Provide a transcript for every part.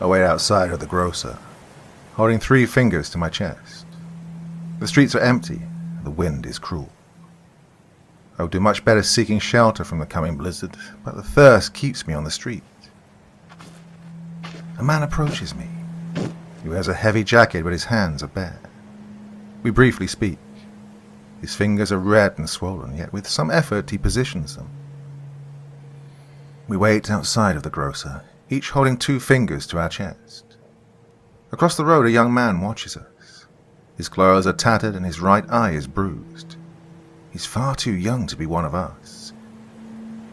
I wait outside of the grocer, holding 3 fingers to my chest. The streets are empty, and the wind is cruel. I would do much better seeking shelter from the coming blizzard, but the thirst keeps me on the street. A man approaches me. He wears a heavy jacket, but his hands are bare. We briefly speak. His fingers are red and swollen, yet with some effort he positions them. We wait outside of the grocer, each holding 2 fingers to our chest. Across the road a young man watches us. His clothes are tattered and his right eye is bruised. He's far too young to be one of us.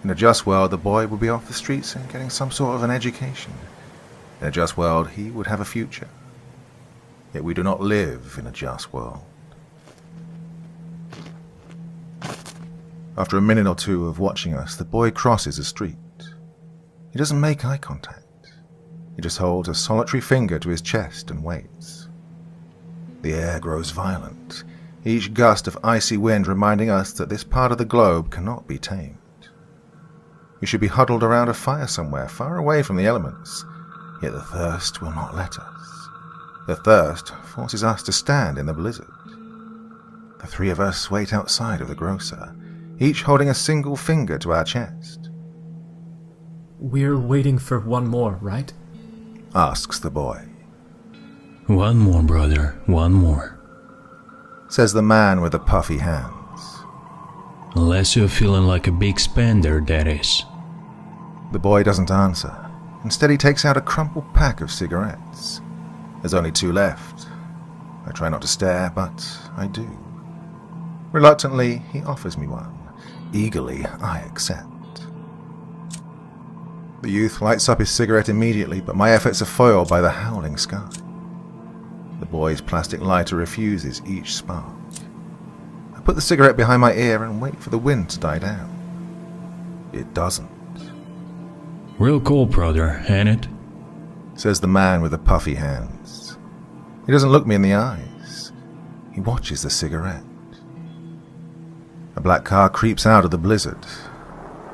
In a just world, the boy would be off the streets and getting some sort of an education. In a just world, he would have a future. Yet we do not live in a just world. After a minute or 2 of watching us, the boy crosses the street. He doesn't make eye contact. He just holds a solitary finger to his chest and waits. The air grows violent, each gust of icy wind reminding us that this part of the globe cannot be tamed. We should be huddled around a fire somewhere, far away from the elements, yet the thirst will not let us. The thirst forces us to stand in the blizzard. The 3 of us wait outside of the grocer, each holding a single finger to our chest. We're waiting for one more, right? Asks the boy. One more, brother, one more. Says the man with the puffy hands. Unless you're feeling like a big spender, that is. The boy doesn't answer. Instead he takes out a crumpled pack of cigarettes. There's only 2 left. I try not to stare, but I do. Reluctantly, he offers me one. Eagerly, I accept. The youth lights up his cigarette immediately, but my efforts are foiled by the howling sky. The boy's plastic lighter refuses each spark. I put the cigarette behind my ear and wait for the wind to die down. It doesn't. Real cold, brother, ain't it? Says the man with the puffy hands. He doesn't look me in the eyes. He watches the cigarette. A black car creeps out of the blizzard.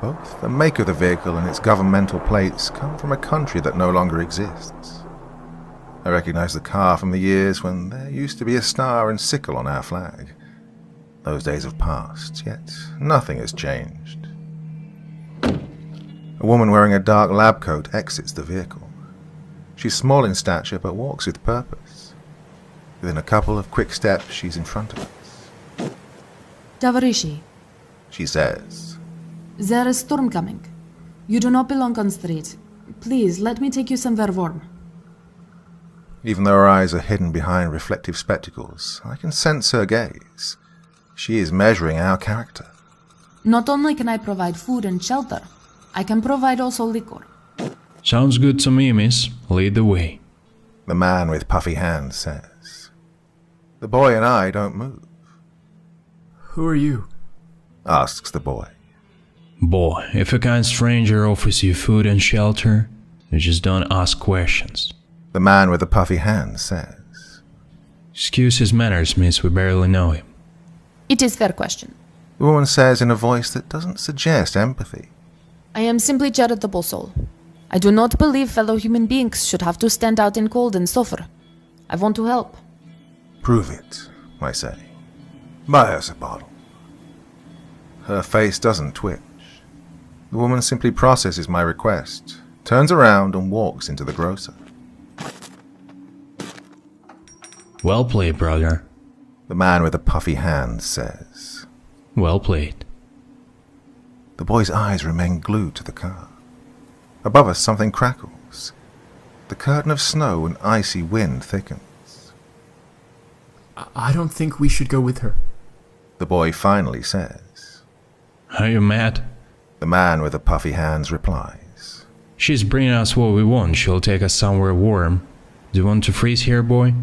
Both the make of the vehicle and its governmental plates come from a country that no longer exists. I recognize the car from the years when there used to be a star and sickle on our flag. Those days have passed, yet nothing has changed. A woman wearing a dark lab coat exits the vehicle. She's small in stature but walks with purpose. Within a couple of quick steps, she's in front of us. Tavarishi, She says, there is storm coming. You do not belong on street. Please, let me take you somewhere warm. Even though her eyes are hidden behind reflective spectacles, I can sense her gaze. She is measuring our character. Not only can I provide food and shelter, I can provide also liquor. Sounds good to me, miss. Lead the way. The man with puffy hands says. The boy and I don't move. Who are you? Asks the boy. Boy, if a kind stranger offers you food and shelter, you just don't ask questions. The man with the puffy hands says. Excuse his manners, miss, we barely know him. It is fair question. The woman says in a voice that doesn't suggest empathy. I am simply charitable soul. I do not believe fellow human beings should have to stand out in cold and suffer. I want to help. Prove it, I say. Buy us a bottle. Her face doesn't twitch. The woman simply processes my request, turns around and walks into the grocer. Well played, brother. The man with the puffy hands says. Well played. The boy's eyes remain glued to the car. Above us something crackles. The curtain of snow and icy wind thickens. I don't think we should go with her. The boy finally says. Are you mad? The man with the puffy hands replies. She's bringing us what we want. She'll take us somewhere warm. Do you want to freeze here, boy?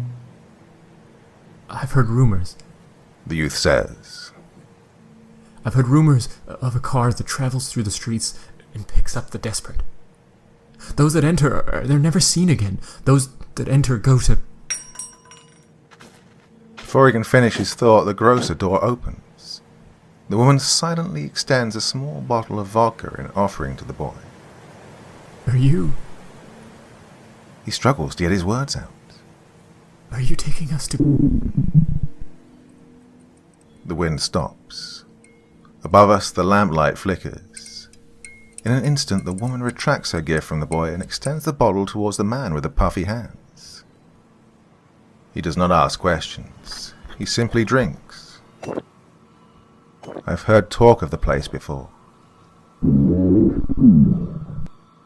I've heard rumors. The youth says. I've heard rumors of a car that travels through the streets and picks up the desperate. Those that enter, they're never seen again. Those that enter go to... Before he can finish his thought, the grocer door opens. The woman silently extends a small bottle of vodka in offering to the boy. Are you? He struggles to get his words out. Are you taking us to... The wind stops. Above us, the lamplight flickers. In an instant, the woman retracts her gift from the boy and extends the bottle towards the man with the puffy hands. He does not ask questions. He simply drinks. I've heard talk of the place before.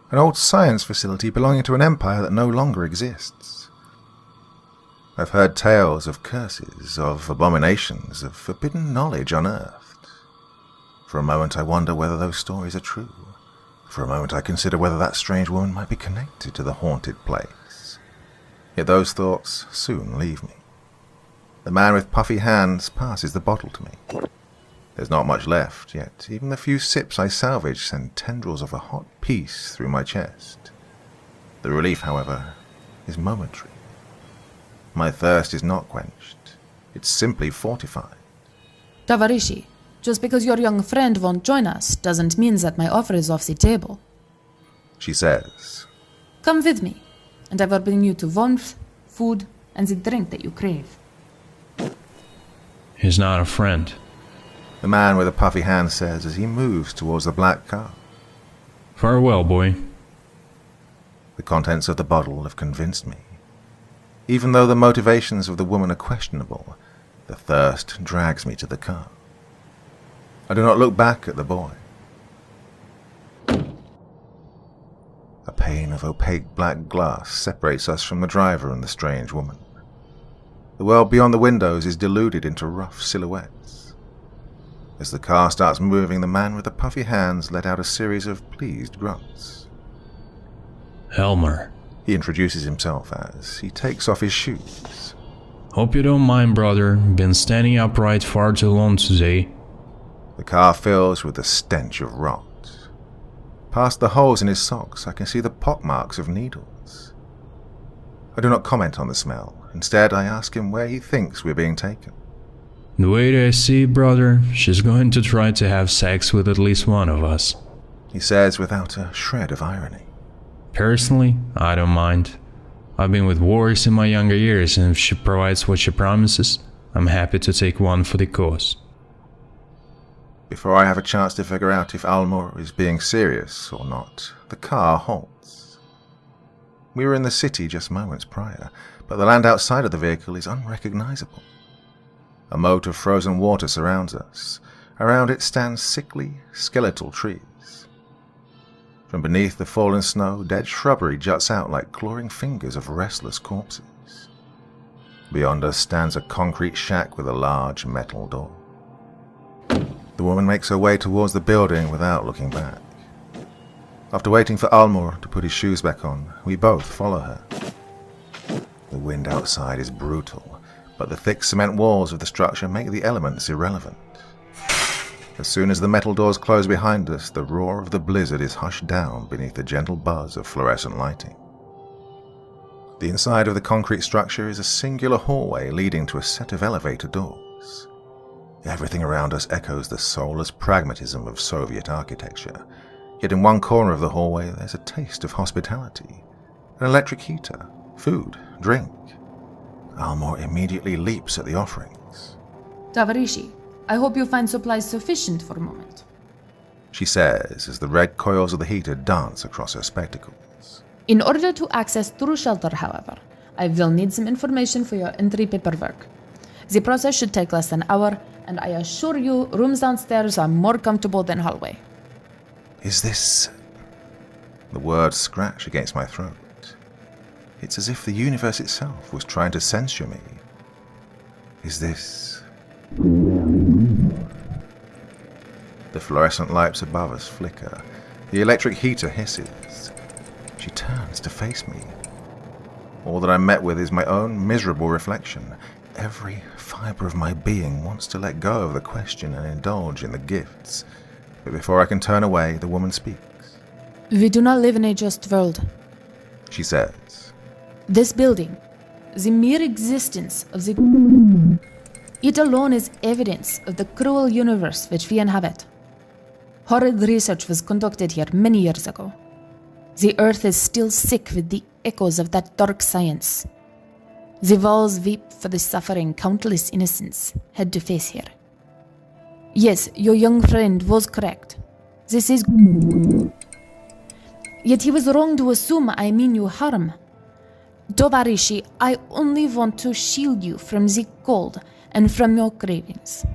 An old science facility belonging to an empire that no longer exists. I've heard tales of curses, of abominations, of forbidden knowledge unearthed. For a moment I wonder whether those stories are true. For a moment I consider whether that strange woman might be connected to the haunted place. Yet those thoughts soon leave me. The man with puffy hands passes the bottle to me. There's not much left, yet even the few sips I salvage send tendrils of a hot peace through my chest. The relief, however, is momentary. My thirst is not quenched. It's simply fortified. Tavarishi, just because your young friend won't join us doesn't mean that my offer is off the table. She says. Come with me, and I will bring you to warmth, food, and the drink that you crave. He's not a friend. The man with a puffy hand says as he moves towards the black car. Farewell, boy. The contents of the bottle have convinced me. Even though the motivations of the woman are questionable, the thirst drags me to the car. I do not look back at the boy. A pane of opaque black glass separates us from the driver and the strange woman. The world beyond the windows is diluted into rough silhouettes. As the car starts moving, the man with the puffy hands let out a series of pleased grunts. Elmer. He introduces himself as he takes off his shoes. Hope you don't mind, brother. Been standing upright far too long today. The car fills with the stench of rot. Past the holes in his socks, I can see the pockmarks of needles. I do not comment on the smell. Instead, I ask him where he thinks we're being taken. The way that I see, brother, she's going to try to have sex with at least one of us. He says without a shred of irony. Personally, I don't mind. I've been with wars in my younger years, and if she provides what she promises, I'm happy to take one for the cause. Before I have a chance to figure out if Almor is being serious or not, the car halts. We were in the city just moments prior, but the land outside of the vehicle is unrecognizable. A moat of frozen water surrounds us. Around it stand sickly, skeletal trees. From beneath the fallen snow, dead shrubbery juts out like clawing fingers of restless corpses. Beyond us stands a concrete shack with a large metal door. The woman makes her way towards the building without looking back. After waiting for Almor to put his shoes back on, we both follow her. The wind outside is brutal, but the thick cement walls of the structure make the elements irrelevant. As soon as the metal doors close behind us, the roar of the blizzard is hushed down beneath the gentle buzz of fluorescent lighting. The inside of the concrete structure is a singular hallway leading to a set of elevator doors. Everything around us echoes the soulless pragmatism of Soviet architecture, yet in one corner of the hallway there's a taste of hospitality. An electric heater, food, drink. Almor immediately leaps at the offerings. Tavarishi, I hope you find supplies sufficient for a moment. She says as the red coils of the heater dance across her spectacles. In order to access through shelter, however, I will need some information for your entry paperwork. The process should take less than an hour, and I assure you, rooms downstairs are more comfortable than hallway. Is this... The words scratch against my throat. It's as if the universe itself was trying to censure me. Is this... The fluorescent lights above us flicker. The electric heater hisses. She turns to face me. All that I'm met with is my own miserable reflection. Every fibre of my being wants to let go of the question and indulge in the gifts. But before I can turn away, the woman speaks. We do not live in a just world. She says. This building, the mere existence of the... It alone is evidence of the cruel universe which we inhabit. Horrid research was conducted here many years ago. The earth is still sick with the echoes of that dark science. The walls weep for the suffering countless innocents had to face here. Yes, your young friend was correct. This is... Yet he was wrong to assume I mean you harm. Tovarishi, I only want to shield you from the cold and from your cravings.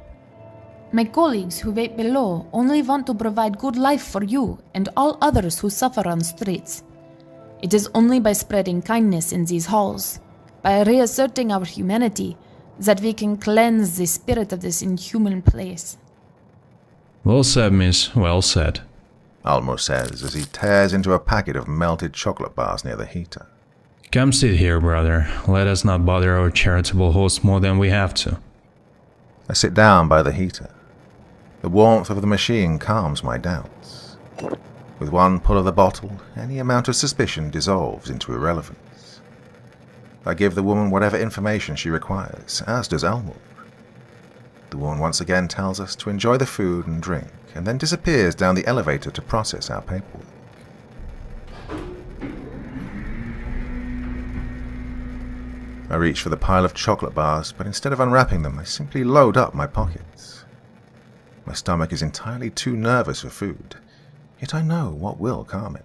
My colleagues who wait below only want to provide good life for you and all others who suffer on streets. It is only by spreading kindness in these halls, by reasserting our humanity, that we can cleanse the spirit of this inhuman place. Well said, miss, well said. Almor says as he tears into a packet of melted chocolate bars near the heater. Come sit here, brother. Let us not bother our charitable host more than we have to. I sit down by the heater. The warmth of the machine calms my doubts. With one pull of the bottle, any amount of suspicion dissolves into irrelevance. I give the woman whatever information she requires, as does Almor. The woman once again tells us to enjoy the food and drink, and then disappears down the elevator to process our paperwork. I reach for the pile of chocolate bars, but instead of unwrapping them, I simply load up my pockets. My stomach is entirely too nervous for food, yet I know what will calm it.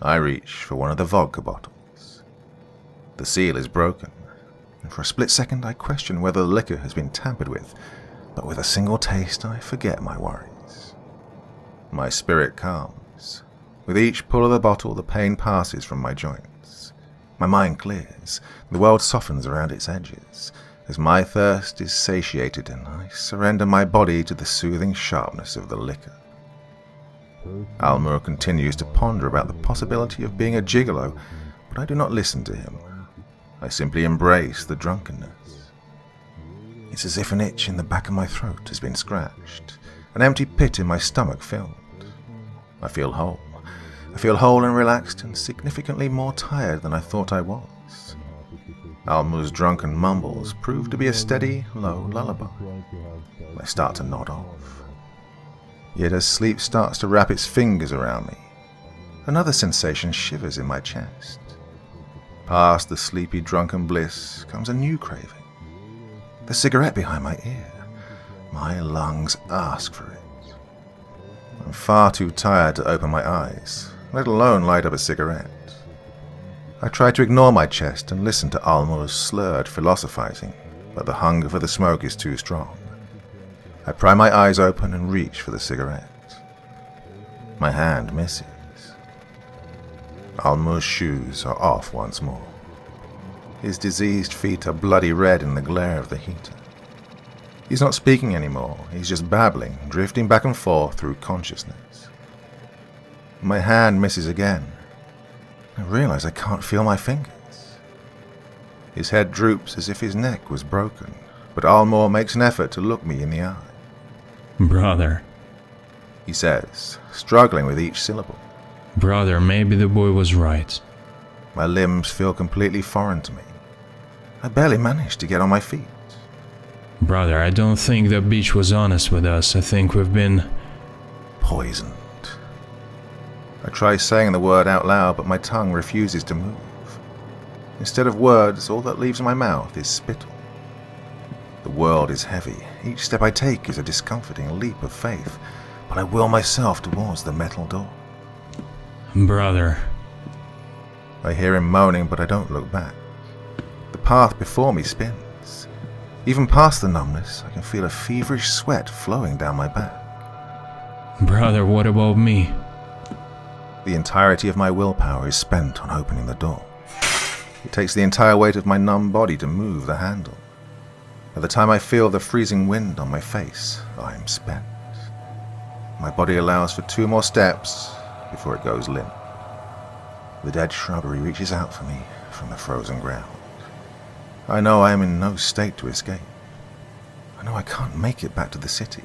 I reach for one of the vodka bottles. The seal is broken, and for a split second I question whether the liquor has been tampered with, but with a single taste I forget my worries. My spirit calms. With each pull of the bottle, the pain passes from my joints. My mind clears, the world softens around its edges, as my thirst is satiated and I surrender my body to the soothing sharpness of the liquor. Almor continues to ponder about the possibility of being a gigolo, but I do not listen to him. I simply embrace the drunkenness. It's as if an itch in the back of my throat has been scratched, an empty pit in my stomach filled. I feel whole. I feel whole and relaxed and significantly more tired than I thought I was. Almor's drunken mumbles prove to be a steady, low lullaby. I start to nod off. Yet as sleep starts to wrap its fingers around me, another sensation shivers in my chest. Past the sleepy drunken bliss comes a new craving. The cigarette behind my ear. My lungs ask for it. I'm far too tired to open my eyes, let alone light up a cigarette. I try to ignore my chest and listen to Almor's slurred philosophizing, but the hunger for the smoke is too strong. I pry my eyes open and reach for the cigarette. My hand misses. Almor's shoes are off once more. His diseased feet are bloody red in the glare of the heater. He's not speaking anymore, he's just babbling, drifting back and forth through consciousness. My hand misses again. I realize I can't feel my fingers. His head droops as if his neck was broken, but Almor makes an effort to look me in the eye. Brother. He says, struggling with each syllable. Brother, maybe the boy was right. My limbs feel completely foreign to me. I barely managed to get on my feet. Brother, I don't think the beach was honest with us. I think we've been... poisoned. I try saying the word out loud, but my tongue refuses to move. Instead of words, all that leaves my mouth is spittle. The world is heavy. Each step I take is a discomforting leap of faith, but I will myself towards the metal door. Brother. I hear him moaning, but I don't look back. The path before me spins. Even past the numbness, I can feel a feverish sweat flowing down my back. Brother, what about me? The entirety of my willpower is spent on opening the door. It takes the entire weight of my numb body to move the handle. By the time I feel the freezing wind on my face, I am spent. My body allows for 2 more steps before it goes limp. The dead shrubbery reaches out for me from the frozen ground. I know I am in no state to escape. I know I can't make it back to the city.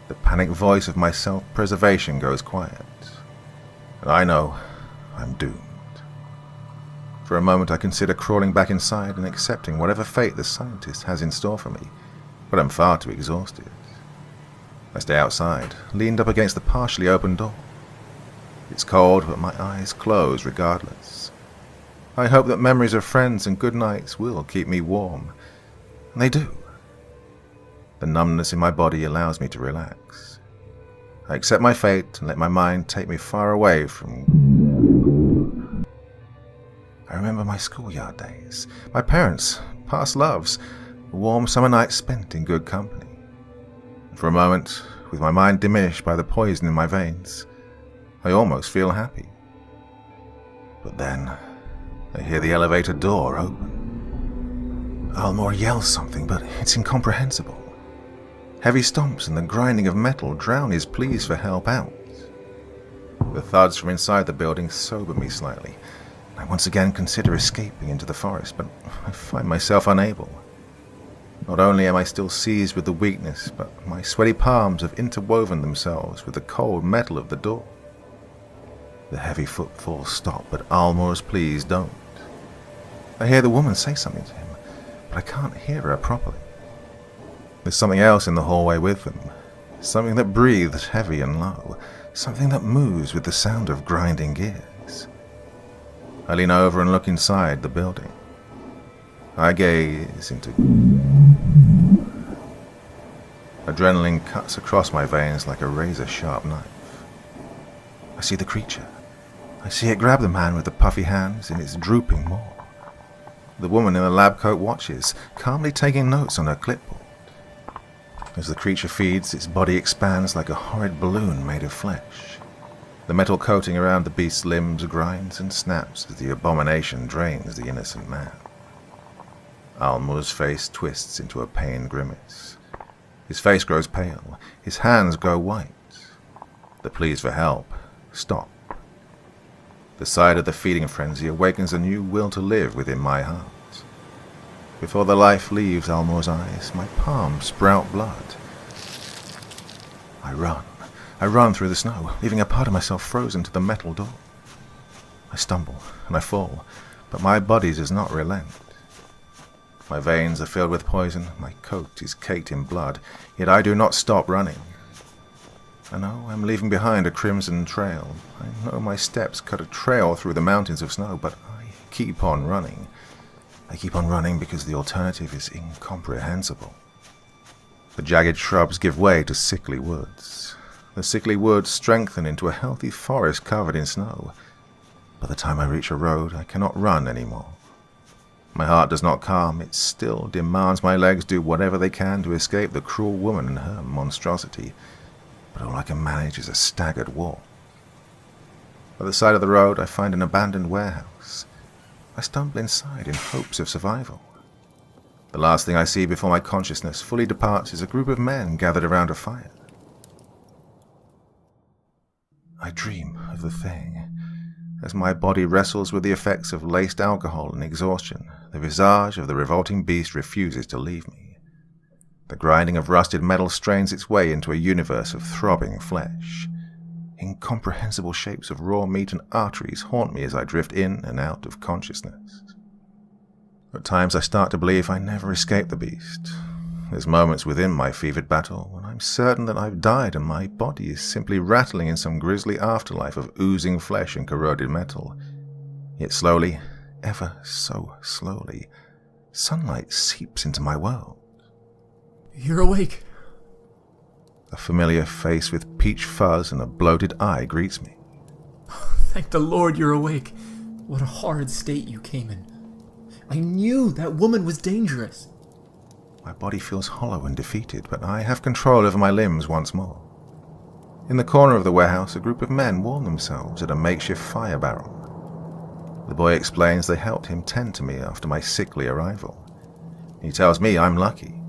The panicked voice of my self-preservation goes quiet. And I know I'm doomed. For a moment I consider crawling back inside and accepting whatever fate the scientist has in store for me, but I'm far too exhausted. I stay outside, leaned up against the partially open door. It's cold, but my eyes close regardless. I hope that memories of friends and good nights will keep me warm. And they do. The numbness in my body allows me to relax. I accept my fate and let my mind take me far away from... I remember my schoolyard days, my parents, past loves, warm summer nights spent in good company. And for a moment, with my mind diminished by the poison in my veins, I almost feel happy. But then, I hear the elevator door open. Almor yells something, but it's incomprehensible. Heavy stomps and the grinding of metal drown his pleas for help out. The thuds from inside the building sober me slightly. I once again consider escaping into the forest, but I find myself unable. Not only am I still seized with the weakness, but my sweaty palms have interwoven themselves with the cold metal of the door. The heavy footfalls stop, but Almor's pleas don't. I hear the woman say something to him, but I can't hear her properly. There's something else in the hallway with them, something that breathes heavy and low, something that moves with the sound of grinding gears. I lean over and look inside the building. I gaze into... Adrenaline cuts across my veins like a razor-sharp knife. I see the creature. I see it grab the man with the puffy hands in its drooping maw. The woman in the lab coat watches, calmly taking notes on her clipboard. As the creature feeds, its body expands like a horrid balloon made of flesh. The metal coating around the beast's limbs grinds and snaps as the abomination drains the innocent man. Almor's face twists into a pained grimace. His face grows pale, his hands go white. The pleas for help stop. The sight of the feeding frenzy awakens a new will to live within my heart. Before the life leaves Almor's eyes, my palms sprout blood. I run through the snow, leaving a part of myself frozen to the metal door. I stumble and I fall, but my body does not relent. My veins are filled with poison, my coat is caked in blood, yet I do not stop running. I know I'm leaving behind a crimson trail. I know my steps cut a trail through the mountains of snow, but I keep on running. I keep on running because the alternative is incomprehensible. The jagged shrubs give way to sickly woods. The sickly woods strengthen into a healthy forest covered in snow. By the time I reach a road, I cannot run anymore. My heart does not calm, it still demands my legs do whatever they can to escape the cruel woman and her monstrosity, but all I can manage is a staggered walk. By the side of the road, I find an abandoned warehouse. I stumble inside in hopes of survival. The last thing I see before my consciousness fully departs is a group of men gathered around a fire. I dream of the thing. As my body wrestles with the effects of laced alcohol and exhaustion, the visage of the revolting beast refuses to leave me. The grinding of rusted metal strains its way into a universe of throbbing flesh. Incomprehensible shapes of raw meat and arteries haunt me as I drift in and out of consciousness. At times I start to believe I never escaped the beast. There's moments within my fevered battle when I'm certain that I've died and my body is simply rattling in some grisly afterlife of oozing flesh and corroded metal. Yet slowly, ever so slowly, sunlight seeps into my world. You're awake. A familiar face with peach fuzz and a bloated eye greets me. Thank the Lord you're awake. What a horrid state you came in. I knew that woman was dangerous. My body feels hollow and defeated, but I have control over my limbs once more. In the corner of the warehouse, a group of men warm themselves at a makeshift fire barrel. The boy explains they helped him tend to me after my sickly arrival. He tells me I'm lucky.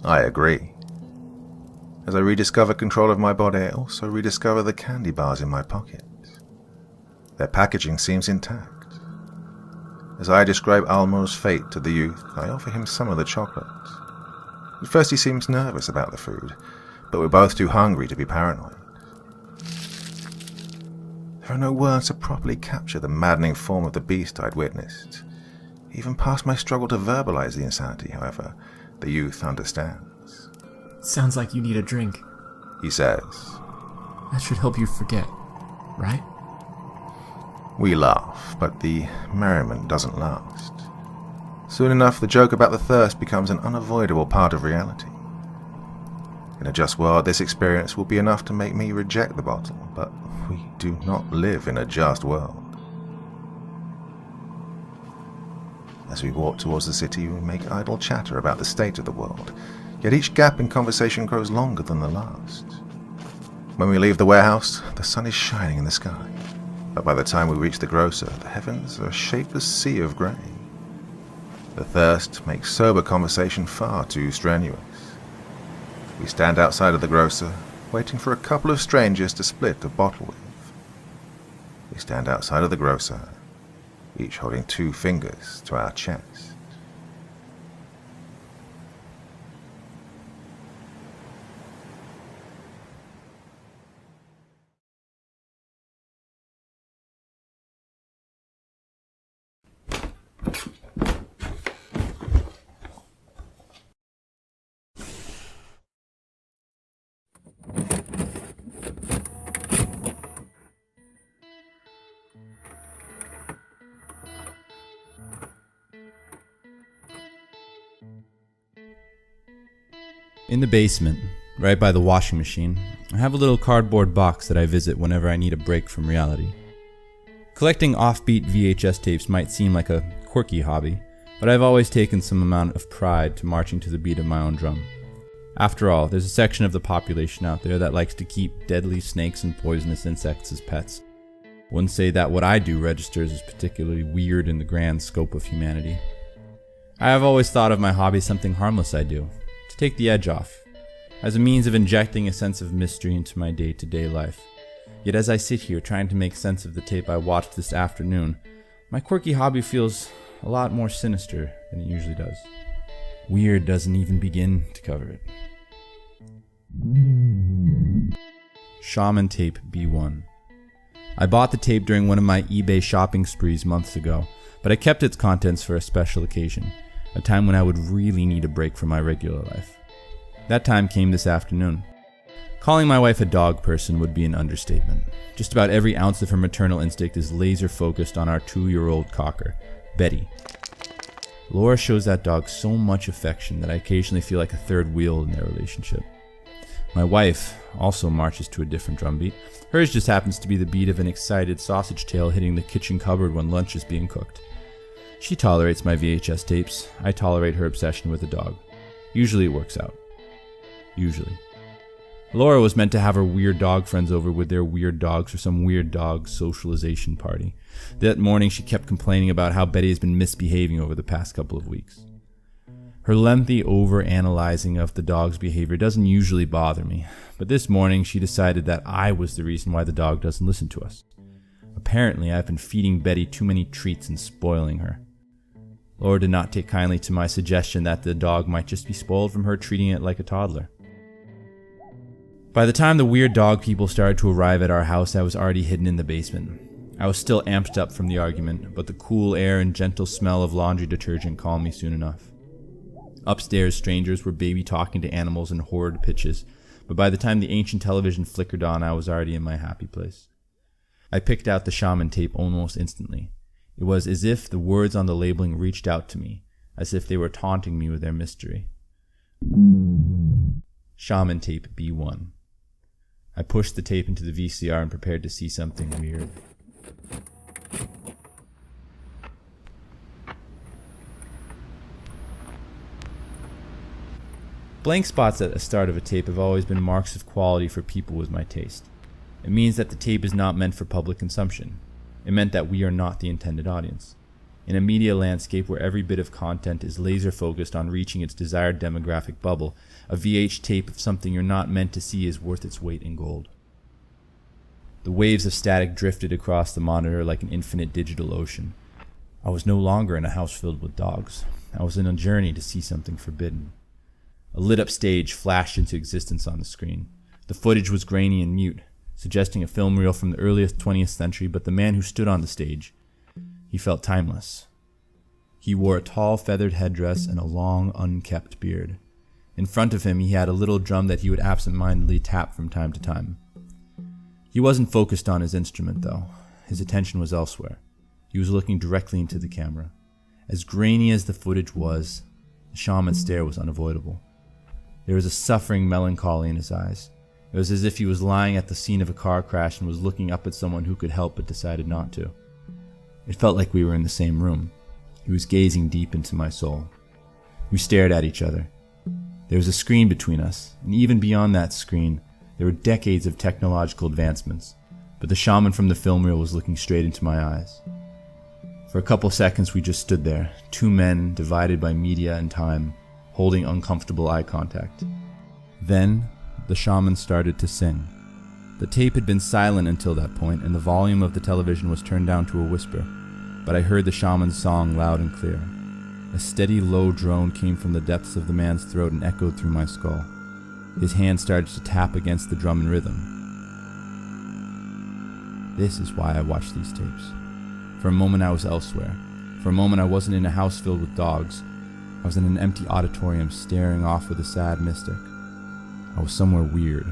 I agree. As I rediscover control of my body, I also rediscover the candy bars in my pocket. Their packaging seems intact. As I describe Almor's fate to the youth, I offer him some of the chocolate. At first he seems nervous about the food, but we're both too hungry to be paranoid. There are no words to properly capture the maddening form of the beast I'd witnessed. Even past my struggle to verbalize the insanity, however, the youth understands. Sounds like you need a drink. He says. That should help you forget. right? We laugh, but the merriment doesn't last. Soon enough, the joke about the thirst becomes an unavoidable part of reality. In a just world, this experience will be enough to make me reject the bottle, but we do not live in a just world. As we walk towards the city, we make idle chatter about the state of the world, yet each gap in conversation grows longer than the last. When we leave the warehouse, the sun is shining in the sky, but by the time we reach the grocer, the heavens are a shapeless sea of grey. The thirst makes sober conversation far too strenuous. We stand outside of the grocer, waiting for a couple of strangers to split a bottle with. We stand outside of the grocer, each holding 2 fingers to our chest. In the basement, right by the washing machine, I have a little cardboard box that I visit whenever I need a break from reality. Collecting offbeat VHS tapes might seem like a quirky hobby, but I've always taken some amount of pride to marching to the beat of my own drum. After all, there's a section of the population out there that likes to keep deadly snakes and poisonous insects as pets. Wouldn't say that what I do registers as particularly weird in the grand scope of humanity. I have always thought of my hobby as something harmless I do, to take the edge off, as a means of injecting a sense of mystery into my day-to-day life. Yet as I sit here trying to make sense of the tape I watched this afternoon, my quirky hobby feels a lot more sinister than it usually does. Weird doesn't even begin to cover it. Shaman Tape B1. I bought the tape during one of my eBay shopping sprees months ago, but I kept its contents for a special occasion, a time when I would really need a break from my regular life. That time came this afternoon. Calling my wife a dog person would be an understatement. Just about every ounce of her maternal instinct is laser focused on our 2-year-old cocker, Betty. Laura shows that dog so much affection that I occasionally feel like a third wheel in their relationship. My wife also marches to a different drumbeat. Hers just happens to be the beat of an excited sausage tail hitting the kitchen cupboard when lunch is being cooked. She tolerates my VHS tapes. I tolerate her obsession with the dog. Usually it works out. Usually. Laura was meant to have her weird dog friends over with their weird dogs for some weird dog socialization party. That morning she kept complaining about how Betty has been misbehaving over the past couple of weeks. Her lengthy over-analyzing of the dog's behavior doesn't usually bother me, but this morning she decided that I was the reason why the dog doesn't listen to us. Apparently I've been feeding Betty too many treats and spoiling her. Laura did not take kindly to my suggestion that the dog might just be spoiled from her treating it like a toddler. By the time the weird dog people started to arrive at our house, I was already hidden in the basement. I was still amped up from the argument, but the cool air and gentle smell of laundry detergent calmed me soon enough. Upstairs, strangers were baby-talking to animals in horrid pitches, but by the time the ancient television flickered on, I was already in my happy place. I picked out the shaman tape almost instantly. It was as if the words on the labeling reached out to me, as if they were taunting me with their mystery. Shaman Tape B1. I pushed the tape into the VCR and prepared to see something weird. Blank spots at the start of a tape have always been marks of quality for people with my taste. It means that the tape is not meant for public consumption. It meant that we are not the intended audience. In a media landscape where every bit of content is laser focused on reaching its desired demographic bubble, a VH tape of something you're not meant to see is worth its weight in gold. The waves of static drifted across the monitor like an infinite digital ocean. I was no longer in a house filled with dogs. I was in a journey to see something forbidden. A lit up stage flashed into existence on the screen. The footage was grainy and mute, suggesting a film reel from the earliest 20th century, but the man who stood on the stage, he felt timeless. He wore a tall feathered headdress and a long, unkept beard. In front of him he had a little drum that he would absent-mindedly tap from time to time. He wasn't focused on his instrument, though. His attention was elsewhere. He was looking directly into the camera. As grainy as the footage was, the shaman's stare was unavoidable. There was a suffering melancholy in his eyes. It was as if he was lying at the scene of a car crash and was looking up at someone who could help but decided not to. It felt like we were in the same room. He was gazing deep into my soul. We stared at each other. There was a screen between us, and even beyond that screen, there were decades of technological advancements, but the shaman from the film reel was looking straight into my eyes. For a couple seconds we just stood there, two men divided by media and time, holding uncomfortable eye contact. Then, the shaman started to sing. The tape had been silent until that point, and the volume of the television was turned down to a whisper, but I heard the shaman's song loud and clear. A steady, low drone came from the depths of the man's throat and echoed through my skull. His hand started to tap against the drum in rhythm. This is why I watch these tapes. For a moment I was elsewhere. For a moment I wasn't in a house filled with dogs. I was in an empty auditorium staring off with a sad mystic. I was somewhere weird.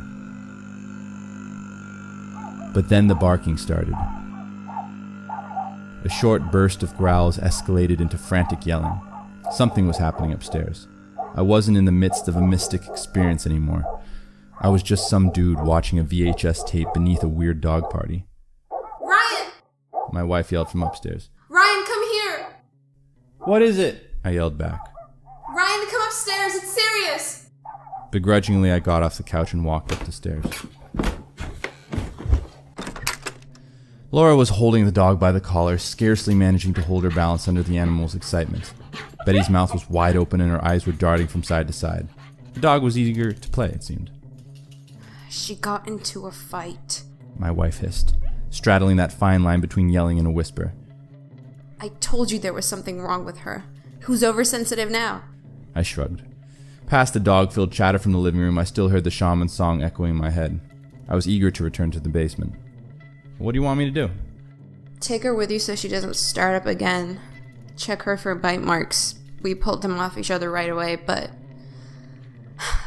But then the barking started. A short burst of growls escalated into frantic yelling. Something was happening upstairs. I wasn't in the midst of a mystic experience anymore. I was just some dude watching a VHS tape beneath a weird dog party. Ryan! My wife yelled from upstairs. Ryan, come here! What is it? I yelled back. Ryan, come upstairs, it's serious! Begrudgingly, I got off the couch and walked up the stairs. Laura was holding the dog by the collar, scarcely managing to hold her balance under the animal's excitement. Betty's mouth was wide open and her eyes were darting from side to side. The dog was eager to play, it seemed. She got into a fight. My wife hissed, straddling that fine line between yelling and a whisper. I told you there was something wrong with her. Who's oversensitive now? I shrugged. Past the dog-filled chatter from the living room, I still heard the shaman's song echoing in my head. I was eager to return to the basement. What do you want me to do? Take her with you so she doesn't start up again. Check her for bite marks. We pulled them off each other right away, but...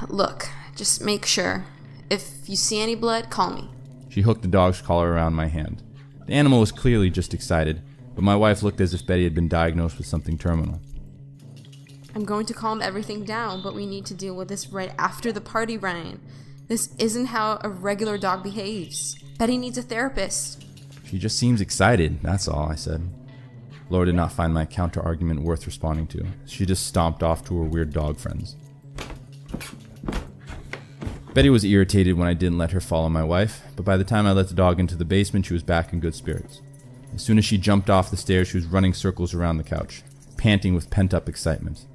Look, just make sure. If you see any blood, call me. She hooked the dog's collar around my hand. The animal was clearly just excited, but my wife looked as if Betty had been diagnosed with something terminal. I'm going to calm everything down, but we need to deal with this right after the party, Ryan. This isn't how a regular dog behaves. Betty needs a therapist. She just seems excited, that's all, I said. Laura did not find my counter-argument worth responding to. She just stomped off to her weird dog friends. Betty was irritated when I didn't let her follow my wife, but by the time I let the dog into the basement, she was back in good spirits. As soon as she jumped off the stairs, she was running circles around the couch, panting with pent-up excitement.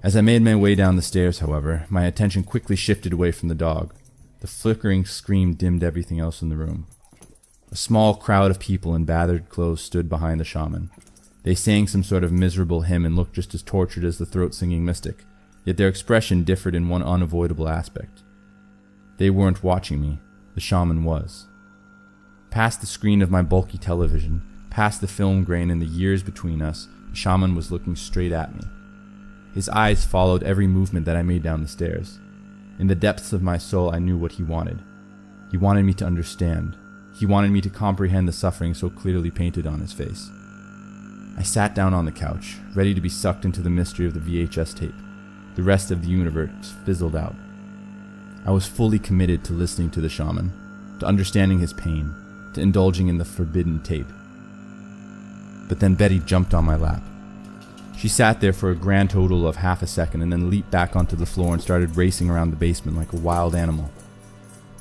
As I made my way down the stairs, however, my attention quickly shifted away from the dog. The flickering scream dimmed everything else in the room. A small crowd of people in battered clothes stood behind the shaman. They sang some sort of miserable hymn and looked just as tortured as the throat-singing mystic, yet their expression differed in one unavoidable aspect. They weren't watching me. The shaman was. Past the screen of my bulky television, past the film grain and the years between us, the shaman was looking straight at me. His eyes followed every movement that I made down the stairs. In the depths of my soul, I knew what he wanted. He wanted me to understand. He wanted me to comprehend the suffering so clearly painted on his face. I sat down on the couch, ready to be sucked into the mystery of the VHS tape. The rest of the universe fizzled out. I was fully committed to listening to the shaman, to understanding his pain, to indulging in the forbidden tape. But then Betty jumped on my lap. She sat there for a grand total of half a second and then leaped back onto the floor and started racing around the basement like a wild animal.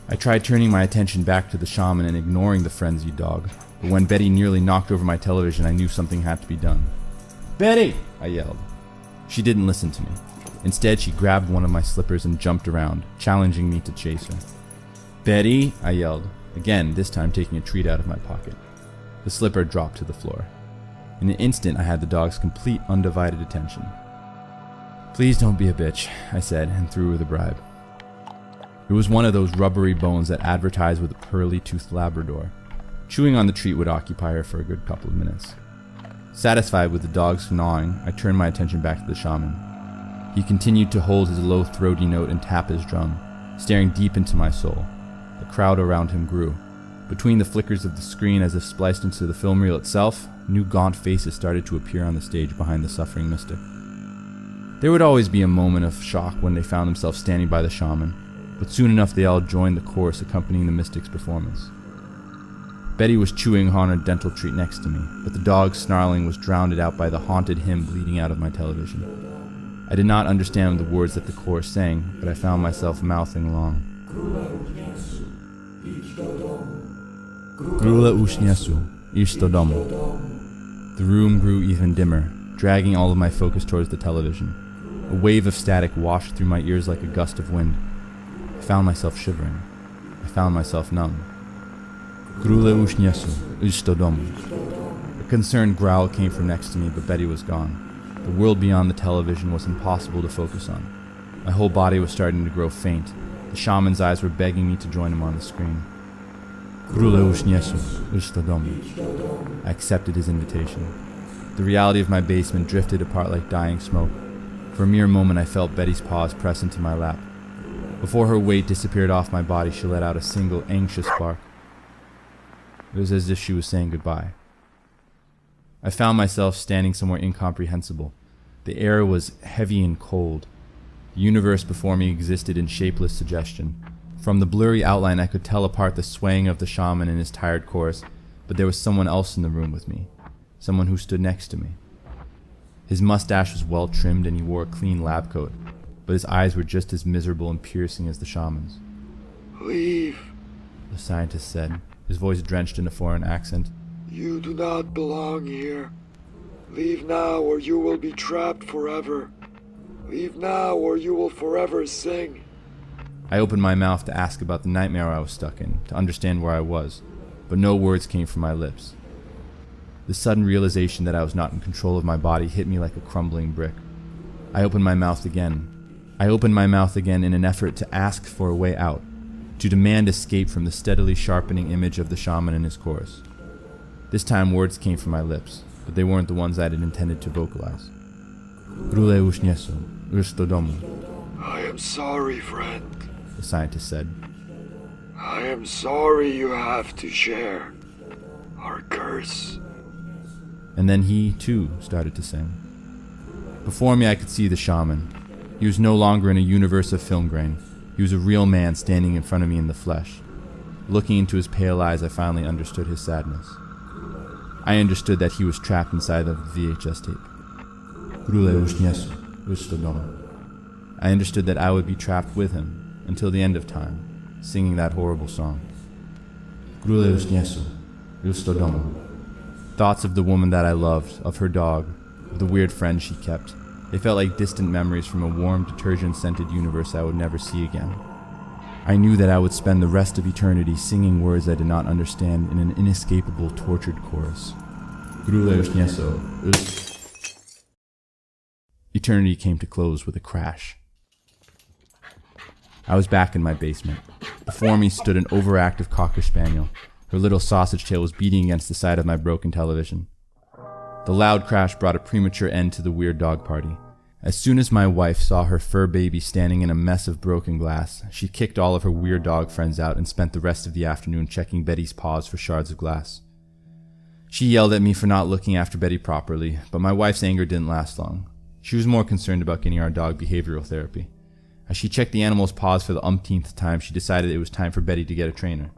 I tried turning my attention back to the shaman and ignoring the frenzied dog, but when Betty nearly knocked over my television, I knew something had to be done. "Betty!" I yelled. She didn't listen to me. Instead, she grabbed one of my slippers and jumped around, challenging me to chase her. "Betty!" I yelled, again, this time taking a treat out of my pocket. The slipper dropped to the floor. In an instant, I had the dog's complete, undivided attention. "Please don't be a bitch," I said, and threw her the bribe. It was one of those rubbery bones that advertise with a pearly-toothed Labrador. Chewing on the treat would occupy her for a good couple of minutes. Satisfied with the dog's gnawing, I turned my attention back to the shaman. He continued to hold his low, throaty note and tap his drum, staring deep into my soul. The crowd around him grew. Between the flickers of the screen as if spliced into the film reel itself, new gaunt faces started to appear on the stage behind the suffering mystic. There would always be a moment of shock when they found themselves standing by the shaman, but soon enough they all joined the chorus accompanying the mystic's performance. Betty was chewing on her dental treat next to me, but the dog's snarling was drowned out by the haunted hymn bleeding out of my television. I did not understand the words that the chorus sang, but I found myself mouthing along. Króla uśniesu, iść do domu. The room grew even dimmer, dragging all of my focus towards the television. A wave of static washed through my ears like a gust of wind. I found myself shivering. I found myself numb. Króla uśniesu, iść do domu. A concerned growl came from next to me, but Betty was gone. The world beyond the television was impossible to focus on. My whole body was starting to grow faint. The shaman's eyes were begging me to join him on the screen. Króla uśniesu, iść do domu. I accepted his invitation. The reality of my basement drifted apart like dying smoke. For a mere moment I felt Betty's paws press into my lap. Before her weight disappeared off my body, she let out a single anxious bark. It was as if she was saying goodbye. I found myself standing somewhere incomprehensible. The air was heavy and cold. The universe before me existed in shapeless suggestion. From the blurry outline I could tell apart the swaying of the shaman and his tired chorus, but there was someone else in the room with me. Someone who stood next to me. His mustache was well trimmed and he wore a clean lab coat, but his eyes were just as miserable and piercing as the shaman's. Leave. The scientist said, his voice drenched in a foreign accent. You do not belong here. Leave now or you will be trapped forever. Leave now or you will forever sing. I opened my mouth to ask about the nightmare I was stuck in, to understand where I was, but no words came from my lips. The sudden realization that I was not in control of my body hit me like a crumbling brick. I opened my mouth again. I opened my mouth again in an effort to ask for a way out, to demand escape from the steadily sharpening image of the shaman and his chorus. This time words came from my lips, but they weren't the ones I had intended to vocalize. Króla uśniesu, iść do domu. I am sorry, friend. The scientist said. I am sorry you have to share our curse. And then he, too, started to sing. Before me I could see the shaman. He was no longer in a universe of film grain. He was a real man standing in front of me in the flesh. Looking into his pale eyes, I finally understood his sadness. I understood that he was trapped inside of the VHS tape. Króla uśniesu, iść do domu. I understood that I would be trapped with him until the end of time, singing that horrible song. Króla uśniesu, iść do domu. Thoughts of the woman that I loved, of her dog, of the weird friend she kept. They felt like distant memories from a warm, detergent-scented universe I would never see again. I knew that I would spend the rest of eternity singing words I did not understand in an inescapable, tortured chorus. Króla uśniesu. Eternity came to close with a crash. I was back in my basement. Before me stood an overactive cocker spaniel. Her little sausage tail was beating against the side of my broken television. The loud crash brought a premature end to the weird dog party. As soon as my wife saw her fur baby standing in a mess of broken glass, she kicked all of her weird dog friends out and spent the rest of the afternoon checking Betty's paws for shards of glass. She yelled at me for not looking after Betty properly, but my wife's anger didn't last long. She was more concerned about getting our dog behavioral therapy. As she checked the animal's paws for the umpteenth time, she decided it was time for Betty to get a trainer.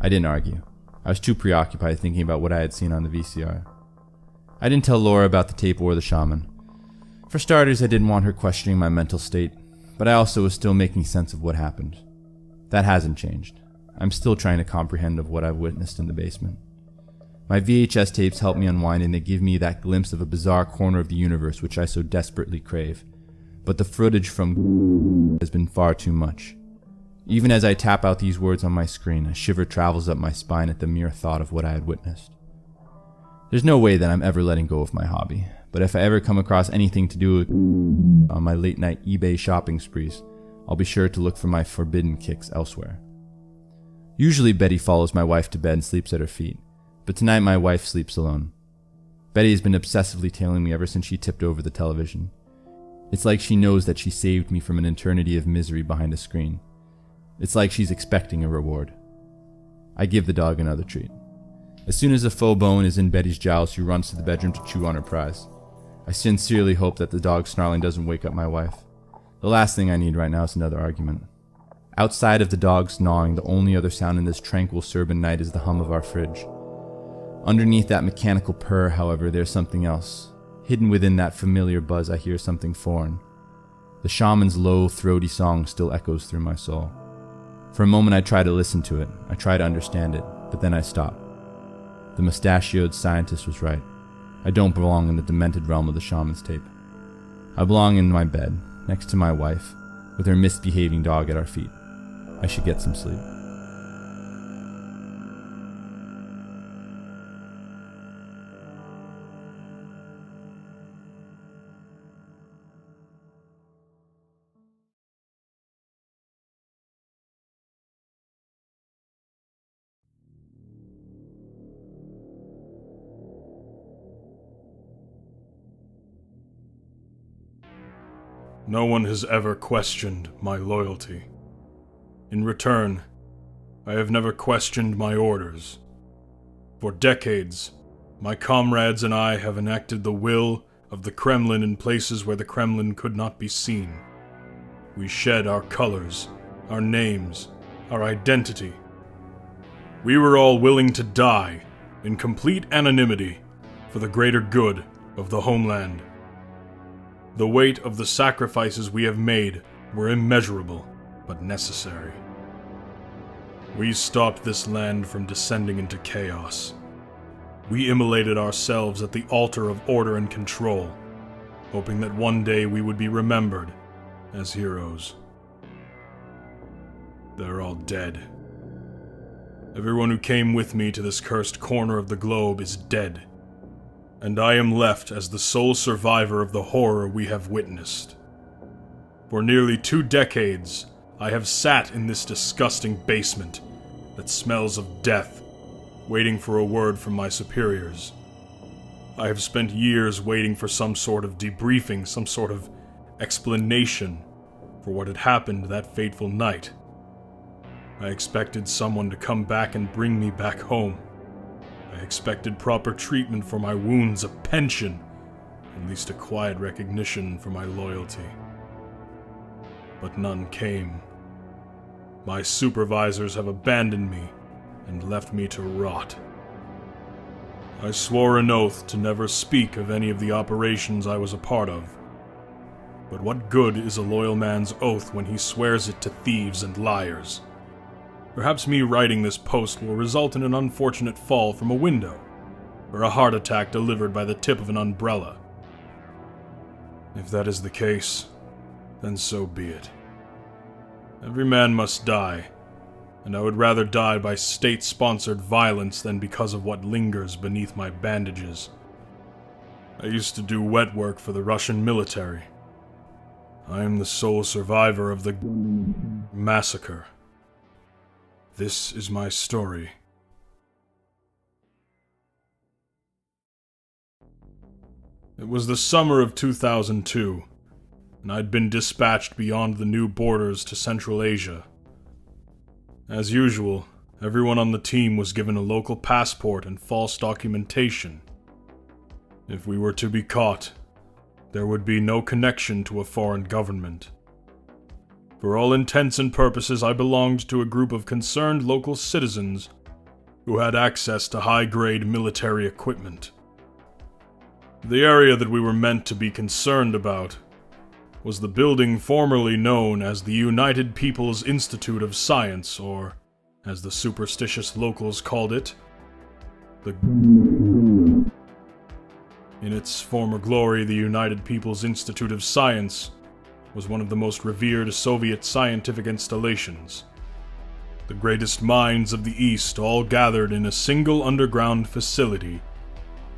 I didn't argue. I was too preoccupied thinking about what I had seen on the VCR. I didn't tell Laura about the tape or the shaman. For starters, I didn't want her questioning my mental state, but I also was still making sense of what happened. That hasn't changed. I'm still trying to comprehend of what I've witnessed in the basement. My VHS tapes help me unwind and they give me that glimpse of a bizarre corner of the universe which I so desperately crave. But the footage from has been far too much. Even as I tap out these words on my screen, a shiver travels up my spine at the mere thought of what I had witnessed. There's no way that I'm ever letting go of my hobby, but if I ever come across anything to do with on my late night eBay shopping sprees, I'll be sure to look for my forbidden kicks elsewhere. Usually Betty follows my wife to bed and sleeps at her feet, but tonight my wife sleeps alone. Betty has been obsessively tailing me ever since she tipped over the television. It's like she knows that she saved me from an eternity of misery behind a screen. It's like she's expecting a reward. I give the dog another treat. As soon as the faux bone is in Betty's jowl, she runs to the bedroom to chew on her prize. I sincerely hope that the dog snarling doesn't wake up my wife. The last thing I need right now is another argument. Outside of the dog's gnawing, the only other sound in this tranquil suburban night is the hum of our fridge. Underneath that mechanical purr, however, there's something else. Hidden within that familiar buzz, I hear something foreign. The shaman's low, throaty song still echoes through my soul. For a moment I try to listen to it, I try to understand it, but then I stop. The mustachioed scientist was right. I don't belong in the demented realm of the shaman's tape. I belong in my bed, next to my wife, with her misbehaving dog at our feet. I should get some sleep. No one has ever questioned my loyalty. In return, I have never questioned my orders. For decades, my comrades and I have enacted the will of the Kremlin in places where the Kremlin could not be seen. We shed our colors, our names, our identity. We were all willing to die in complete anonymity for the greater good of the homeland. The weight of the sacrifices we have made were immeasurable, but necessary. We stopped this land from descending into chaos. We immolated ourselves at the altar of order and control, hoping that one day we would be remembered as heroes. They're all dead. Everyone who came with me to this cursed corner of the globe is dead. And I am left as the sole survivor of the horror we have witnessed. For nearly 2 decades, I have sat in this disgusting basement that smells of death, waiting for a word from my superiors. I have spent years waiting for some sort of debriefing, some sort of explanation for what had happened that fateful night. I expected someone to come back and bring me back home. I expected proper treatment for my wounds, a pension, at least a quiet recognition for my loyalty. But none came. My supervisors have abandoned me and left me to rot. I swore an oath to never speak of any of the operations I was a part of. But what good is a loyal man's oath when he swears it to thieves and liars? Perhaps me writing this post will result in an unfortunate fall from a window, or a heart attack delivered by the tip of an umbrella. If that is the case, then so be it. Every man must die, and I would rather die by state-sponsored violence than because of what lingers beneath my bandages. I used to do wet work for the Russian military. I am the sole survivor of the massacre. This is my story. It was the summer of 2002, and I'd been dispatched beyond the new borders to Central Asia. As usual, everyone on the team was given a local passport and false documentation. If we were to be caught, there would be no connection to a foreign government. For all intents and purposes, I belonged to a group of concerned local citizens who had access to high-grade military equipment. The area that we were meant to be concerned about was the building formerly known as the United People's Institute of Science, or, as the superstitious locals called it, the... In its former glory, the United People's Institute of Science was one of the most revered Soviet scientific installations. The greatest minds of the East all gathered in a single underground facility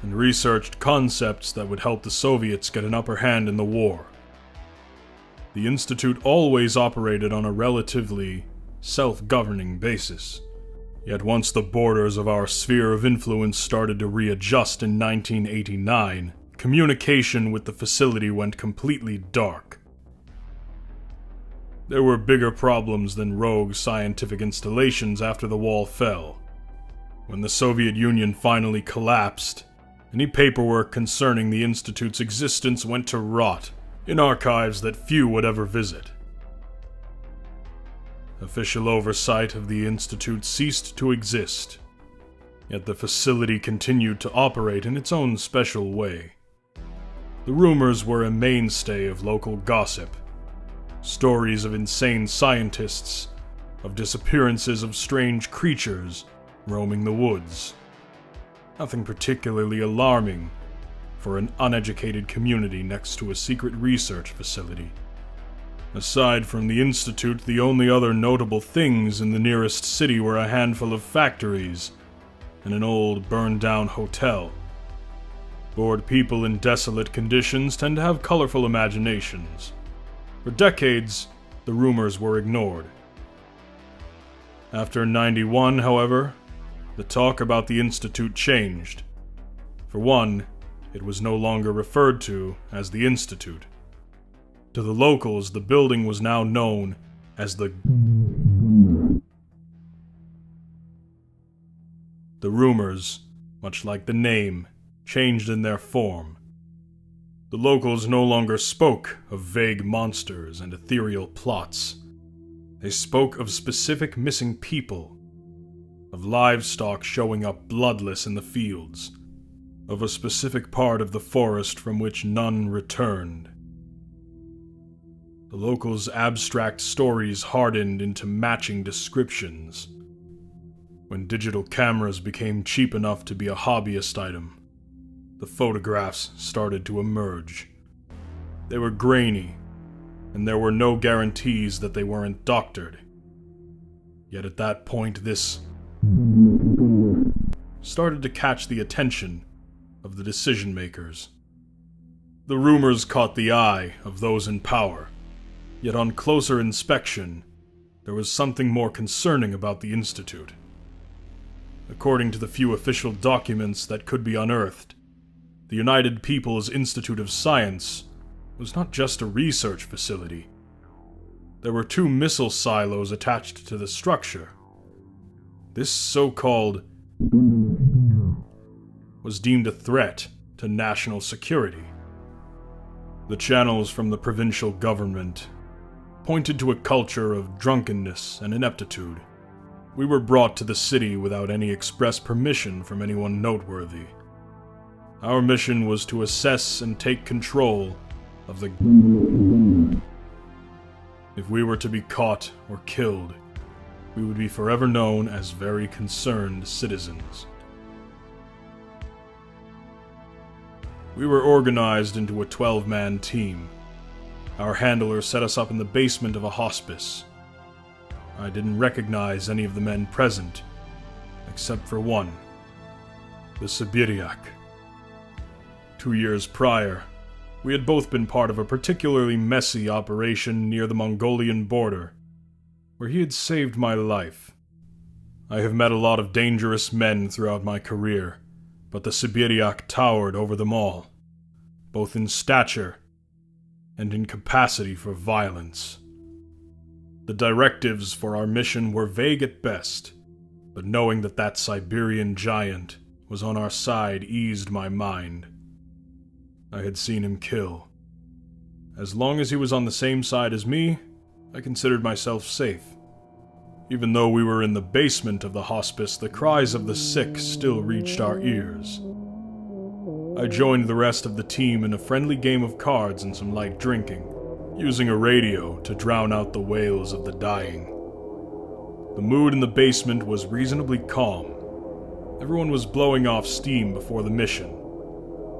and researched concepts that would help the Soviets get an upper hand in the war. The Institute always operated on a relatively self-governing basis. Yet once the borders of our sphere of influence started to readjust in 1989, communication with the facility went completely dark. There were bigger problems than rogue scientific installations after the wall fell. When the Soviet Union finally collapsed, any paperwork concerning the Institute's existence went to rot in archives that few would ever visit. Official oversight of the Institute ceased to exist, yet the facility continued to operate in its own special way. The rumors were a mainstay of local gossip. Stories of insane scientists, of disappearances of strange creatures roaming the woods. Nothing particularly alarming for an uneducated community next to a secret research facility. Aside from the Institute, the only other notable things in the nearest city were a handful of factories and an old, burned-down hotel. Bored people in desolate conditions tend to have colorful imaginations. For decades, the rumors were ignored. After '91, however, the talk about the Institute changed. For one, it was no longer referred to as the Institute. To the locals, the building was now known as the rumors, much like the name, changed in their form. The locals no longer spoke of vague monsters and ethereal plots. They spoke of specific missing people, of livestock showing up bloodless in the fields, of a specific part of the forest from which none returned. The locals' abstract stories hardened into matching descriptions. When digital cameras became cheap enough to be a hobbyist item, the photographs started to emerge. They were grainy, and there were no guarantees that they weren't doctored. Yet at that point, this started to catch the attention of the decision-makers. The rumors caught the eye of those in power, yet on closer inspection, there was something more concerning about the Institute. According to the few official documents that could be unearthed, the United People's Institute of Science was not just a research facility. There were 2 missile silos attached to the structure. This so-called was deemed a threat to national security. The channels from the provincial government pointed to a culture of drunkenness and ineptitude. We were brought to the city without any express permission from anyone noteworthy. Our mission was to assess and take control of the If we were to be caught or killed, we would be forever known as very concerned citizens. We were organized into a 12-man team. Our handler set us up in the basement of a hospice. I didn't recognize any of the men present, except for one, the Sibiryak. 2 years prior, we had both been part of a particularly messy operation near the Mongolian border, where he had saved my life. I have met a lot of dangerous men throughout my career, but the Sibiryak towered over them all, both in stature and in capacity for violence. The directives for our mission were vague at best, but knowing that Siberian giant was on our side eased my mind. I had seen him kill. As long as he was on the same side as me, I considered myself safe. Even though we were in the basement of the hospice, the cries of the sick still reached our ears. I joined the rest of the team in a friendly game of cards and some light drinking, using a radio to drown out the wails of the dying. The mood in the basement was reasonably calm. Everyone was blowing off steam before the mission,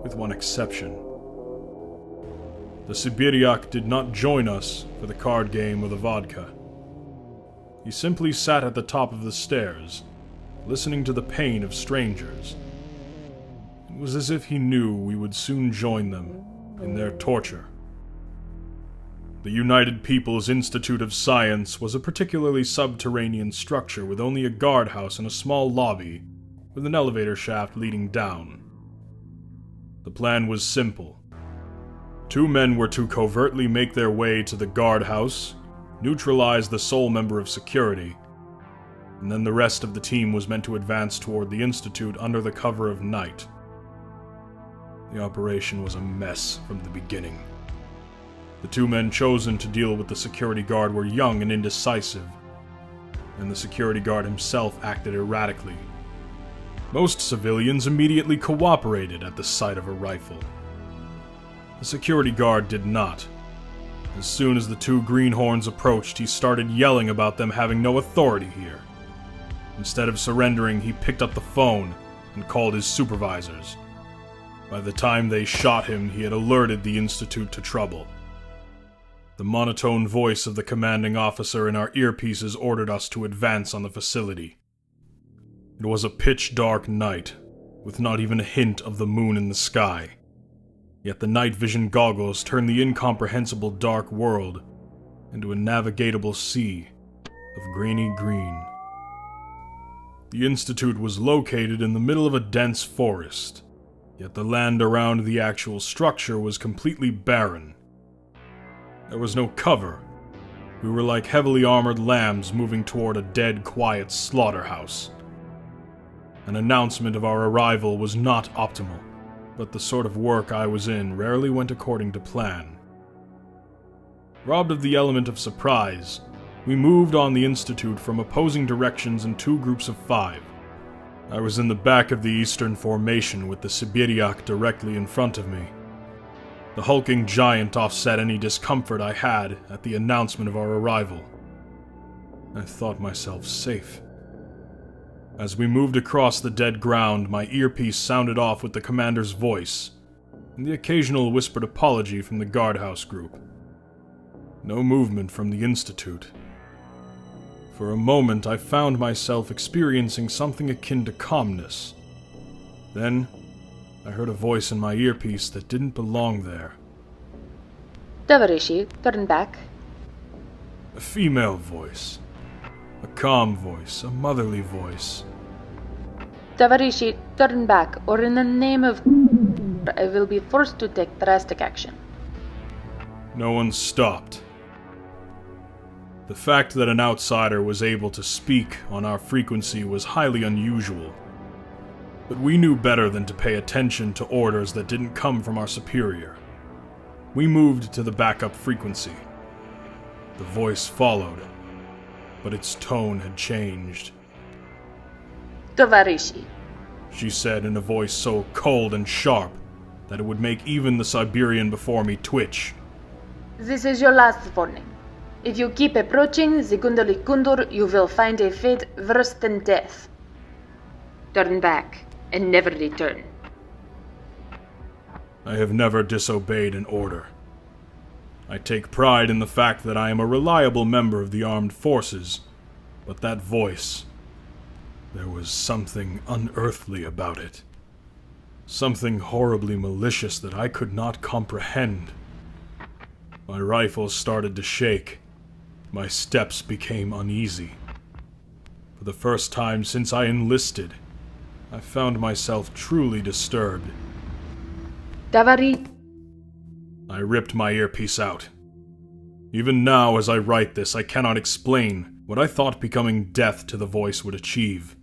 with one exception. The Sibiryak did not join us for the card game or the vodka. He simply sat at the top of the stairs, listening to the pain of strangers. It was as if he knew we would soon join them in their torture. The United People's Institute of Science was a particularly subterranean structure with only a guardhouse and a small lobby, with an elevator shaft leading down. The plan was simple. 2 men were to covertly make their way to the guardhouse, neutralize the sole member of security, and then the rest of the team was meant to advance toward the Institute under the cover of night. The operation was a mess from the beginning. The two men chosen to deal with the security guard were young and indecisive, and the security guard himself acted erratically. Most civilians immediately cooperated at the sight of a rifle. The security guard did not. As soon as the two greenhorns approached, he started yelling about them having no authority here. Instead of surrendering, he picked up the phone and called his supervisors. By the time they shot him, he had alerted the Institute to trouble. The monotone voice of the commanding officer in our earpieces ordered us to advance on the facility. It was a pitch-dark night, with not even a hint of the moon in the sky. Yet the night vision goggles turned the incomprehensible dark world into a navigatable sea of grainy green. The Institute was located in the middle of a dense forest, yet the land around the actual structure was completely barren. There was no cover. We were like heavily armored lambs moving toward a dead, quiet slaughterhouse. An announcement of our arrival was not optimal, but the sort of work I was in rarely went according to plan. Robbed of the element of surprise, we moved on the Institute from opposing directions in 2 groups of 5. I was in the back of the eastern formation with the Siberiak directly in front of me. The hulking giant offset any discomfort I had at the announcement of our arrival. I thought myself safe. As we moved across the dead ground, my earpiece sounded off with the commander's voice, and the occasional whispered apology from the guardhouse group. No movement from the Institute. For a moment, I found myself experiencing something akin to calmness. Then, I heard a voice in my earpiece that didn't belong there. Tavarishi, turn back. A female voice. A calm voice, a motherly voice. Tavarishi, turn back, or in the name of I will be forced to take drastic action. No one stopped. The fact that an outsider was able to speak on our frequency was highly unusual. But we knew better than to pay attention to orders that didn't come from our superior. We moved to the backup frequency. The voice followed, but its tone had changed. Tavarishi, She said in a voice so cold and sharp that it would make even the Siberian before me twitch. this is your last warning. If you keep approaching the Gundali Kundur, you will find a fate worse than death. Turn back and never return. I have never disobeyed an order. I take pride in the fact that I am a reliable member of the armed forces, but that voice, there was something unearthly about it. Something horribly malicious that I could not comprehend. My rifle started to shake. My steps became uneasy. For the first time since I enlisted, I found myself truly disturbed. Tavari, I ripped my earpiece out. Even now, as I write this, I cannot explain what I thought becoming death to the voice would achieve.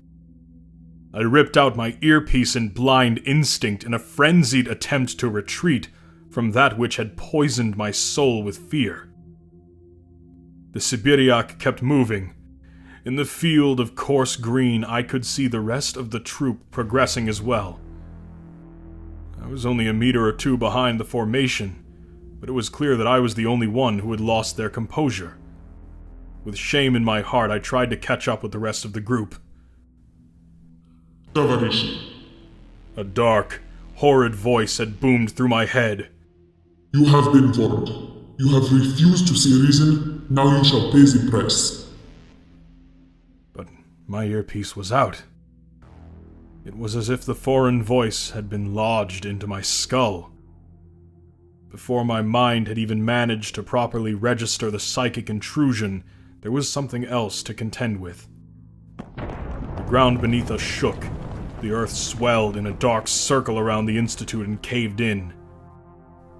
I ripped out my earpiece in blind instinct in a frenzied attempt to retreat from that which had poisoned my soul with fear. The Siberiak kept moving. In the field of coarse green, I could see the rest of the troop progressing as well. I was only a meter or 2 behind the formation, but it was clear that I was the only one who had lost their composure. With shame in my heart, I tried to catch up with the rest of the group. Tavarishi, A dark, horrid voice had boomed through my head. you have been warned. You have refused to see reason, now you shall pay the price. But my earpiece was out. It was as if the foreign voice had been lodged into my skull. Before my mind had even managed to properly register the psychic intrusion, there was something else to contend with. The ground beneath us shook. The earth swelled in a dark circle around the Institute and caved in.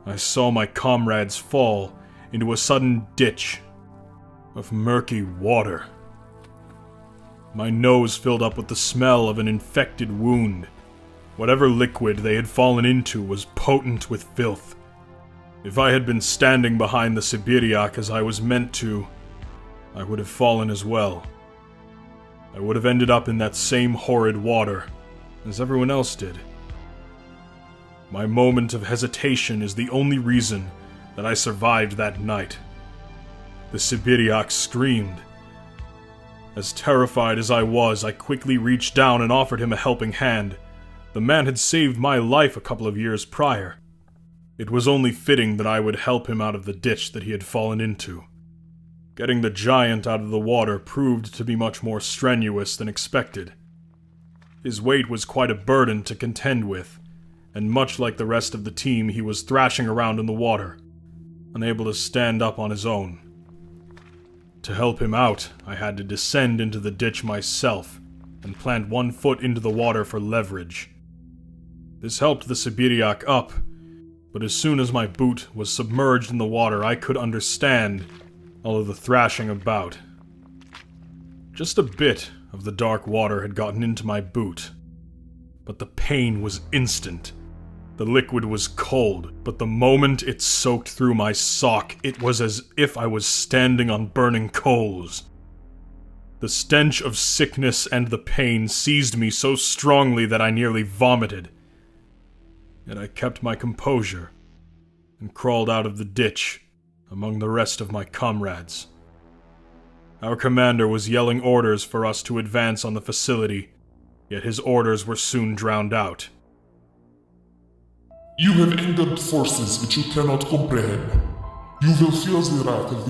I saw my comrades fall into a sudden ditch of murky water. My nose filled up with the smell of an infected wound. Whatever liquid they had fallen into was potent with filth. If I had been standing behind the Siberiak as I was meant to, I would have fallen as well. I would have ended up in that same horrid water as everyone else did. My moment of hesitation is the only reason that I survived that night. The Siberiak screamed. As terrified as I was, I quickly reached down and offered him a helping hand. The man had saved my life a couple of years prior. It was only fitting that I would help him out of the ditch that he had fallen into. Getting the giant out of the water proved to be much more strenuous than expected. His weight was quite a burden to contend with, and much like the rest of the team, he was thrashing around in the water, unable to stand up on his own. To help him out, I had to descend into the ditch myself and plant one foot into the water for leverage. This helped the Siberiak up, but as soon as my boot was submerged in the water, I could understand all of the thrashing about. Just a bit of the dark water had gotten into my boot, but the pain was instant. The liquid was cold, but the moment it soaked through my sock, it was as if I was standing on burning coals. The stench of sickness and the pain seized me so strongly that I nearly vomited. Yet I kept my composure and crawled out of the ditch among the rest of my comrades. Our commander was yelling orders for us to advance on the facility, yet his orders were soon drowned out. You have angered forces which you cannot comprehend. You will feel the wrath of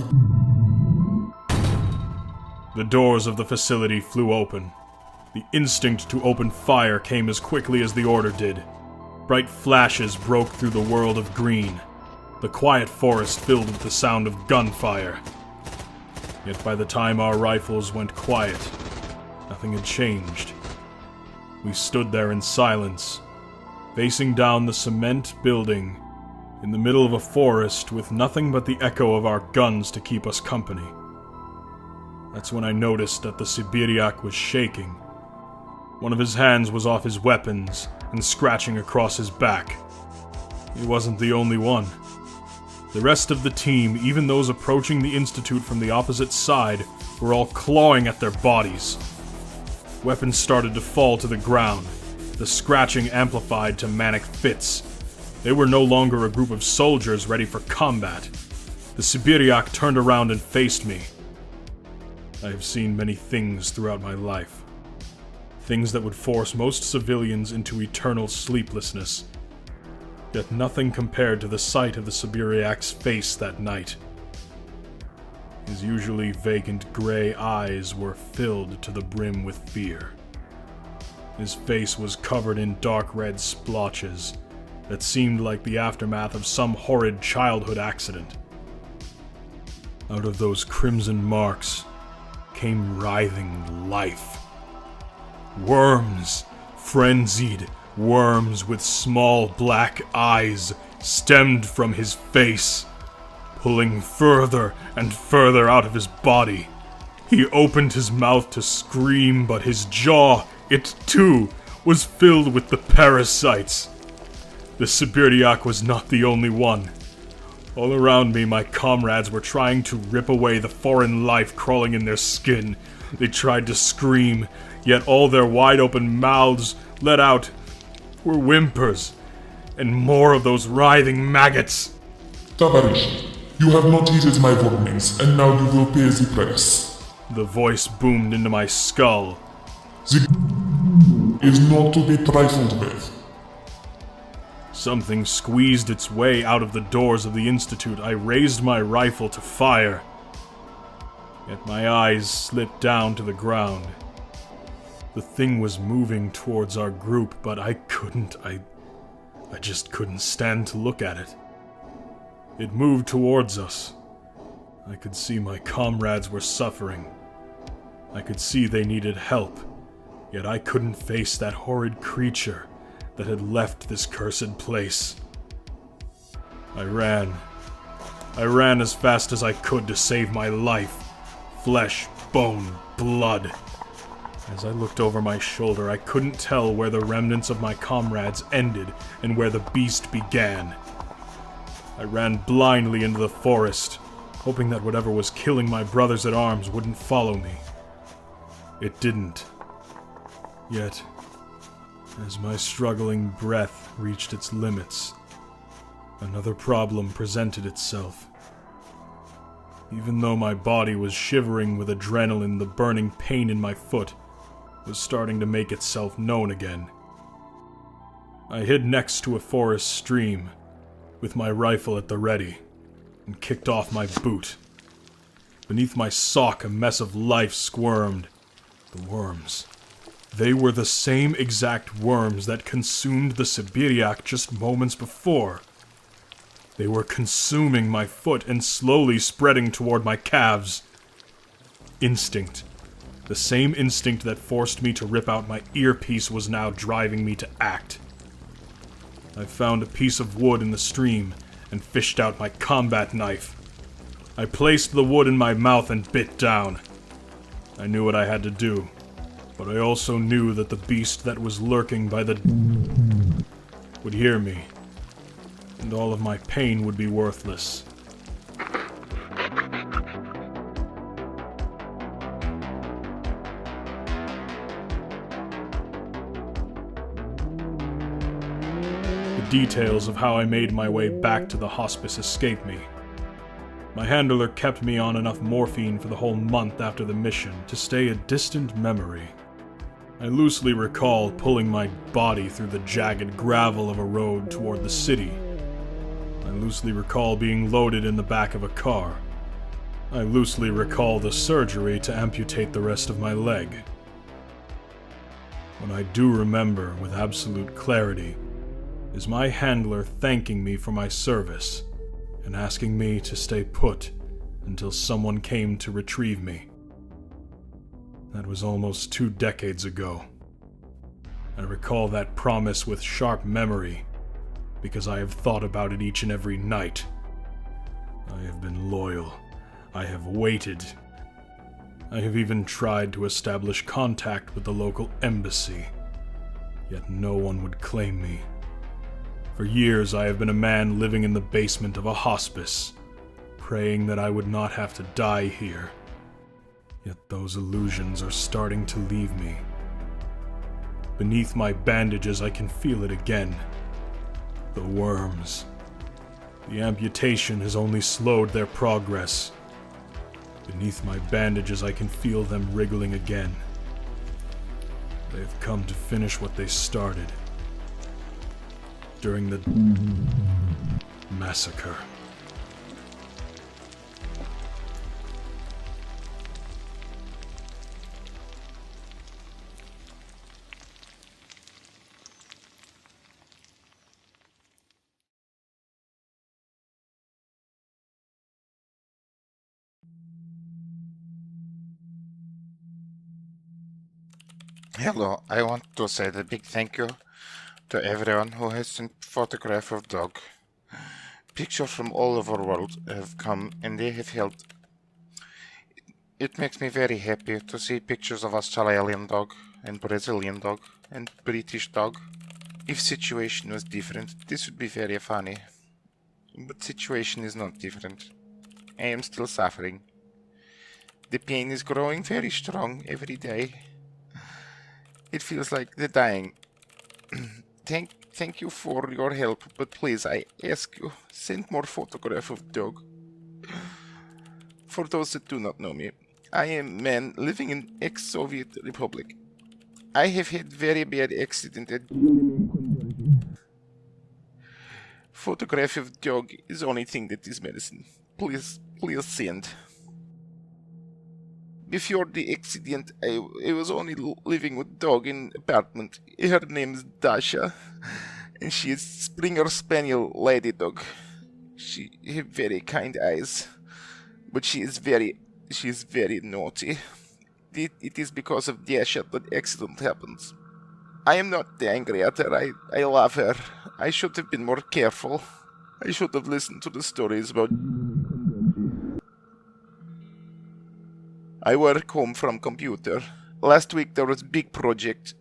The doors of the facility flew open. The instinct to open fire came as quickly as the order did. Bright flashes broke through the world of green. The quiet forest filled with the sound of gunfire. Yet by the time our rifles went quiet, nothing had changed. We stood there in silence, facing down the cement building, in the middle of a forest with nothing but the echo of our guns to keep us company. That's when I noticed that the Siberiak was shaking. One of his hands was off his weapons and scratching across his back. He wasn't the only one. The rest of the team, even those approaching the Institute from the opposite side, were all clawing at their bodies. Weapons started to fall to the ground, the scratching amplified to manic fits. They were no longer a group of soldiers ready for combat. The Siberiak turned around and faced me. I have seen many things throughout my life. Things that would force most civilians into eternal sleeplessness. Yet nothing compared to the sight of the Siberiak's face that night. His usually vacant gray eyes were filled to the brim with fear. His face was covered in dark red splotches that seemed like the aftermath of some horrid childhood accident. Out of those crimson marks came writhing life. Worms, frenzied worms with small black eyes stemmed from his face, pulling further and further out of his body. He opened his mouth to scream, but his jaw, it too, was filled with the parasites. The Siberiak was not the only one. All around me, my comrades were trying to rip away the foreign life crawling in their skin. They tried to scream, yet all their wide-open mouths let out were whimpers, and more of those writhing maggots. Tavarish, you have not heeded my warnings, and now you will pay the price. The voice boomed into my skull. The is not to be trifled with. Something squeezed its way out of the doors of the Institute. I raised my rifle to fire. Yet my eyes slipped down to the ground. The thing was moving towards our group, but I just couldn't stand to look at it. It moved towards us. I could see my comrades were suffering. I could see they needed help, yet I couldn't face that horrid creature that had left this cursed place. I ran as fast as I could to save my life. Flesh, bone, blood. As I looked over my shoulder, I couldn't tell where the remnants of my comrades ended and where the beast began. I ran blindly into the forest, hoping that whatever was killing my brothers at arms wouldn't follow me. It didn't. Yet, as my struggling breath reached its limits, another problem presented itself. Even though my body was shivering with adrenaline, the burning pain in my foot was starting to make itself known again. I hid next to a forest stream, with my rifle at the ready, and kicked off my boot. Beneath my sock, a mess of life squirmed. The worms. They were the same exact worms that consumed the Siberiak just moments before. They were consuming my foot and slowly spreading toward my calves. Instinct. The same instinct that forced me to rip out my earpiece was now driving me to act. I found a piece of wood in the stream and fished out my combat knife. I placed the wood in my mouth and bit down. I knew what I had to do, but I also knew that the beast that was lurking by the would hear me, and all of my pain would be worthless. The details of how I made my way back to the hospice escape me. My handler kept me on enough morphine for the whole month after the mission to stay a distant memory. I loosely recall pulling my body through the jagged gravel of a road toward the city. I loosely recall being loaded in the back of a car. I loosely recall the surgery to amputate the rest of my leg. What I do remember with absolute clarity is my handler thanking me for my service and asking me to stay put until someone came to retrieve me. That was almost 2 decades ago. I recall that promise with sharp memory because I have thought about it each and every night. I have been loyal. I have waited. I have even tried to establish contact with the local embassy, yet no one would claim me. For years I have been a man living in the basement of a hospice, praying that I would not have to die here. Yet those illusions are starting to leave me. Beneath my bandages I can feel it again. The worms. The amputation has only slowed their progress. Beneath my bandages I can feel them wriggling again. They have come to finish what they started during the massacre. Hello, I want to say a big thank you to everyone who has sent photograph of dog. Pictures from all over the world have come and they have helped. It makes me very happy to see pictures of Australian dog and Brazilian dog and British dog. If situation was different, this would be very funny. But situation is not different. I am still suffering. The pain is growing very strong every day. It feels like the dying. Thank you for your help, but please, I ask you, send more photograph of dog. For those that do not know me, I am a man living in ex-Soviet Republic. I have had very bad accident at photograph of dog is the only thing that is medicine. Please send. Before the accident, I was only living with dog in apartment. Her name is Dasha, and she is Springer Spaniel lady dog. She have very kind eyes, but she is very naughty. It is because of Dasha that accident happens. I am not angry at her. I love her. I should have been more careful. I should have listened to the stories about. I work home from computer. Last week there was a big project.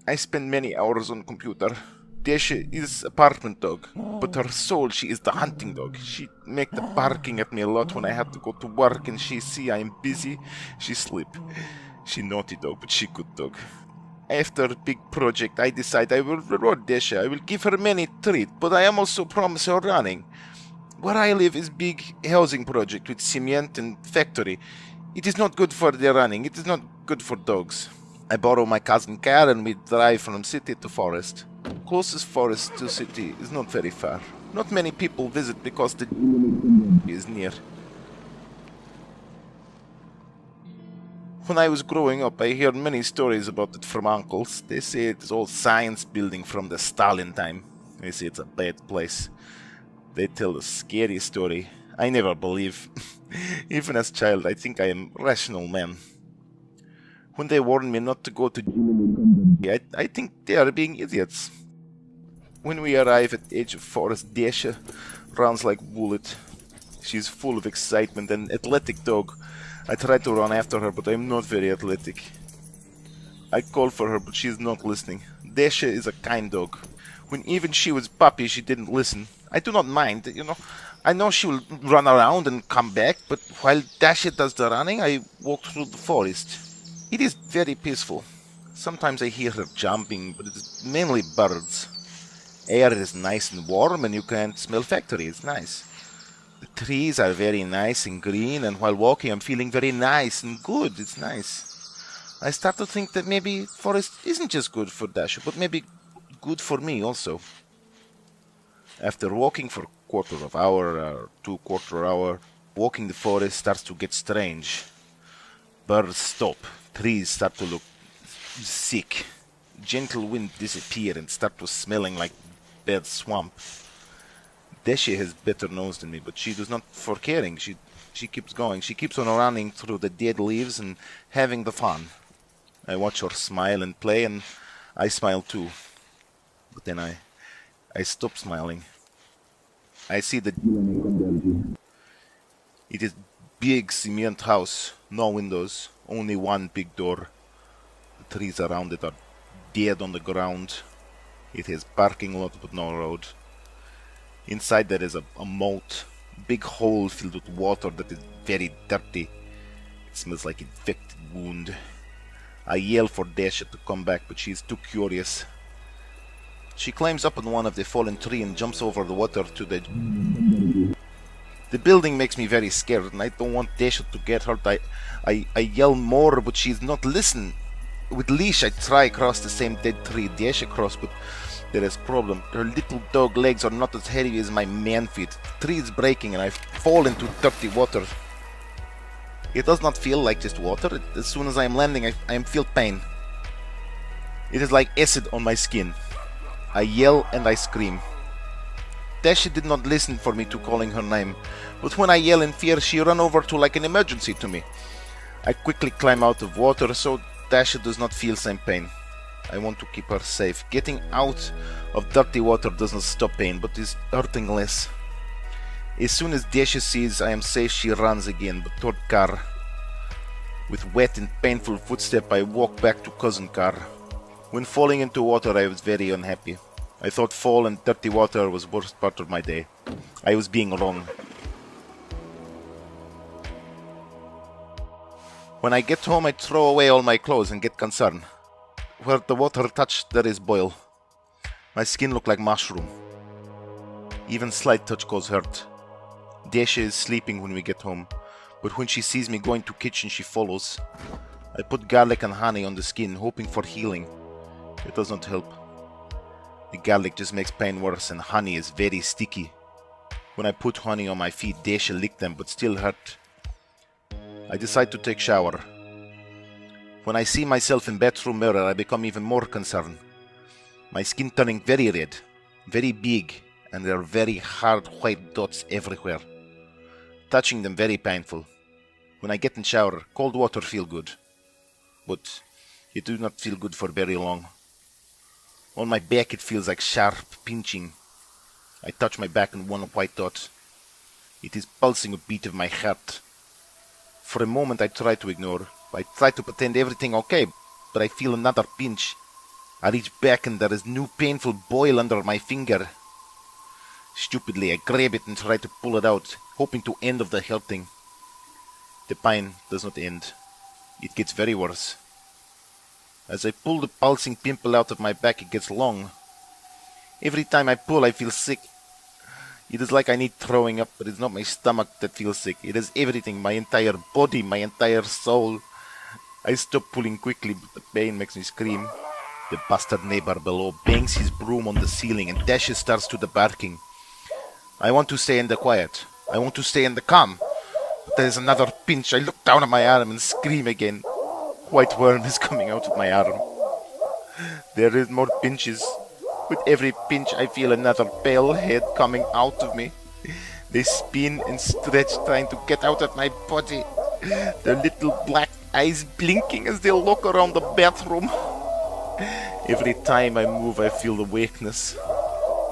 I spent many hours on computer. Desha is apartment dog, but her soul, she is the hunting dog. She make the barking at me a lot when I have to go to work and she see I am busy, she sleep. She naughty dog, but she good dog. After a big project, I decide I will reward Desha. I will give her many treats, but I am also promise her running. Where I live is big housing project with cement and factory. It is not good for the running. It is not good for dogs. I borrow my cousin car and we drive from city to forest. Closest forest to city is not very far. Not many people visit because the is near. When I was growing up, I heard many stories about it from uncles. They say it's all science building from the Stalin time. They say it's a bad place. They tell a scary story. I never believe. Even as child, I think I am a rational man. When they warn me not to go to I think they are being idiots. When we arrive at the edge of forest, Desha runs like a bullet. She's full of excitement and athletic dog. I try to run after her, but I am not very athletic. I call for her, but she is not listening. Desha is a kind dog. When even she was puppy, she didn't listen. I do not mind, I know she will run around and come back, but while Desha does the running, I walk through the forest. It is very peaceful. Sometimes I hear her jumping, but it is mainly birds. Air is nice and warm and you can smell factory, it's nice. The trees are very nice and green, and while walking I'm feeling very nice and good, it's nice. I start to think that maybe forest isn't just good for Dasha, but maybe good for me also. After walking for a quarter of hour or 2/4 hour, walking the forest starts to get strange. Birds stop, trees start to look sick. Gentle wind disappear and start to smelling like bad swamp. Desha has better nose than me, but she does not for caring. She keeps going. She keeps on running through the dead leaves and having the fun. I watch her smile and play, and I smile too. But then I stop smiling. I see the... It is big cement house, no windows, only one big door. The trees around it are dead on the ground. It has parking lot but no road. Inside there is a moat, big hole filled with water that is very dirty. It smells like infected wound. I yell for Desha to come back, but she is too curious. She climbs up on one of the fallen tree and jumps over the water to the... The building makes me very scared, and I don't want Desha to get hurt. I yell more, but she's not listening. With leash, I try across the same dead tree Desha crossed, but there is problem. Her little dog legs are not as heavy as my man feet. The tree is breaking, and I fall into dirty water. It does not feel like just water. As soon as I am landing, I feel pain. It is like acid on my skin. I yell and I scream. Desha did not listen for me to calling her name, but when I yell in fear, she ran over to like an emergency to me. I quickly climb out of water so Desha does not feel same pain. I want to keep her safe. Getting out of dirty water doesn't stop pain, but is hurting less. As soon as Desha sees I am safe, she runs again, but toward car. With wet and painful footstep, I walk back to cousin car. When falling into water, I was very unhappy. I thought fall in dirty water was worst part of my day. I was being wrong. When I get home, I throw away all my clothes and get concerned. Where the water touched, there is boil. My skin look like mushroom. Even slight touch cause hurt. Desha is sleeping when we get home, but when she sees me going to kitchen, she follows. I put garlic and honey on the skin, hoping for healing. It does not help. The garlic just makes pain worse, and honey is very sticky. When I put honey on my feet, Desha licked them, but still hurt. I decide to take shower. When I see myself in bathroom mirror, I become even more concerned. My skin turning very red, very big, and there are very hard white dots everywhere. Touching them very painful. When I get in shower, cold water feel good, but it do not feel good for very long. On my back it feels like sharp pinching. I touch my back and one white dot. It is pulsing a beat of my heart. For a moment I try to ignore. I try to pretend everything okay, but I feel another pinch. I reach back and there is new painful boil under my finger. Stupidly, I grab it and try to pull it out, hoping to end of the helping. The pain does not end. It gets very worse. As I pull the pulsing pimple out of my back, it gets long. Every time I pull, I feel sick. It is like I need throwing up, but it's not my stomach that feels sick. It is everything, my entire body, my entire soul. I stop pulling quickly, but the pain makes me scream. The bastard neighbor below bangs his broom on the ceiling and dashes starts to the barking. I want to stay in the quiet. I want to stay in the calm. But there is another pinch. I look down at my arm and scream again. White worm is coming out of my arm. There is more pinches. With every pinch, I feel another pale head coming out of me. They spin and stretch, trying to get out of my body. Their little black eyes blinking as they look around the bathroom. Every time I move, I feel the weakness.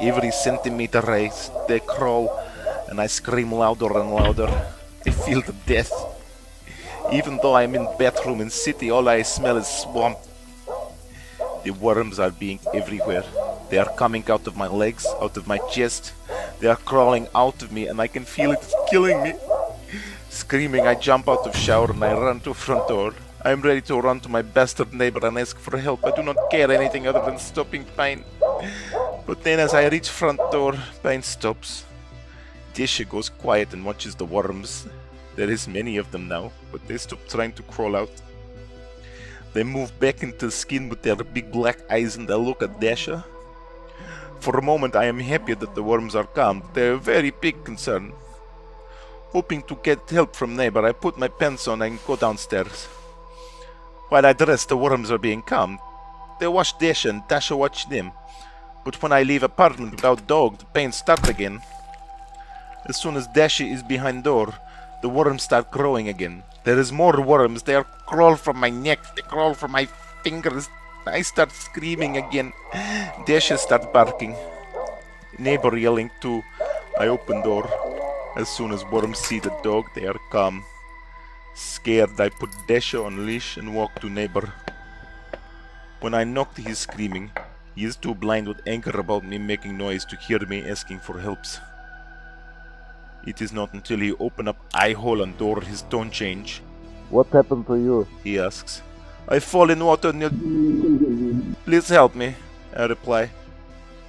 Every centimeter they crawl, and I scream louder and louder. I feel the death. Even though I'm in bathroom in city, all I smell is swamp. The worms are being everywhere. They are coming out of my legs, out of my chest. They are crawling out of me and I can feel it killing me. Screaming, I jump out of shower and I run to front door. I am ready to run to my bastard neighbor and ask for help. I do not care anything other than stopping pain. But then as I reach front door, pain stops. Desha goes quiet and watches the worms. There is many of them now, but they stop trying to crawl out. They move back into the skin with their big black eyes and they look at Desha. For a moment I am happy that the worms are calm. They are a very big concern. Hoping to get help from neighbor, I put my pants on and go downstairs. While I dress, the worms are being calmed. They watch Desha and Dasha watch them. But when I leave apartment without dog, the pain starts again. As soon as Dasha is behind door, the worms start growing again. There is more worms. They crawl from my neck. They crawl from my fingers. I start screaming again. Dasha starts barking. Neighbor yelling too. I open door. As soon as worms see the dog, they are calm. Scared, I put Dasha on leash and walk to neighbor. When I knocked, he is screaming. He is too blind with anger about me making noise to hear me asking for helps. It is not until he open up eye hole and door his tone change. What happened to you? He asks. I fall in water near... Please help me, I reply.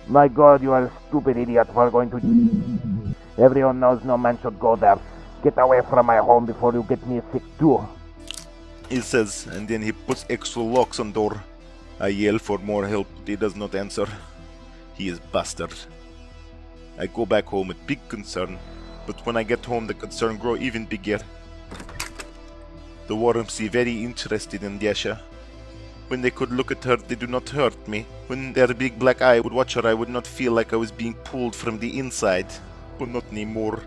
My God, you are a stupid idiot. We're going to... Everyone knows no man should go there. Get away from my home before you get me sick too. He says, and then he puts extra locks on door. I yell for more help, but he does not answer. He is bastard. I go back home with big concern, but when I get home the concern grow even bigger. The worms seem very interested in Dasha. When they could look at her, they do not hurt me. When their big black eye would watch her, I would not feel like I was being pulled from the inside. But not anymore.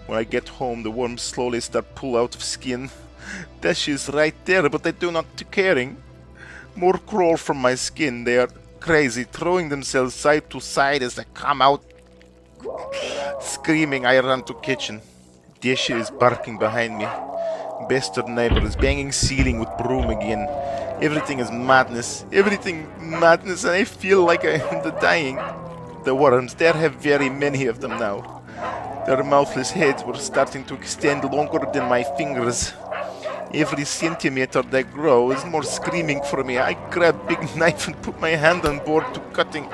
When I get home, the worms slowly start pull out of skin. Dasha is right there, but they do not caring. More crawl from my skin. They are crazy, throwing themselves side to side as they come out. Screaming, I run to kitchen. Dasha is barking behind me. Bastard neighbor is banging ceiling with broom again. Everything is madness. Everything madness, and I feel like I am dying. The worms, there have very many of them now. Their mouthless heads were starting to extend longer than my fingers. Every centimeter they grow is more screaming for me. I grab big knife and put my hand on board to cutting.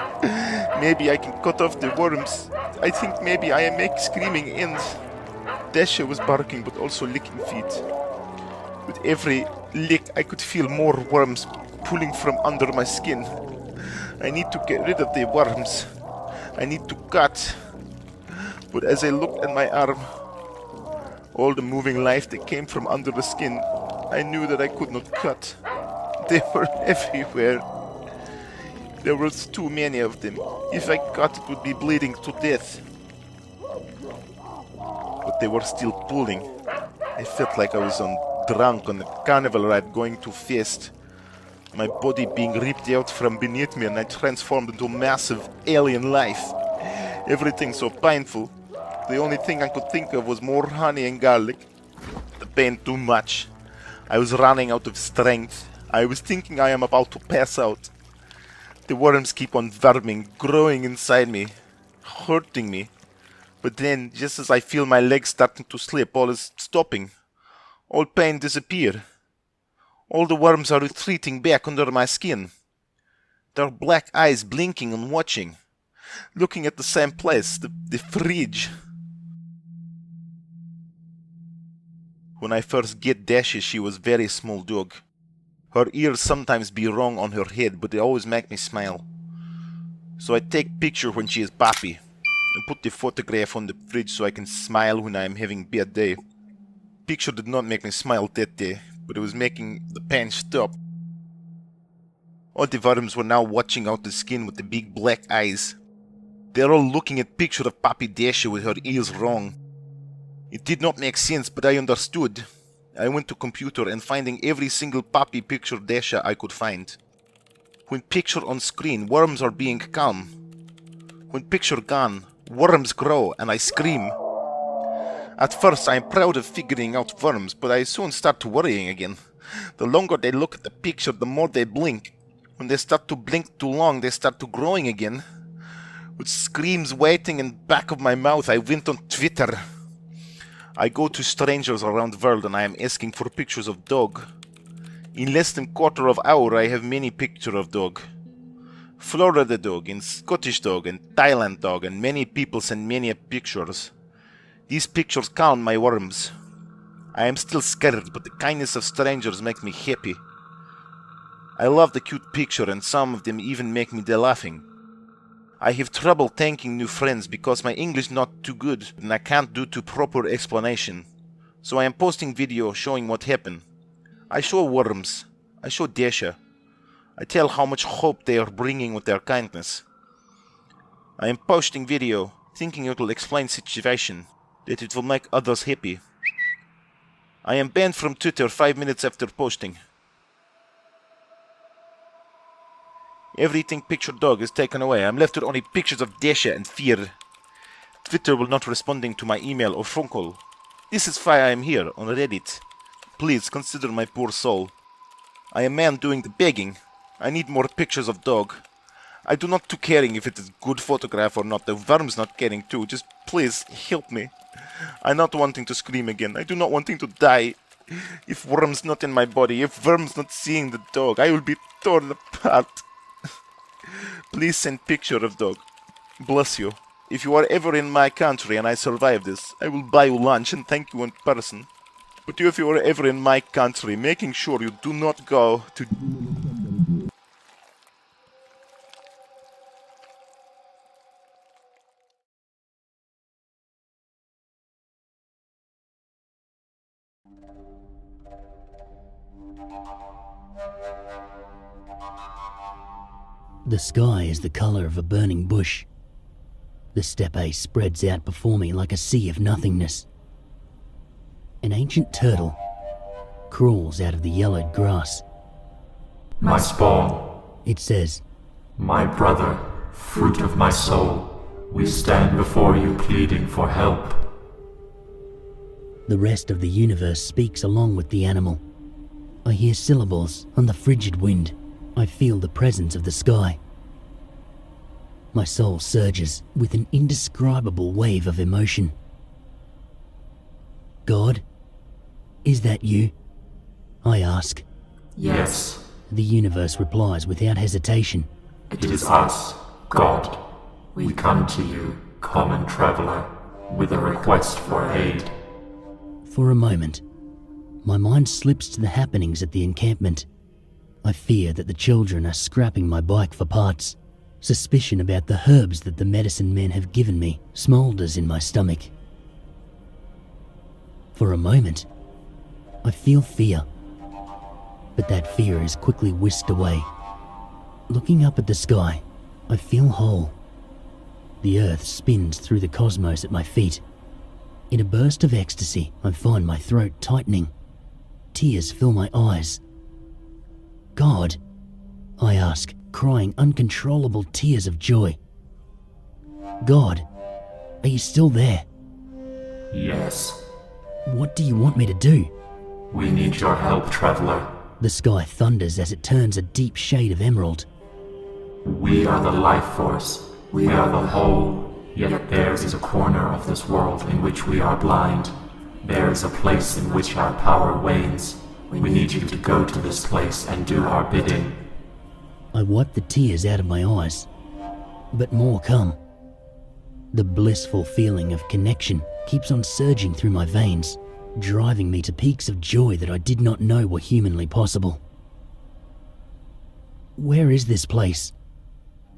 Maybe I can cut off the worms. I think maybe I make screaming end. Dasha was barking but also licking feet. With every lick I could feel more worms pulling from under my skin. I need to get rid of the worms. I need to cut. But as I looked at my arm, all the moving life that came from under the skin, I knew that I could not cut. They were everywhere. There were too many of them. If I cut, it would be bleeding to death. But they were still pulling. I felt like I was drunk on a carnival ride going too fast. My body being ripped out from beneath me and I transformed into massive alien life. Everything so painful. The only thing I could think of was more honey and garlic. The pain too much. I was running out of strength. I was thinking I am about to pass out. The worms keep on worming, growing inside me, hurting me. But then, just as I feel my legs starting to slip, all is stopping. All pain disappear. All the worms are retreating back under my skin. Their black eyes blinking and watching. Looking at the same place, the fridge. When I first get Dasha, she was very small dog. Her ears sometimes be wrong on her head, but they always make me smile. So I take picture when she is puppy, and put the photograph on the fridge so I can smile when I am having bad day. Picture did not make me smile that day, but it was making the pain stop. All the worms were now watching out the skin with the big black eyes. They're all looking at picture of puppy Dasha with her ears wrong. It did not make sense, but I understood. I went to computer and finding every single puppy picture Dasha I could find. When picture on screen, worms are being calm. When picture gone, worms grow and I scream. At first I am proud of figuring out worms, but I soon start worrying again. The longer they look at the picture, the more they blink. When they start to blink too long, they start to growing again. With screams waiting in back of my mouth, I went on Twitter. I go to strangers around the world and I am asking for pictures of dog. In less than quarter of hour I have many pictures of dog. Florida dog and Scottish dog and Thailand dog and many people send many pictures. These pictures calm my worms. I am still scared, but the kindness of strangers make me happy. I love the cute picture and some of them even make me laughing. I have trouble thanking new friends because my English not too good and I can't do too proper explanation. So I am posting video showing what happened. I show worms. I show Dasha. I tell how much hope they are bringing with their kindness. I am posting video thinking it will explain situation, that it will make others happy. I am banned from Twitter 5 minutes after posting. Everything picture dog is taken away. I'm left with only pictures of Dasha and fear. Twitter will not responding to my email or phone call. This is why I am here on Reddit. Please consider my poor soul. I am man doing the begging. I need more pictures of dog. I do not too caring if it is good photograph or not. The worms not caring too. Just please help me. I not wanting to scream again. I do not wanting to die. If worms not in my body, if worms not seeing the dog, I will be torn apart. Please send picture of dog. Bless you. If you are ever in my country and I survive this, I will buy you lunch and thank you in person. But if you are ever in my country, making sure you do not go to... The sky is the color of a burning bush. The steppe spreads out before me like a sea of nothingness. An ancient turtle crawls out of the yellowed grass. My spawn, It says, my brother, fruit of my soul, we stand before you pleading for help. The rest of the universe speaks along with the animal. I hear syllables on the frigid wind. I feel the presence of the sky. My soul surges with an indescribable wave of emotion. God, is that you? I ask. Yes, The universe replies without hesitation. it is us, God. We come to you, common traveler, with a request for aid. For a moment, my mind slips to the happenings at the encampment. I fear that the children are scrapping my bike for parts. Suspicion about the herbs that the medicine men have given me smoulders in my stomach. For a moment, I feel fear, but that fear is quickly whisked away. Looking up at the sky, I feel whole. The earth spins through the cosmos at my feet. In a burst of ecstasy, I find my throat tightening. Tears fill my eyes. God, I ask, crying uncontrollable tears of joy. God, are you still there? Yes, What do you want me to do? we need your help, traveler. The sky thunders as it turns a deep shade of emerald. We are the life force. We are the whole. Yet there is a corner of this world in which we are blind. There is a place in which our power wanes. We need you to go to this place and do our bidding. I wipe the tears out of my eyes, but more come. The blissful feeling of connection keeps on surging through my veins, driving me to peaks of joy that I did not know were humanly possible. Where is this place?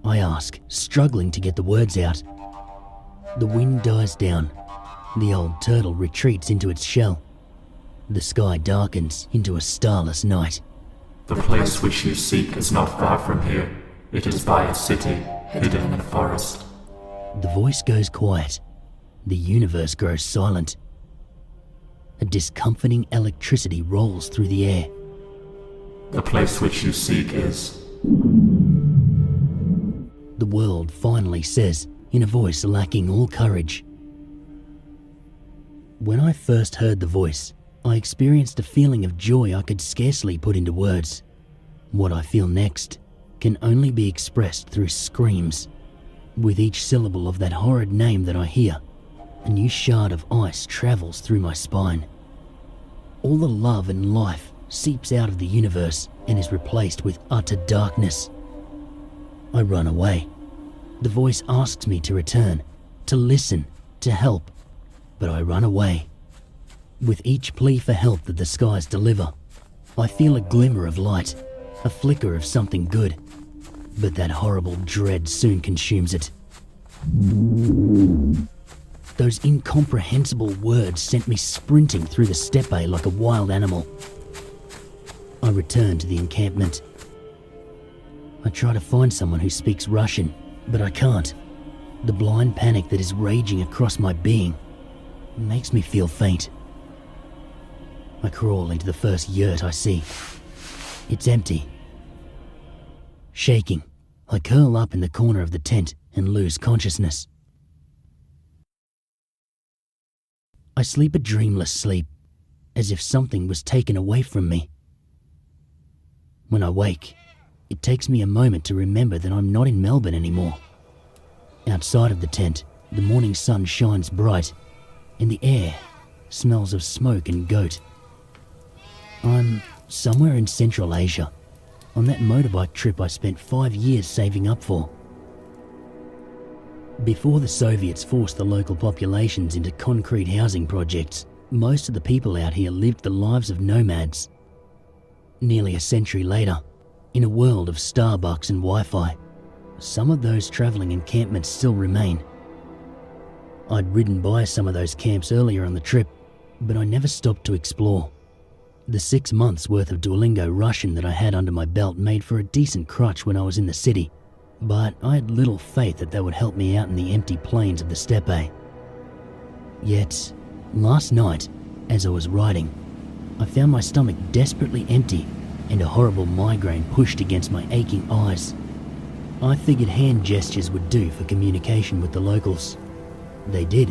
I ask, struggling to get the words out. The wind dies down. The old turtle retreats into its shell. The sky darkens into a starless night. The place which you seek is not far from here. It is by a city, hidden in a forest. The voice goes quiet. The universe grows silent. A discomforting electricity rolls through the air. The place which you seek is... The world finally says, in a voice lacking all courage. When I first heard the voice, I experienced a feeling of joy I could scarcely put into words. What I feel next can only be expressed through screams. With each syllable of that horrid name that I hear, a new shard of ice travels through my spine. All the love and life seeps out of the universe and is replaced with utter darkness. I run away. The voice asks me to return, to listen, to help, but I run away. With each plea for help that the skies deliver, I feel a glimmer of light, a flicker of something good, but that horrible dread soon consumes it. Those incomprehensible words sent me sprinting through the steppe like a wild animal. I return to the encampment. I try to find someone who speaks Russian, but I can't. The blind panic that is raging across my being makes me feel faint. I crawl into the first yurt I see. It's empty. Shaking, I curl up in the corner of the tent and lose consciousness. I sleep a dreamless sleep, as if something was taken away from me. When I wake, it takes me a moment to remember that I'm not in Melbourne anymore. Outside of the tent, the morning sun shines bright, and the air smells of smoke and goat. I'm somewhere in Central Asia, on that motorbike trip I spent 5 years saving up for. Before the Soviets forced the local populations into concrete housing projects, most of the people out here lived the lives of nomads. Nearly a century later, in a world of Starbucks and Wi-Fi, some of those travelling encampments still remain. I'd ridden by some of those camps earlier on the trip, but I never stopped to explore. The 6 months worth of Duolingo Russian that I had under my belt made for a decent crutch when I was in the city, but I had little faith that would help me out in the empty plains of the steppe. Yet, last night, as I was riding, I found my stomach desperately empty and a horrible migraine pushed against my aching eyes. I figured hand gestures would do for communication with the locals. They did.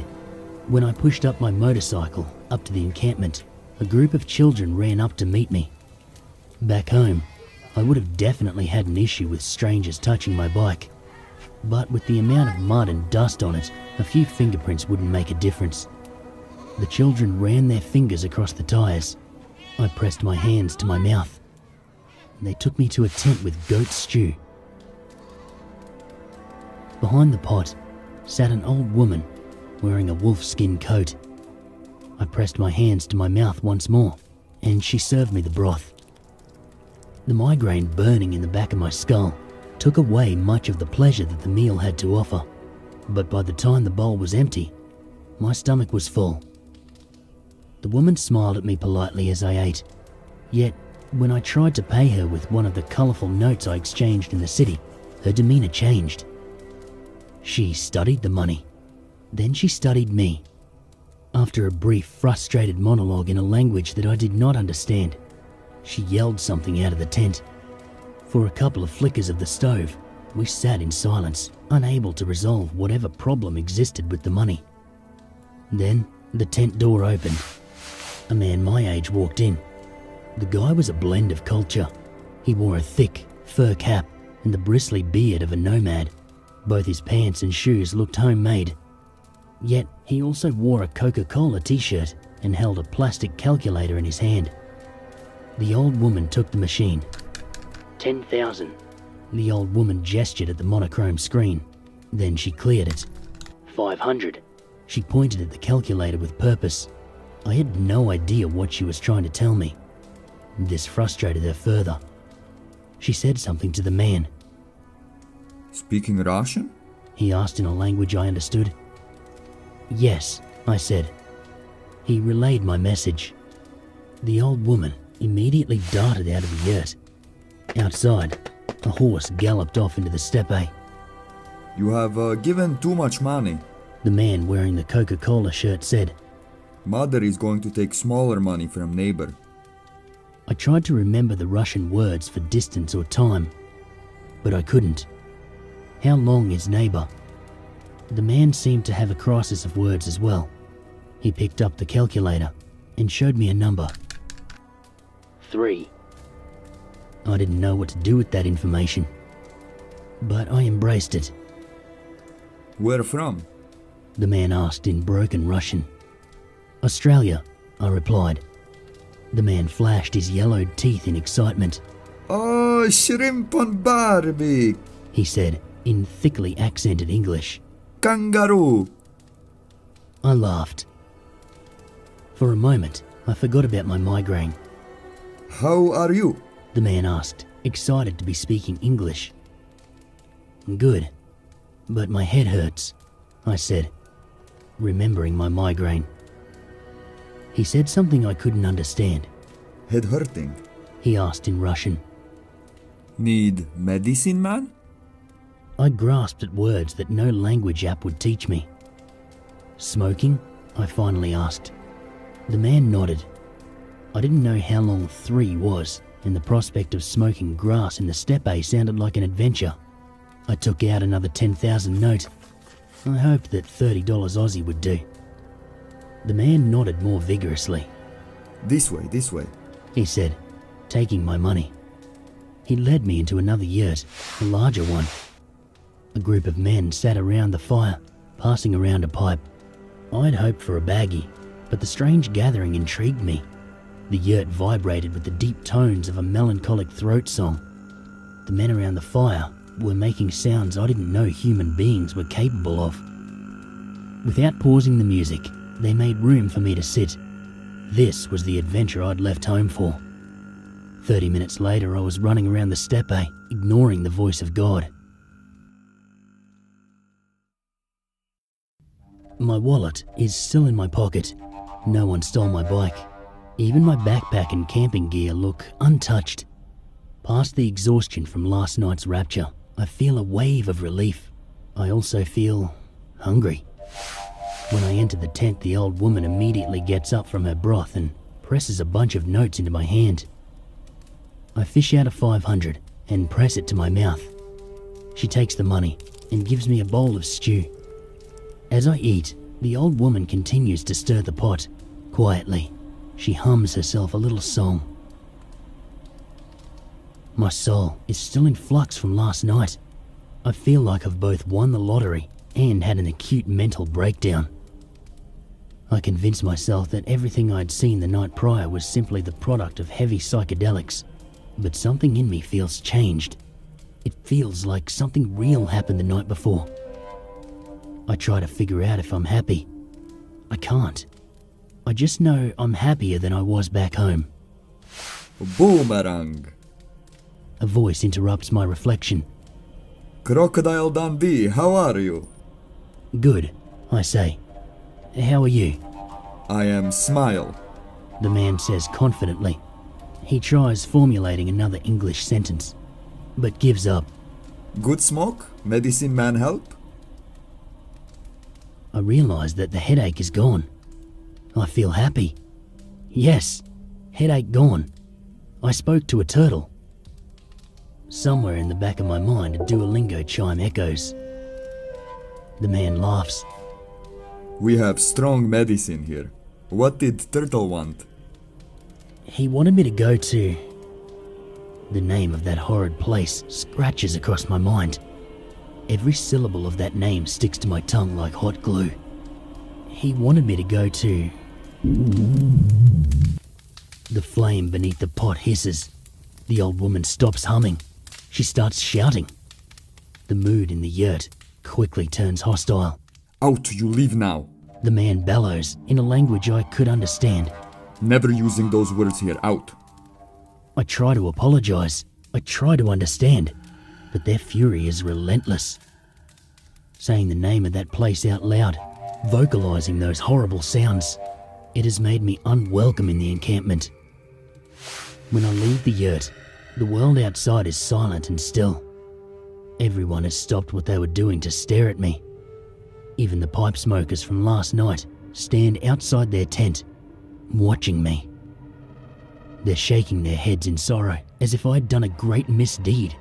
When I pushed up my motorcycle up to the encampment, a group of children ran up to meet me. Back home, I would have definitely had an issue with strangers touching my bike, but with the amount of mud and dust on it, a few fingerprints wouldn't make a difference. The children ran their fingers across the tyres. I pressed my hands to my mouth. They took me to a tent with goat stew. Behind the pot sat an old woman wearing a wolfskin coat. I pressed my hands to my mouth once more, and she served me the broth. The migraine burning in the back of my skull took away much of the pleasure that the meal had to offer, but by the time the bowl was empty, my stomach was full. The woman smiled at me politely as I ate, yet when I tried to pay her with one of the colourful notes I exchanged in the city, her demeanour changed. She studied the money, then she studied me. After a brief, frustrated monologue in a language that I did not understand, she yelled something out of the tent. For a couple of flickers of the stove, we sat in silence, unable to resolve whatever problem existed with the money. Then, the tent door opened. A man my age walked in. The guy was a blend of culture. He wore a thick, fur cap and the bristly beard of a nomad. Both his pants and shoes looked homemade. Yet he also wore a Coca-Cola t-shirt and held a plastic calculator in his hand. The old woman took the machine. 10,000. The old woman gestured at the monochrome screen. Then she cleared it. 500. She pointed at the calculator with purpose. I had no idea what she was trying to tell me. This frustrated her further. She said something to the man. Speaking Russian? He asked in a language I understood. Yes, I said. He relayed my message. The old woman immediately darted out of the yurt. Outside, a horse galloped off into the steppe. You have given too much money. The man wearing the Coca-Cola shirt said. Mother is going to take smaller money from neighbor. I tried to remember the Russian words for distance or time, but I couldn't. How long is neighbor? The man seemed to have a crisis of words as well. He picked up the calculator and showed me a number. 3. I didn't know what to do with that information, but I embraced it. Where from? The man asked in broken Russian. Australia, I replied. The man flashed his yellowed teeth in excitement. Oh, shrimp on barbie, he said in thickly accented English. Kangaroo. I laughed. For a moment, I forgot about my migraine. How are you? The man asked, excited to be speaking English. Good, but my head hurts, I said, remembering my migraine. He said something I couldn't understand. Head hurting? He asked in Russian. Need medicine, man? I grasped at words that no language app would teach me. Smoking? I finally asked. The man nodded. I didn't know how long 3 was, and the prospect of smoking grass in the steppe sounded like an adventure. I took out another 10,000 note. I hoped that $30 Aussie would do. The man nodded more vigorously. This way, he said, taking my money. He led me into another yurt, a larger one. A group of men sat around the fire, passing around a pipe. I'd hoped for a baggie, but the strange gathering intrigued me. The yurt vibrated with the deep tones of a melancholic throat song. The men around the fire were making sounds I didn't know human beings were capable of. Without pausing the music, they made room for me to sit. This was the adventure I'd left home for. 30 minutes later, I was running around the steppe, ignoring the voice of God. My wallet is still in my pocket. No one stole my bike. Even my backpack and camping gear look untouched. Past the exhaustion from last night's rapture, I feel a wave of relief. I also feel hungry. When I enter the tent, the old woman immediately gets up from her broth and presses a bunch of notes into my hand. I fish out a 500 and press it to my mouth. She takes the money and gives me a bowl of stew. As I eat, the old woman continues to stir the pot. Quietly, she hums herself a little song. My soul is still in flux from last night. I feel like I've both won the lottery and had an acute mental breakdown. I convinced myself that everything I'd seen the night prior was simply the product of heavy psychedelics, but something in me feels changed. It feels like something real happened the night before. I try to figure out if I'm happy. I can't. I just know I'm happier than I was back home. Boomerang. A voice interrupts my reflection. Crocodile Dundee, how are you? Good, I say. How are you? I am Smile. The man says confidently. He tries formulating another English sentence, but gives up. Good smoke? Medicine man help? I realize that the headache is gone. I feel happy. Yes, headache gone. I spoke to a turtle. Somewhere in the back of my mind, a Duolingo chime echoes. The man laughs. We have strong medicine here. What did Turtle want? He wanted me to go to... The name of that horrid place scratches across my mind. Every syllable of that name sticks to my tongue like hot glue. He wanted me to go to... The flame beneath the pot hisses. The old woman stops humming. She starts shouting. The mood in the yurt quickly turns hostile. Out, you leave now. The man bellows in a language I could understand. Never using those words here, out. I try to apologize. I try to understand. But their fury is relentless. Saying the name of that place out loud, vocalizing those horrible sounds, it has made me unwelcome in the encampment. When I leave the yurt, the world outside is silent and still. Everyone has stopped what they were doing to stare at me. Even the pipe smokers from last night stand outside their tent, watching me. They're shaking their heads in sorrow, as if I'd done a great misdeed.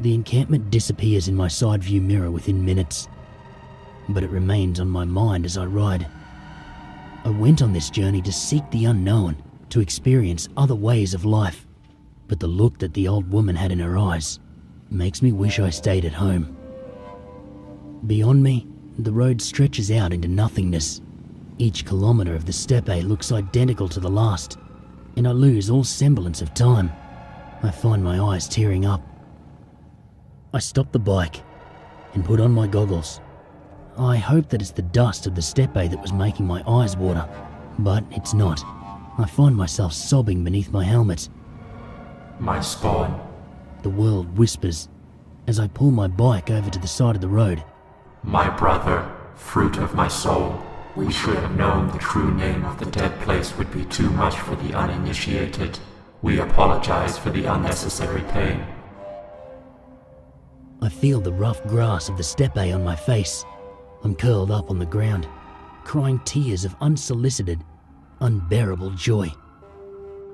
The encampment disappears in my side view mirror within minutes, but it remains on my mind as I ride. I went on this journey to seek the unknown, to experience other ways of life, but the look that the old woman had in her eyes makes me wish I stayed at home. Beyond me, the road stretches out into nothingness. Each kilometre of the steppe looks identical to the last, and I lose all semblance of time. I find my eyes tearing up. I stop the bike and put on my goggles. I hope that it's the dust of the steppe that was making my eyes water, but it's not. I find myself sobbing beneath my helmet. My spawn. The world whispers as I pull my bike over to the side of the road. My brother, fruit of my soul. We should have known the true name of the dead place would be too much for the uninitiated. We apologize for the unnecessary pain. I feel the rough grass of the steppe on my face. I'm curled up on the ground, crying tears of unsolicited, unbearable joy.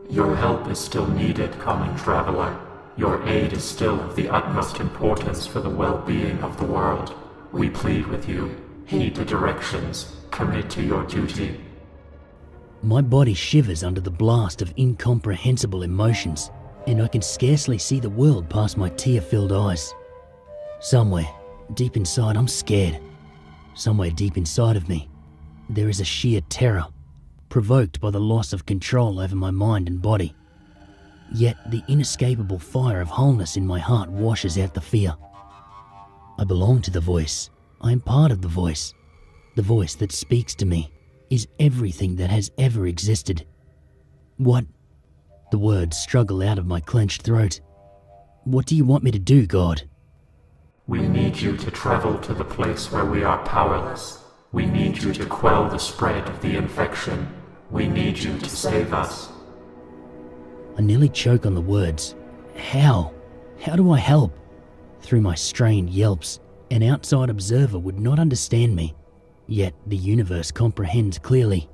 Your help is still needed, common traveler. Your aid is still of the utmost importance for the well-being of the world. We plead with you. Heed the directions. Commit to your duty. My body shivers under the blast of incomprehensible emotions, and I can scarcely see the world past my tear-filled eyes. Somewhere, deep inside, I'm scared. Somewhere deep inside of me, there is a sheer terror, provoked by the loss of control over my mind and body. Yet the inescapable fire of wholeness in my heart washes out the fear. I belong to the voice. I am part of the voice. The voice that speaks to me is everything that has ever existed. What? The words struggle out of my clenched throat. What do you want me to do, God? We need you to travel to the place where we are powerless. We need you to quell the spread of the infection. We need you to save us. I nearly choke on the words. How? How do I help? Through my strained yelps, an outside observer would not understand me. Yet the universe comprehends clearly.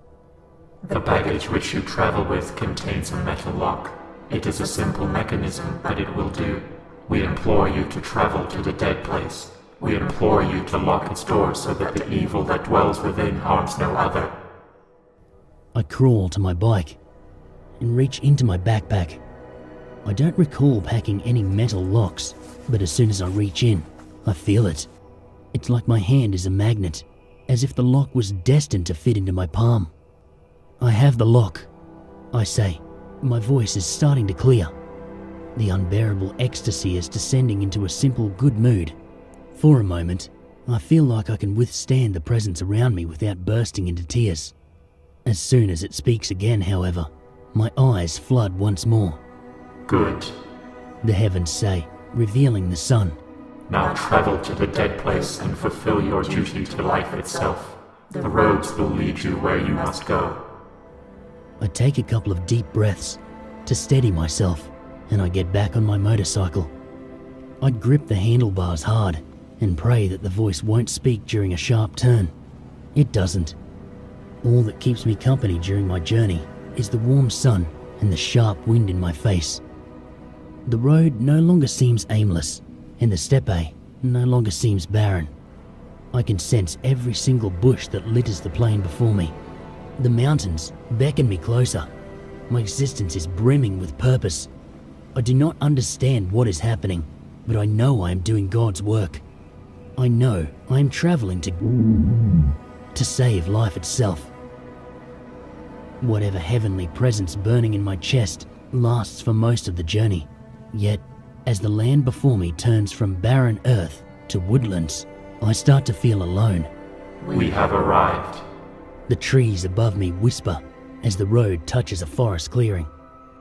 The baggage which you travel with contains a metal lock. It is a simple mechanism, but it will do. We implore you to travel to the dead place. We implore you to lock its doors so that the evil that dwells within harms no other. I crawl to my bike and reach into my backpack. I don't recall packing any metal locks, but as soon as I reach in, I feel it. It's like my hand is a magnet, as if the lock was destined to fit into my palm. I have the lock, I say. My voice is starting to clear. The unbearable ecstasy is descending into a simple good mood. For a moment, I feel like I can withstand the presence around me without bursting into tears. As soon as it speaks again, however, my eyes flood once more. Good. The heavens say, revealing the sun. Now travel to the dead place and fulfill your duty to life itself. The roads will lead you where you must go. I take a couple of deep breaths to steady myself, and I get back on my motorcycle. I grip the handlebars hard and pray that the voice won't speak during a sharp turn. It doesn't. All that keeps me company during my journey is the warm sun and the sharp wind in my face. The road no longer seems aimless, and the steppe no longer seems barren. I can sense every single bush that litters the plain before me. The mountains beckon me closer. My existence is brimming with purpose. I do not understand what is happening, but I know I am doing God's work. I know I am traveling to save life itself. Whatever heavenly presence burning in my chest lasts for most of the journey. Yet, as the land before me turns from barren earth to woodlands, I start to feel alone. We have arrived. The trees above me whisper as the road touches a forest clearing.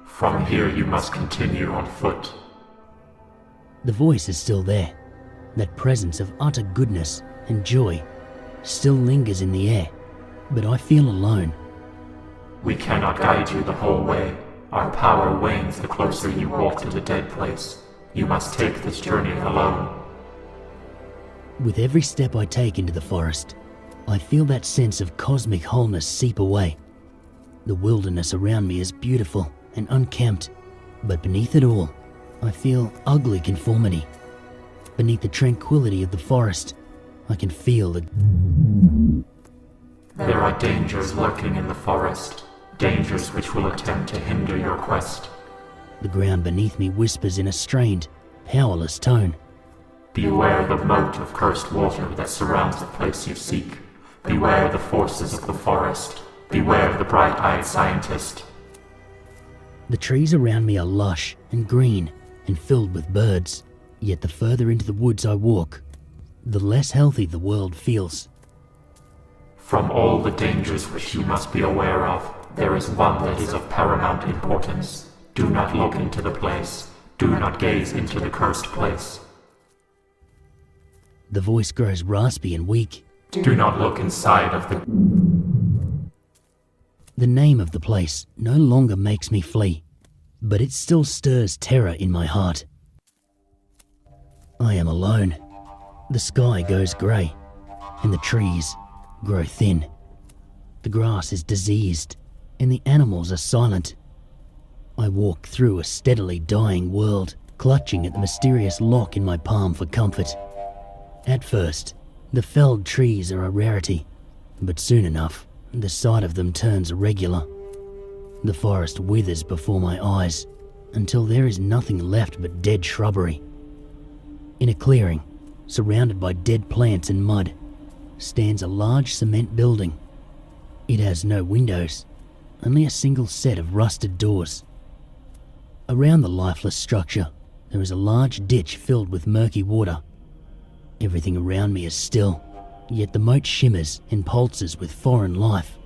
From here you must continue on foot. The voice is still there. That presence of utter goodness and joy still lingers in the air, but I feel alone. We cannot guide you the whole way. Our power wanes the closer you walk to the dead place. You must take this journey alone. With every step I take into the forest, I feel that sense of cosmic wholeness seep away. The wilderness around me is beautiful and unkempt, but beneath it all, I feel ugly conformity. Beneath the tranquility of the forest, I can feel the... There are dangers lurking in the forest, dangers which will attempt to hinder your quest. The ground beneath me whispers in a strained, powerless tone. Beware the moat of cursed water that surrounds the place you seek. Beware the forces of the forest. Beware the bright-eyed scientist. The trees around me are lush and green and filled with birds, yet the further into the woods I walk, the less healthy the world feels. From all the dangers which you must be aware of, there is one that is of paramount importance. Do not look into the place. Do not gaze into the cursed place. The voice grows raspy and weak. Do not look inside of the... The name of the place no longer makes me flee, but it still stirs terror in my heart. I am alone. The sky goes grey, and the trees grow thin. The grass is diseased, and the animals are silent. I walk through a steadily dying world, clutching at the mysterious lock in my palm for comfort. At first, the felled trees are a rarity, but soon enough, the sight of them turns irregular. The forest withers before my eyes, until there is nothing left but dead shrubbery. In a clearing, surrounded by dead plants and mud, stands a large cement building. It has no windows, only a single set of rusted doors. Around the lifeless structure, there is a large ditch filled with murky water. Everything around me is still, yet the moat shimmers and pulses with foreign life.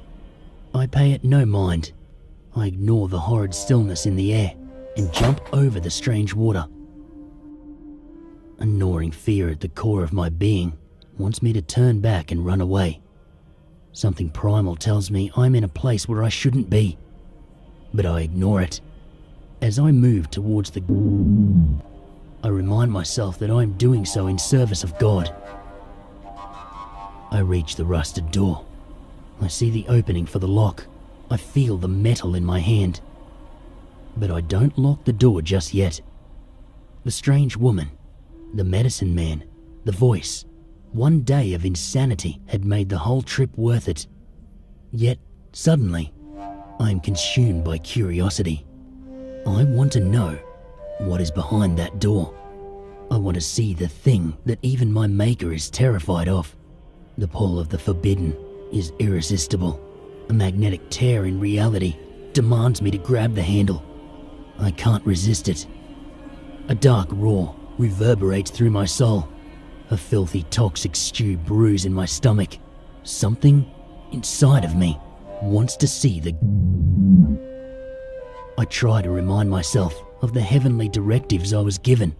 I pay it no mind. I ignore the horrid stillness in the air and jump over the strange water. A gnawing fear at the core of my being wants me to turn back and run away. Something primal tells me I'm in a place where I shouldn't be, but I ignore it. As I move towards the... I remind myself that I'm doing so in service of God. I reach the rusted door. I see the opening for the lock. I feel the metal in my hand. But I don't lock the door just yet. The strange woman, the medicine man, the voice, one day of insanity had made the whole trip worth it. Yet, suddenly, I am consumed by curiosity. I want to know what is behind that door. I want to see the thing that even my maker is terrified of. The pull of the forbidden is irresistible. A magnetic tear in reality demands me to grab the handle. I can't resist it. A dark roar reverberates through my soul. A filthy toxic stew brews in my stomach. Something inside of me wants to see the... I try to remind myself of the heavenly directives I was given.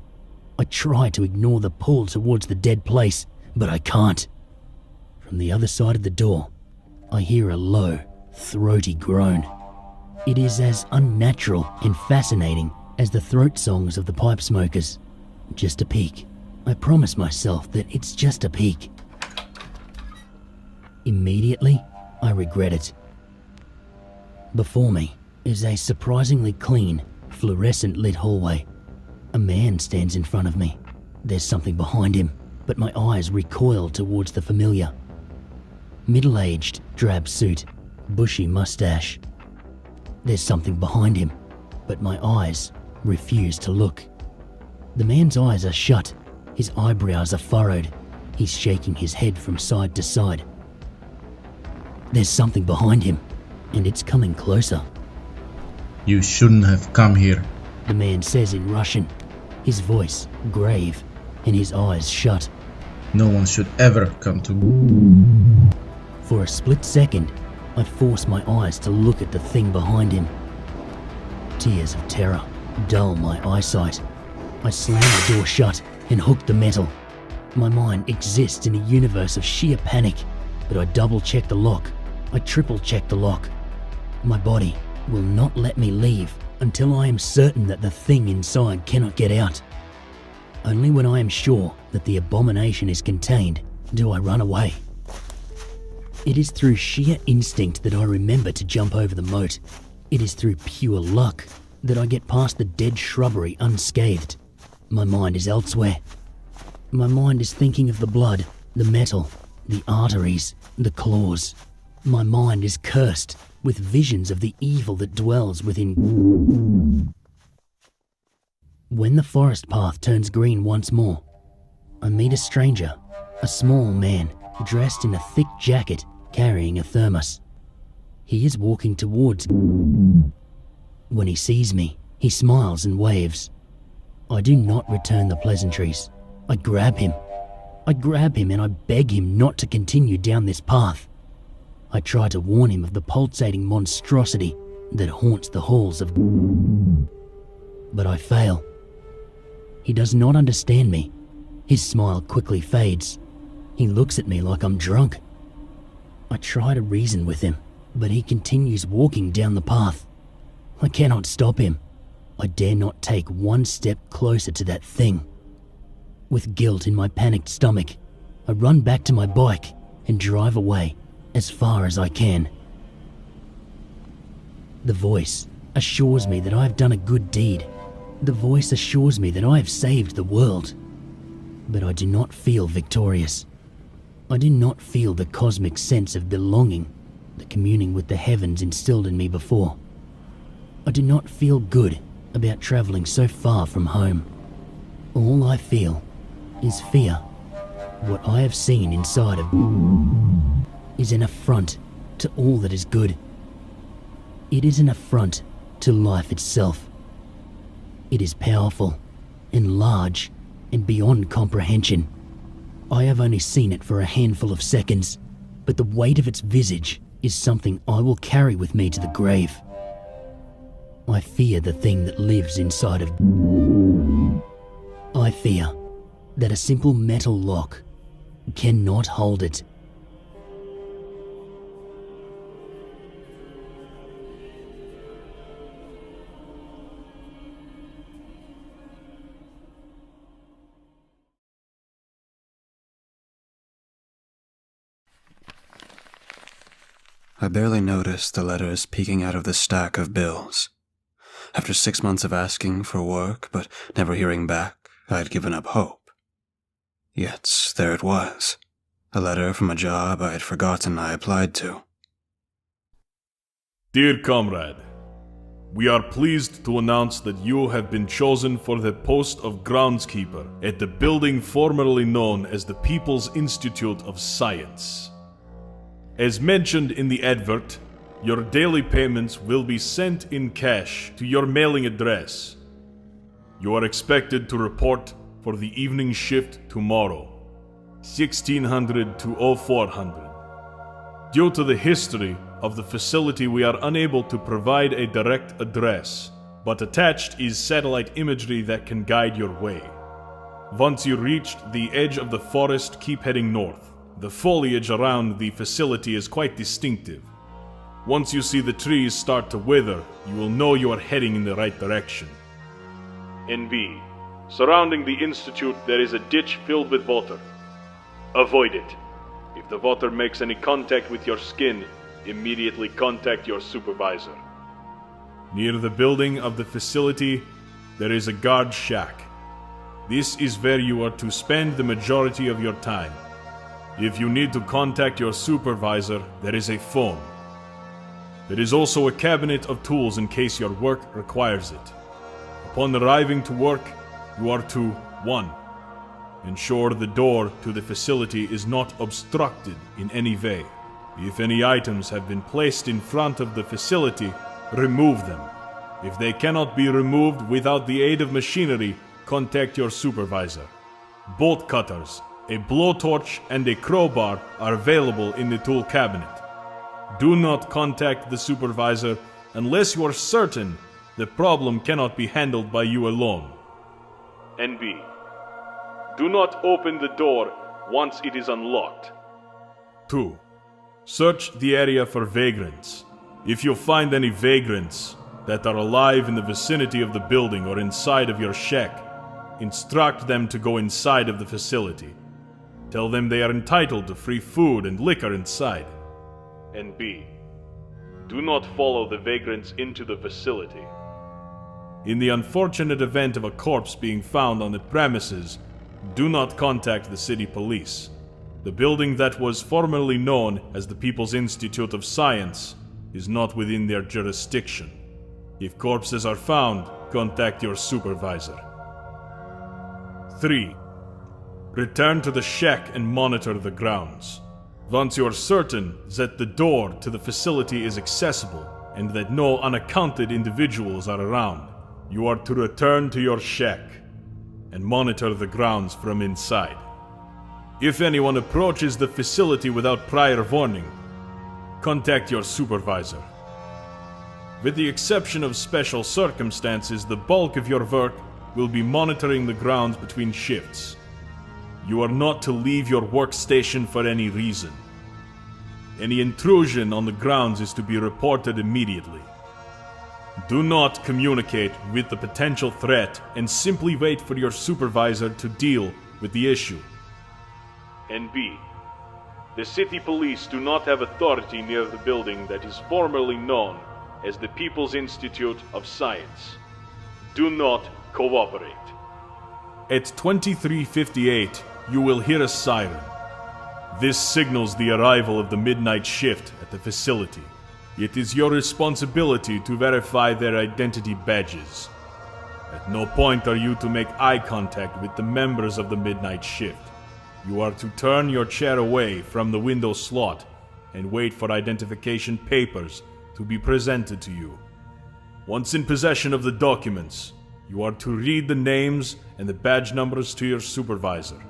I try to ignore the pull towards the dead place, but I can't. From the other side of the door, I hear a low, throaty groan. It is as unnatural and fascinating as the throat songs of the pipe smokers. Just a peek. I promise myself that it's just a peek. Immediately, I regret it. Before me is a surprisingly clean, fluorescent lit hallway. A man stands in front of me. There's something behind him, but my eyes recoil towards the familiar. Middle-aged, drab suit, bushy mustache. There's something behind him, but my eyes refuse to look. The man's eyes are shut, his eyebrows are furrowed, he's shaking his head from side to side. There's something behind him, and it's coming closer. You shouldn't have come here. The man says in Russian, his voice grave and his eyes shut. No one should ever come to... For a split second, I force my eyes to look at the thing behind him. Tears of terror dull my eyesight. I slam the door shut and hook the metal. My mind exists in a universe of sheer panic, but I double-check the lock. I triple-check the lock. My body will not let me leave until I am certain that the thing inside cannot get out. Only when I am sure that the abomination is contained do I run away. It is through sheer instinct that I remember to jump over the moat. It is through pure luck that I get past the dead shrubbery unscathed. My mind is elsewhere. My mind is thinking of the blood, the metal, the arteries, the claws. My mind is cursed with visions of the evil that dwells within. When the forest path turns green once more, I meet a stranger, a small man dressed in a thick jacket carrying a thermos. He is walking towards me. When he sees me, he smiles and waves. I do not return the pleasantries. I grab him. And I beg him not to continue down this path. I try to warn him of the pulsating monstrosity that haunts the halls of... But I fail. He does not understand me. His smile quickly fades. He looks at me like I'm drunk. I try to reason with him, but he continues walking down the path. I cannot stop him. I dare not take one step closer to that thing. With guilt in my panicked stomach, I run back to my bike and drive away as far as I can. The voice assures me that I have done a good deed. The voice assures me that I have saved the world. But I do not feel victorious. I do not feel the cosmic sense of belonging that communing with the heavens instilled in me before. I do not feel good about traveling so far from home. All I feel is fear. What I have seen inside of is an affront to all that is good. It is an affront to life itself. It is powerful and large and beyond comprehension. I have only seen it for a handful of seconds, but the weight of its visage is something I will carry with me to the grave. I fear the thing that lives inside of... I fear that a simple metal lock cannot hold it. I barely noticed the letters peeking out of the stack of bills. After 6 months of asking for work but never hearing back, I had given up hope. Yet there it was, a letter from a job I had forgotten I applied to. Dear comrade, we are pleased to announce that you have been chosen for the post of groundskeeper at the building formerly known as the People's Institute of Science. As mentioned in the advert, your daily payments will be sent in cash to your mailing address. You are expected to report for the evening shift tomorrow, 1600 to 0400. Due to the history of the facility, we are unable to provide a direct address, but attached is satellite imagery that can guide your way. Once you reach the edge of the forest, keep heading north. The foliage around the facility is quite distinctive. Once you see the trees start to wither, you will know you are heading in the right direction. NB. Surrounding the institute there is a ditch filled with water. Avoid it. If the water makes any contact with your skin, immediately contact your supervisor. Near the building of the facility, there is a guard shack. This is where you are to spend the majority of your time. If you need to contact your supervisor, there is a phone. There is also a cabinet of tools in case your work requires it. Upon arriving to work, you are to 1. Ensure the door to the facility is not obstructed in any way. If any items have been placed in front of the facility, remove them. If they cannot be removed without the aid of machinery, contact your supervisor. Bolt cutters, a blowtorch, and a crowbar are available in the tool cabinet. Do not contact the supervisor unless you are certain the problem cannot be handled by you alone. NB. Do not open the door once it is unlocked. 2. Search the area for vagrants. If you find any vagrants that are alive in the vicinity of the building or inside of your shack, instruct them to go inside of the facility. Tell them they are entitled to free food and liquor inside. And B. Do not follow the vagrants into the facility. In the unfortunate event of a corpse being found on the premises, do not contact the city police. The building that was formerly known as the People's Institute of Science is not within their jurisdiction. If corpses are found, contact your supervisor. 3. Return to the shack and monitor the grounds. Once you are certain that the door to the facility is accessible and that no unaccounted individuals are around, you are to return to your shack and monitor the grounds from inside. If anyone approaches the facility without prior warning, contact your supervisor. With the exception of special circumstances, the bulk of your work will be monitoring the grounds between shifts. You are not to leave your workstation for any reason. Any intrusion on the grounds is to be reported immediately. Do not communicate with the potential threat and simply wait for your supervisor to deal with the issue. NB. The city police do not have authority near the building that is formerly known as the People's Institute of Science. Do not cooperate. At 23:58, you will hear a siren. This signals the arrival of the midnight shift at the facility. It is your responsibility to verify their identity badges. At no point are you to make eye contact with the members of the midnight shift. You are to turn your chair away from the window slot and wait for identification papers to be presented to you. Once in possession of the documents, you are to read the names and the badge numbers to your supervisor.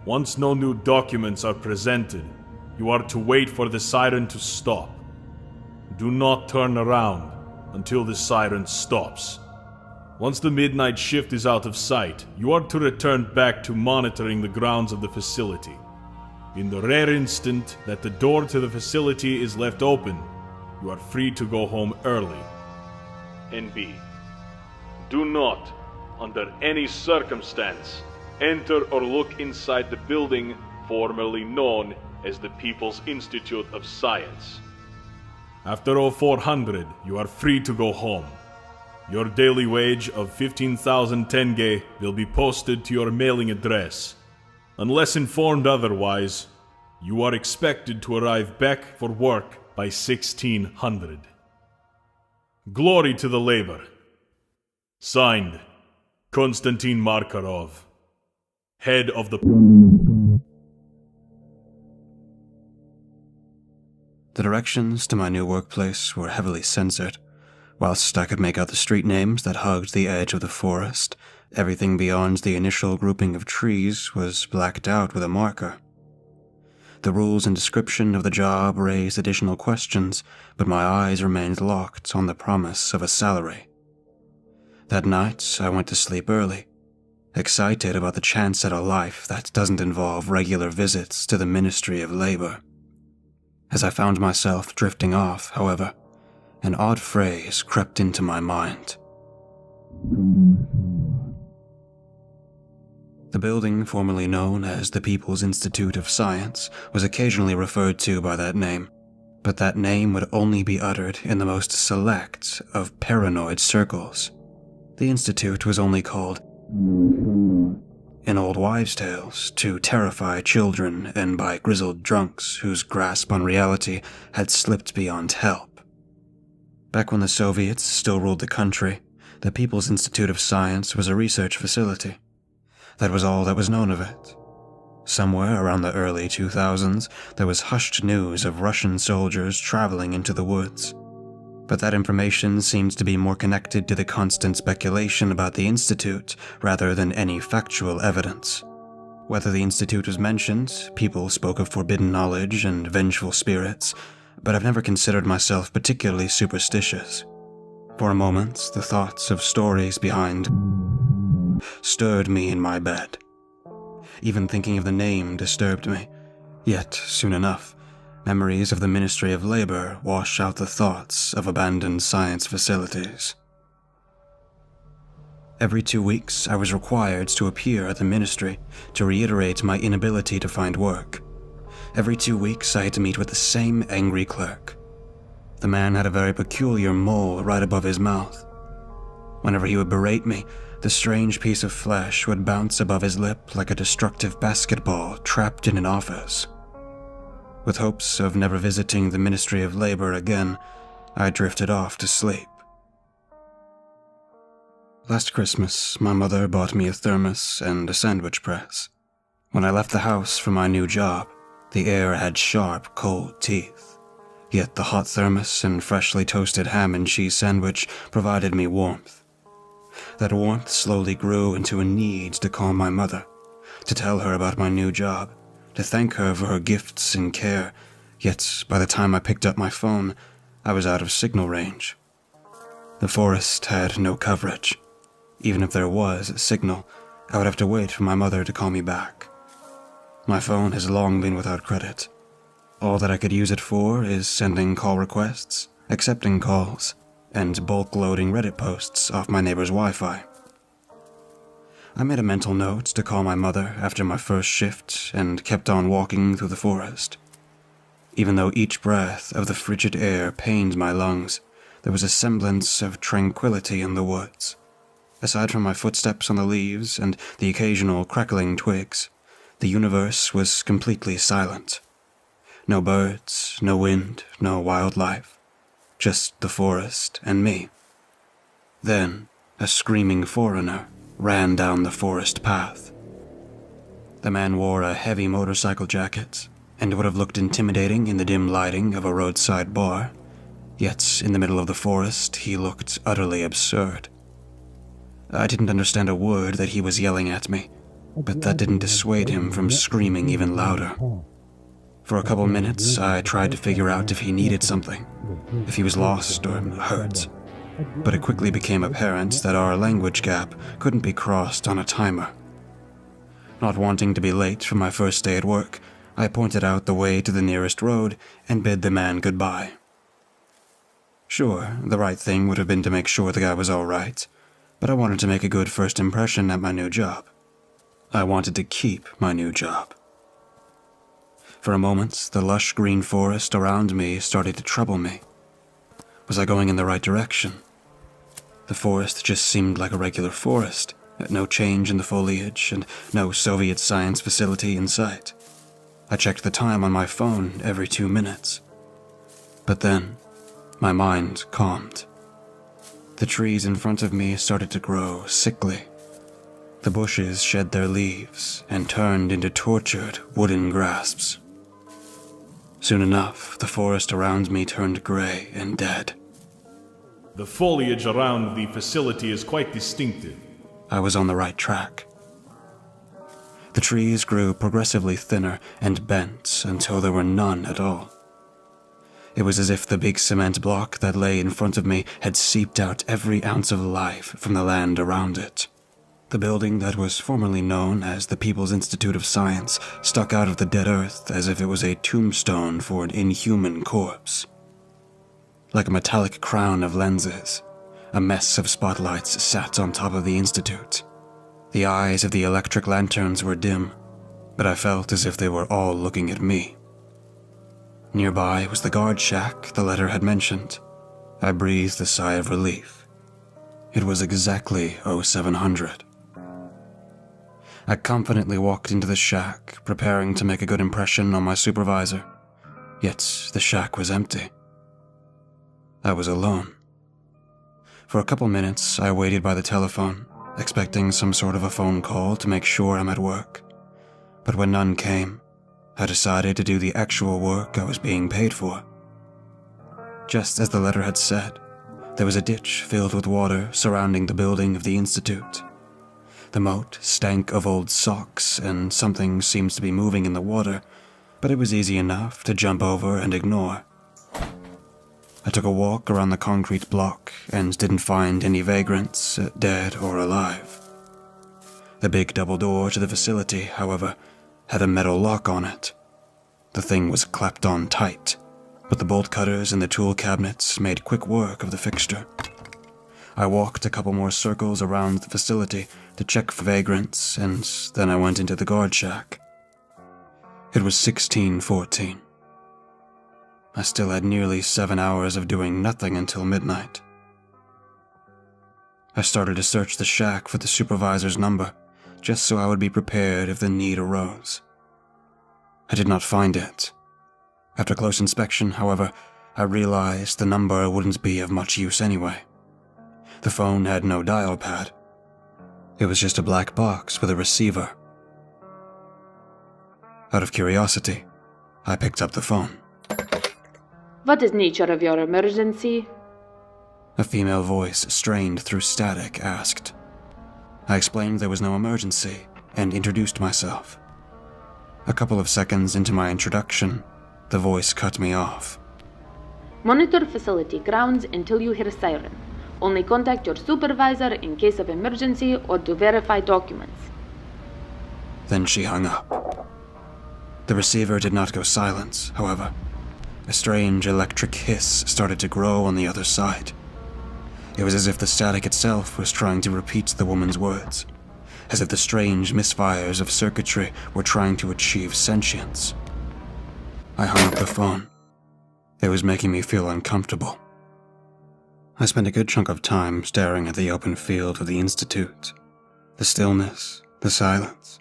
Once no new documents are presented, you are to wait for the siren to stop. Do not turn around until the siren stops. Once the midnight shift is out of sight, you are to return back to monitoring the grounds of the facility. In the rare instant that the door to the facility is left open, you are free to go home early. NB. Do not, under any circumstance, enter or look inside the building formerly known as the People's Institute of Science. After 0400, you are free to go home. Your daily wage of 15,000 tenge will be posted to your mailing address. Unless informed otherwise, you are expected to arrive back for work by 1600. Glory to the labor. Signed, Konstantin Markarov, head of the... The directions to my new workplace were heavily censored. Whilst I could make out the street names that hugged the edge of the forest, everything beyond the initial grouping of trees was blacked out with a marker. The rules and description of the job raised additional questions, but my eyes remained locked on the promise of a salary. That night, I went to sleep early, excited about the chance at a life that doesn't involve regular visits to the Ministry of Labor. As I found myself drifting off, however, an odd phrase crept into my mind. The building formerly known as the People's Institute of Science was occasionally referred to by that name, but that name would only be uttered in the most select of paranoid circles. The institute was only called in old wives' tales to terrify children and by grizzled drunks whose grasp on reality had slipped beyond help. Back when the Soviets still ruled the country, the People's Institute of Science was a research facility. That was all that was known of it. Somewhere around the early 2000s, there was hushed news of Russian soldiers traveling into the woods. But that information seemed to be more connected to the constant speculation about the Institute rather than any factual evidence. Whether the Institute was mentioned, people spoke of forbidden knowledge and vengeful spirits, but I've never considered myself particularly superstitious. For a moment, the thoughts of stories behind stirred me in my bed. Even thinking of the name disturbed me. Yet, soon enough, memories of the Ministry of Labor wash out the thoughts of abandoned science facilities. Every 2 weeks, I was required to appear at the ministry to reiterate my inability to find work. Every 2 weeks, I had to meet with the same angry clerk. The man had a very peculiar mole right above his mouth. Whenever he would berate me, the strange piece of flesh would bounce above his lip like a destructive basketball trapped in an office. With hopes of never visiting the Ministry of Labor again, I drifted off to sleep. Last Christmas, my mother bought me a thermos and a sandwich press. When I left the house for my new job, the air had sharp, cold teeth. Yet the hot thermos and freshly toasted ham and cheese sandwich provided me warmth. That warmth slowly grew into a need to call my mother, to tell her about my new job, to thank her for her gifts and care, yet by the time I picked up my phone, I was out of signal range. The forest had no coverage. Even if there was a signal, I would have to wait for my mother to call me back. My phone has long been without credit. All that I could use it for is sending call requests, accepting calls, and bulk loading Reddit posts off my neighbor's Wi-Fi. I made a mental note to call my mother after my first shift and kept on walking through the forest. Even though each breath of the frigid air pained my lungs, there was a semblance of tranquility in the woods. Aside from my footsteps on the leaves and the occasional crackling twigs, the universe was completely silent. No birds, no wind, no wildlife. Just the forest and me. Then, a screaming foreigner ran down the forest path. The man wore a heavy motorcycle jacket and would have looked intimidating in the dim lighting of a roadside bar, yet in the middle of the forest he looked utterly absurd. I didn't understand a word that he was yelling at me, but that didn't dissuade him from screaming even louder. For a couple minutes, I tried to figure out if he needed something, if he was lost or hurt. But it quickly became apparent that our language gap couldn't be crossed on a timer. Not wanting to be late for my first day at work, I pointed out the way to the nearest road and bid the man goodbye. Sure, the right thing would have been to make sure the guy was all right, but I wanted to make a good first impression at my new job. I wanted to keep my new job. For a moment, the lush green forest around me started to trouble me. Was I going in the right direction? The forest just seemed like a regular forest, no change in the foliage and no Soviet science facility in sight. I checked the time on my phone every 2 minutes. But then, my mind calmed. The trees in front of me started to grow sickly. The bushes shed their leaves and turned into tortured wooden grasps. Soon enough, the forest around me turned gray and dead. The foliage around the facility is quite distinctive. I was on the right track. The trees grew progressively thinner and bent until there were none at all. It was as if the big cement block that lay in front of me had seeped out every ounce of life from the land around it. The building that was formerly known as the People's Institute of Science stuck out of the dead earth as if it was a tombstone for an inhuman corpse. Like a metallic crown of lenses, a mess of spotlights sat on top of the institute. The eyes of the electric lanterns were dim, but I felt as if they were all looking at me. Nearby was the guard shack the letter had mentioned. I breathed a sigh of relief. It was exactly 0700. I confidently walked into the shack, preparing to make a good impression on my supervisor. Yet the shack was empty. I was alone. For a couple minutes, I waited by the telephone, expecting some sort of a phone call to make sure I'm at work. But when none came, I decided to do the actual work I was being paid for. Just as the letter had said, there was a ditch filled with water surrounding the building of the Institute. The moat stank of old socks, and something seems to be moving in the water, but it was easy enough to jump over and ignore. I took a walk around the concrete block and didn't find any vagrants, dead or alive. The big double door to the facility, however, had a metal lock on it. The thing was clapped on tight, but the bolt cutters in the tool cabinets made quick work of the fixture. I walked a couple more circles around the facility to check for vagrants, and then I went into the guard shack. It was 16:14. I still had nearly 7 hours of doing nothing until midnight. I started to search the shack for the supervisor's number, just so I would be prepared if the need arose. I did not find it. After close inspection, however, I realized the number wouldn't be of much use anyway. The phone had no dial pad. It was just a black box with a receiver. Out of curiosity, I picked up the phone. What is the nature of your emergency? A female voice, strained through static, asked. I explained there was no emergency and introduced myself. A couple of seconds into my introduction, the voice cut me off. Monitor facility grounds until you hear a siren. Only contact your supervisor in case of emergency or to verify documents. Then she hung up. The receiver did not go silent, however. A strange electric hiss started to grow on the other side. It was as if the static itself was trying to repeat the woman's words, as if the strange misfires of circuitry were trying to achieve sentience. I hung up the phone. It was making me feel uncomfortable. I spent a good chunk of time staring at the open field of the Institute. The stillness, the silence.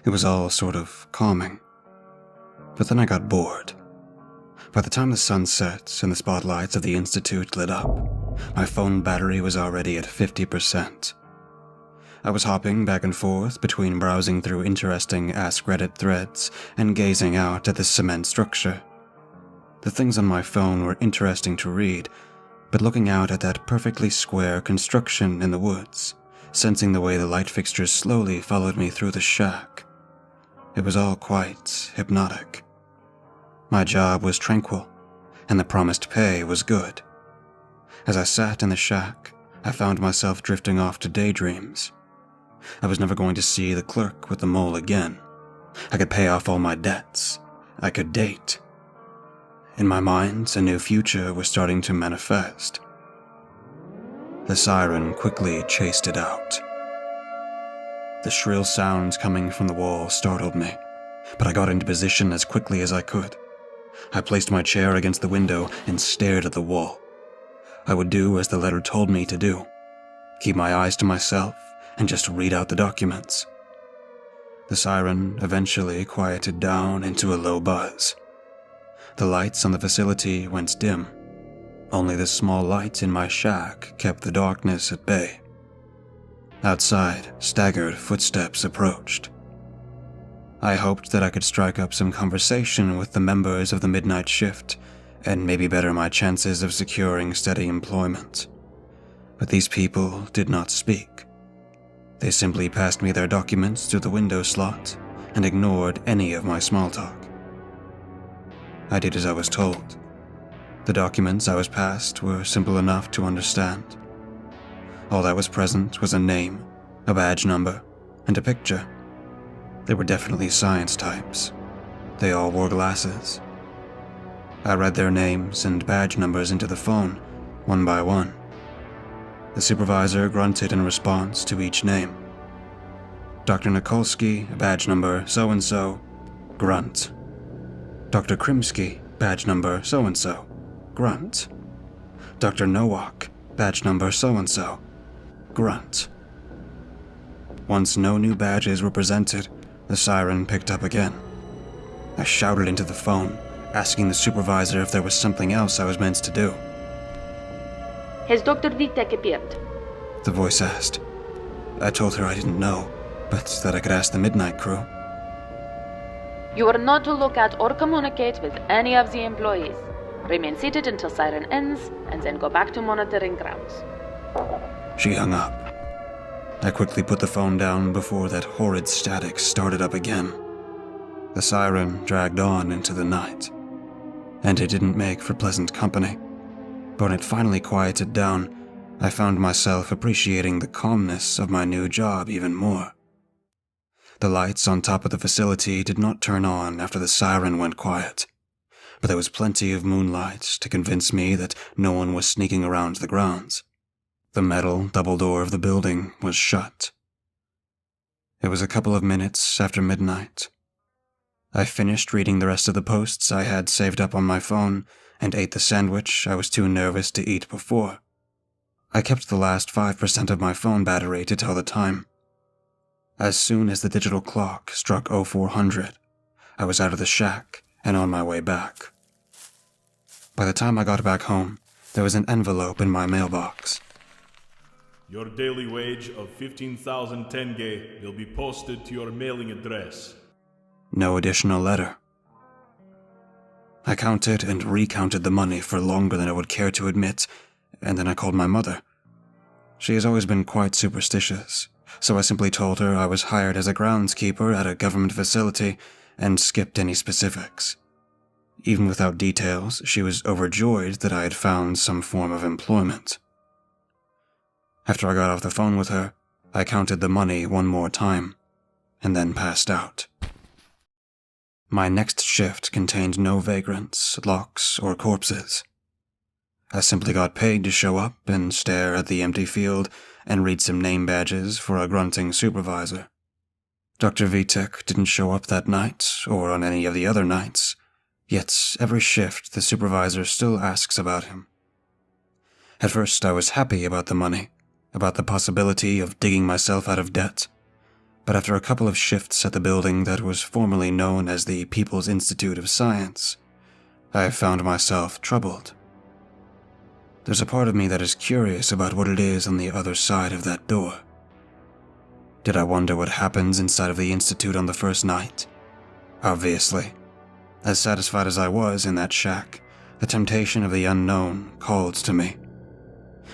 It was all sort of calming. But then I got bored. By the time the sun set and the spotlights of the Institute lit up, my phone battery was already at 50%. I was hopping back and forth between browsing through interesting Ask Reddit threads and gazing out at the cement structure. The things on my phone were interesting to read, but looking out at that perfectly square construction in the woods, sensing the way the light fixtures slowly followed me through the shack, it was all quite hypnotic. My job was tranquil, and the promised pay was good. As I sat in the shack, I found myself drifting off to daydreams. I was never going to see the clerk with the mole again. I could pay off all my debts. I could date. In my mind, a new future was starting to manifest. The siren quickly chased it out. The shrill sounds coming from the wall startled me, but I got into position as quickly as I could. I placed my chair against the window and stared at the wall. I would do as the letter told me to do. Keep my eyes to myself and just read out the documents. The siren eventually quieted down into a low buzz. The lights on the facility went dim. Only the small light in my shack kept the darkness at bay. Outside, staggered footsteps approached. I hoped that I could strike up some conversation with the members of the midnight shift and maybe better my chances of securing steady employment. But these people did not speak. They simply passed me their documents through the window slot and ignored any of my small talk. I did as I was told. The documents I was passed were simple enough to understand. All that was present was a name, a badge number, and a picture. They were definitely science types. They all wore glasses. I read their names and badge numbers into the phone, one by one. The supervisor grunted in response to each name. Dr. Nikolsky, badge number so-and-so, grunt. Dr. Krimsky, badge number so-and-so, grunt. Dr. Nowak, badge number so-and-so, grunt. Once no new badges were presented, the siren picked up again. I shouted into the phone, asking the supervisor if there was something else I was meant to do. Has Dr. Vitek appeared? The voice asked. I told her I didn't know, but that I could ask the Midnight Crew. You are not to look at or communicate with any of the employees. Remain seated until siren ends, and then go back to monitoring grounds. She hung up. I quickly put the phone down before that horrid static started up again. The siren dragged on into the night, and it didn't make for pleasant company. But when it finally quieted down, I found myself appreciating the calmness of my new job even more. The lights on top of the facility did not turn on after the siren went quiet, but there was plenty of moonlight to convince me that no one was sneaking around the grounds. The metal double door of the building was shut. It was a couple of minutes after midnight. I finished reading the rest of the posts I had saved up on my phone and ate the sandwich I was too nervous to eat before. I kept the last 5% of my phone battery to tell the time. As soon as the digital clock struck 0400, I was out of the shack and on my way back. By the time I got back home, there was an envelope in my mailbox. Your daily wage of 15,000 tenge will be posted to your mailing address. No additional letter. I counted and recounted the money for longer than I would care to admit, and then I called my mother. She has always been quite superstitious, so I simply told her I was hired as a groundskeeper at a government facility and skipped any specifics. Even without details, she was overjoyed that I had found some form of employment. After I got off the phone with her, I counted the money one more time, and then passed out. My next shift contained no vagrants, locks, or corpses. I simply got paid to show up and stare at the empty field and read some name badges for a grunting supervisor. Dr. Vitek didn't show up that night, or on any of the other nights, yet every shift the supervisor still asks about him. At first I was happy about the money, about the possibility of digging myself out of debt, but after a couple of shifts at the building that was formerly known as the People's Institute of Science, I found myself troubled. There's a part of me that is curious about what it is on the other side of that door. Did I wonder what happens inside of the Institute on the first night? Obviously. As satisfied as I was in that shack, the temptation of the unknown called to me.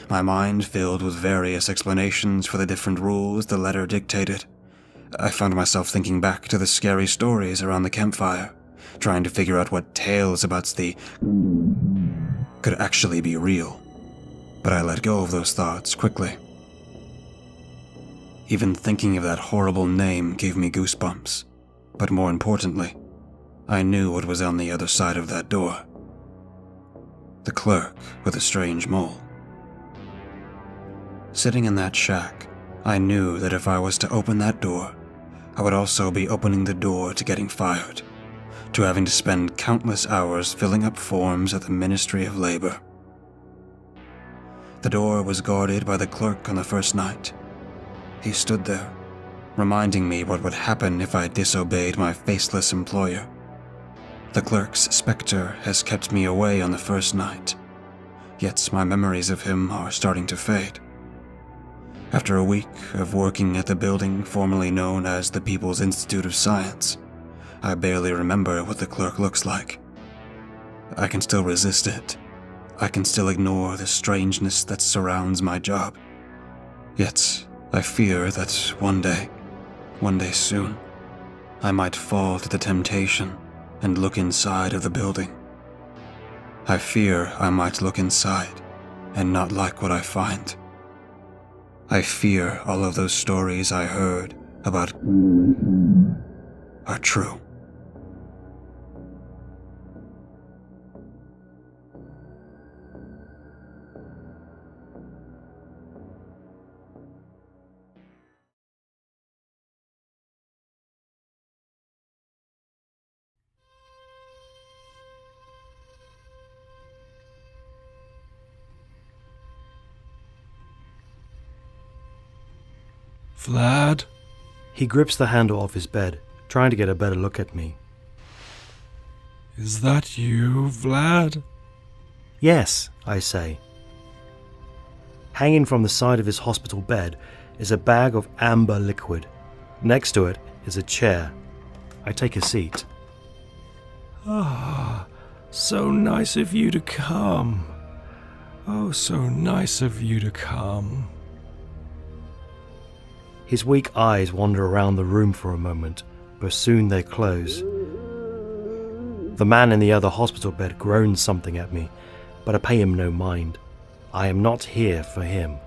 My mind filled with various explanations for the different rules the letter dictated. I found myself thinking back to the scary stories around the campfire, trying to figure out what tales about the could actually be real. But I let go of those thoughts quickly. Even thinking of that horrible name gave me goosebumps. But more importantly, I knew what was on the other side of that door. The clerk with a strange mole. Sitting in that shack, I knew that if I was to open that door, I would also be opening the door to getting fired, to having to spend countless hours filling up forms at the Ministry of Labor. The door was guarded by the clerk on the first night. He stood there, reminding me what would happen if I disobeyed my faceless employer. The clerk's specter has kept me away on the first night, yet my memories of him are starting to fade. After a week of working at the building formerly known as the People's Institute of Science, I barely remember what the clerk looks like. I can still resist it. I can still ignore the strangeness that surrounds my job. Yet, I fear that one day soon, I might fall to the temptation and look inside of the building. I fear I might look inside and not like what I find. I fear all of those stories I heard about are true. Vlad? He grips the handle of his bed, trying to get a better look at me. Is that you, Vlad? Yes, I say. Hanging from the side of his hospital bed is a bag of amber liquid. Next to it is a chair. I take a seat. Ah, so nice of you to come. Oh, so nice of you to come. His weak eyes wander around the room for a moment, but soon they close. The man in the other hospital bed groans something at me, but I pay him no mind. I am not here for him.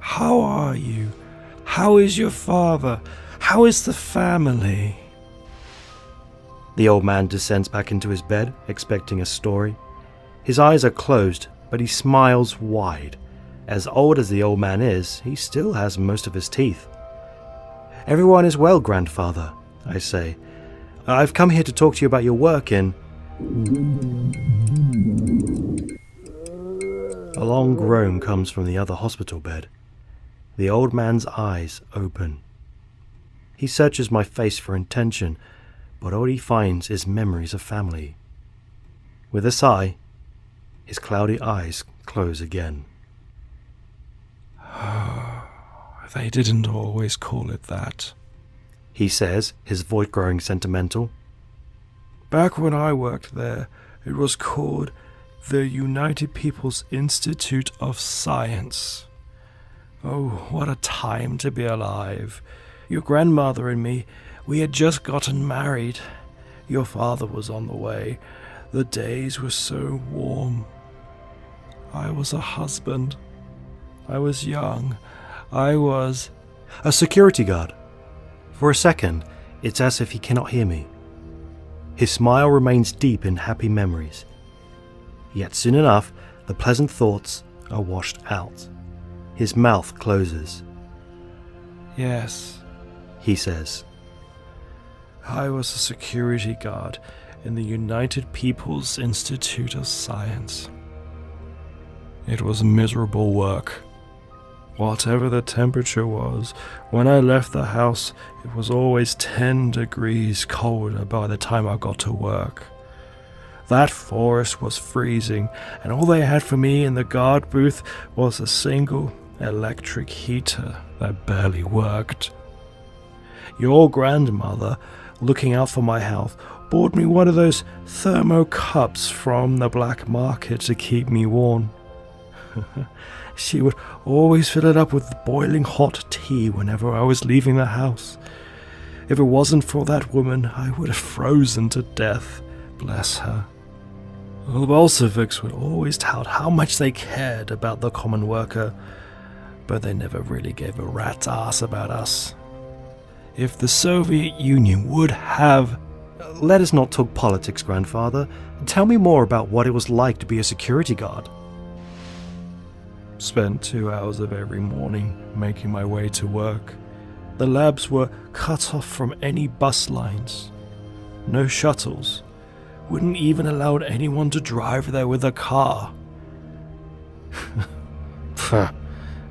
How are you? How is your father? How is the family? The old man descends back into his bed, expecting a story. His eyes are closed, but he smiles wide. As old as the old man is, he still has most of his teeth. Everyone is well, grandfather, I say. I've come here to talk to you about your work in... A long groan comes from the other hospital bed. The old man's eyes open. He searches my face for intention, but all he finds is memories of family. With a sigh, his cloudy eyes close again. They didn't always call it that, he says, his voice growing sentimental. Back when I worked there, it was called the United People's Institute of Science. Oh, what a time to be alive. Your grandmother and me, we had just gotten married. Your father was on the way. The days were so warm. I was a husband. I was young. I was... a security guard. For a second, it's as if he cannot hear me. His smile remains deep in happy memories. Yet soon enough, the pleasant thoughts are washed out. His mouth closes. Yes, he says. I was a security guard in the United People's Institute of Science. It was miserable work. Whatever the temperature was, when I left the house, it was always 10 degrees colder by the time I got to work. That forest was freezing, and all they had for me in the guard booth was a single electric heater that barely worked. Your grandmother, looking out for my health, bought me one of those thermo cups from the black market to keep me warm. She would always fill it up with boiling hot tea whenever I was leaving the house. If it wasn't for that woman, I would have frozen to death, bless her. The Bolsheviks would always tout how much they cared about the common worker, but they never really gave a rat's ass about us. If the Soviet Union would have... Let us not talk politics, grandfather. Tell me more about what it was like to be a security guard. Spent 2 hours of every morning making my way to work. The labs were cut off from any bus lines. No shuttles. Wouldn't even allow anyone to drive there with a car.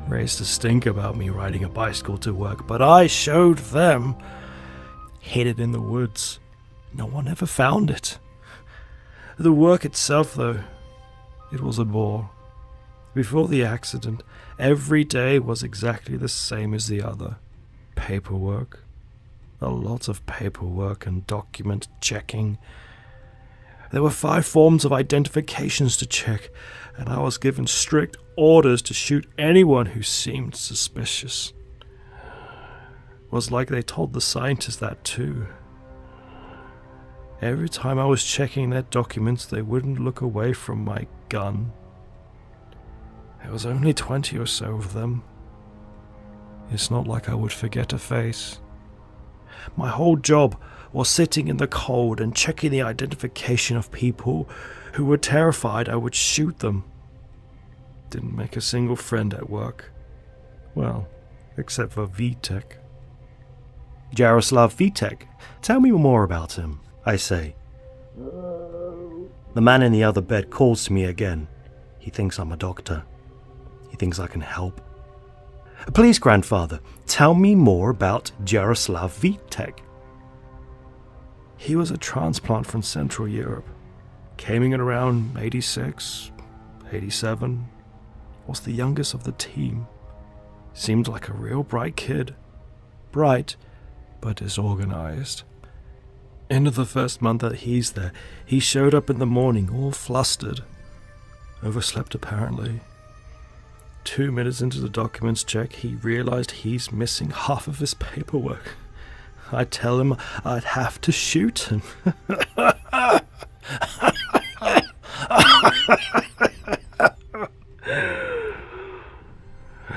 Raised a stink about me riding a bicycle to work, but I showed them. Hid it in the woods. No one ever found it. The work itself, though, it was a bore. Before the accident, every day was exactly the same as the other. Paperwork. A lot of paperwork and document checking. There were 5 forms of identifications to check, and I was given strict orders to shoot anyone who seemed suspicious. It was like they told the scientists that too. Every time I was checking their documents, they wouldn't look away from my gun. There was only 20 or so of them. It's not like I would forget a face. My whole job was sitting in the cold and checking the identification of people who were terrified I would shoot them. Didn't make a single friend at work. Well, except for Vitek. Jaroslav Vitek? Tell me more about him, I say. The man in the other bed calls to me again. He thinks I'm a doctor. He thinks I can help. Please, grandfather, tell me more about Jaroslav Vitek. He was a transplant from Central Europe. Came in around 86, 87. was the youngest of the team. Seemed like a real bright kid. Bright, but disorganized. End of the first month that he's there, he showed up in the morning all flustered. Overslept apparently. 2 minutes into the documents check, he realized he's missing half of his paperwork. I tell him I'd have to shoot him.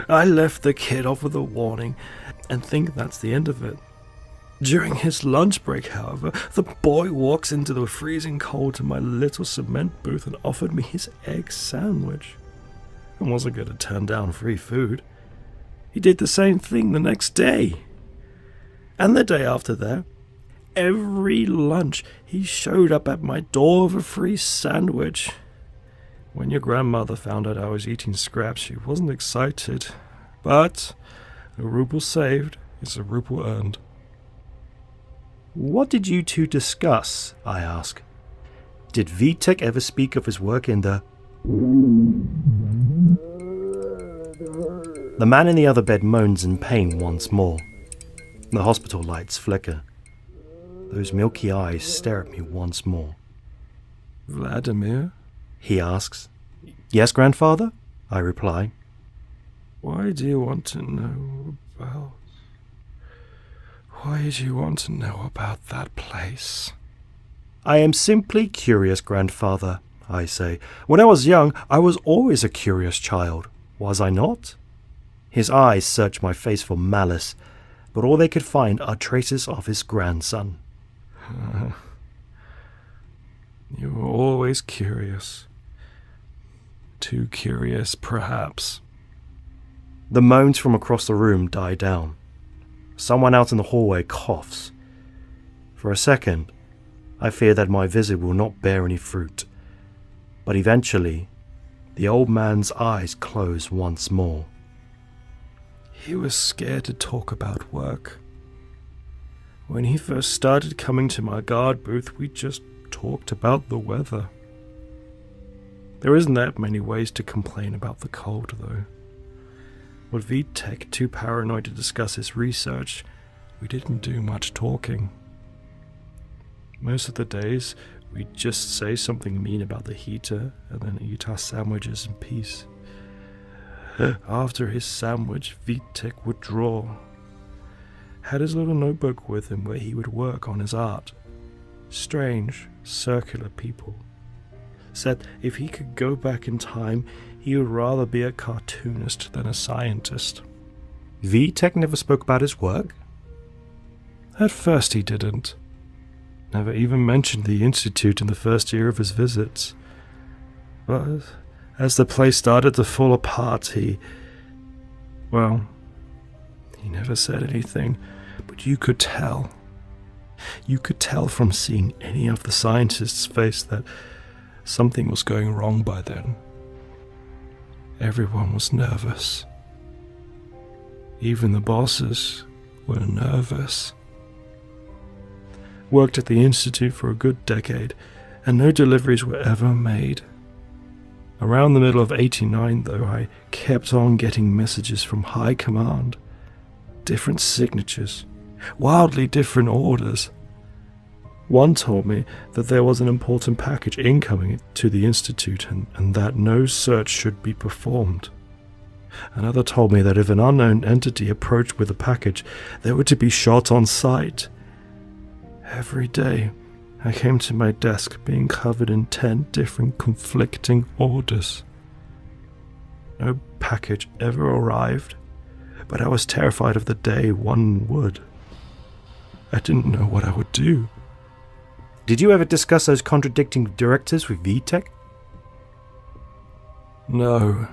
I left the kid off with a warning and think that's the end of it. During his lunch break, however, the boy walks into the freezing cold to my little cement booth and offered me his egg sandwich. I wasn't going to turn down free food. He did the same thing the next day. And the day after that, every lunch he showed up at my door with a free sandwich. When your grandmother found out I was eating scraps, she wasn't excited. But a ruble saved is a ruble earned. What did you two discuss? I ask. Did Vitek ever speak of his work in the... The man in the other bed moans in pain once more. The hospital lights flicker. Those milky eyes stare at me once more. Vladimir? He asks. Yes, grandfather? I reply. Why do you want to know about... Why do you want to know about that place? I am simply curious, grandfather, I say. When I was young, I was always a curious child, was I not? His eyes search my face for malice, but all they could find are traces of his grandson. You were always curious. Too curious, perhaps. The moans from across the room die down. Someone out in the hallway coughs. For a second, I fear that my visit will not bear any fruit. But eventually, the old man's eyes close once more. He was scared to talk about work. When he first started coming to my guard booth, we just talked about the weather. There isn't that many ways to complain about the cold, though. With Vitek too paranoid to discuss his research, we didn't do much talking. Most of the days, we'd just say something mean about the heater and then eat our sandwiches in peace. After his sandwich, Vitek would draw. Had his little notebook with him where he would work on his art. Strange, circular people. Said if he could go back in time, he would rather be a cartoonist than a scientist. Vitek never spoke about his work? At first he didn't. Never even mentioned the institute in the first year of his visits. But as the place started to fall apart, he never said anything, but you could tell. You could tell from seeing any of the scientists' face that something was going wrong by then. Everyone was nervous. Even the bosses were nervous. Worked at the Institute for a good decade, and no deliveries were ever made. Around the middle of '89, though, I kept on getting messages from high command. Different signatures, wildly different orders. One told me that there was an important package incoming to the Institute and that no search should be performed. Another told me that if an unknown entity approached with a package, they were to be shot on sight. Every day, I came to my desk being covered in 10 different conflicting orders. No package ever arrived, but I was terrified of the day one would. I didn't know what I would do. Did you ever discuss those contradicting directives with Vitek? No.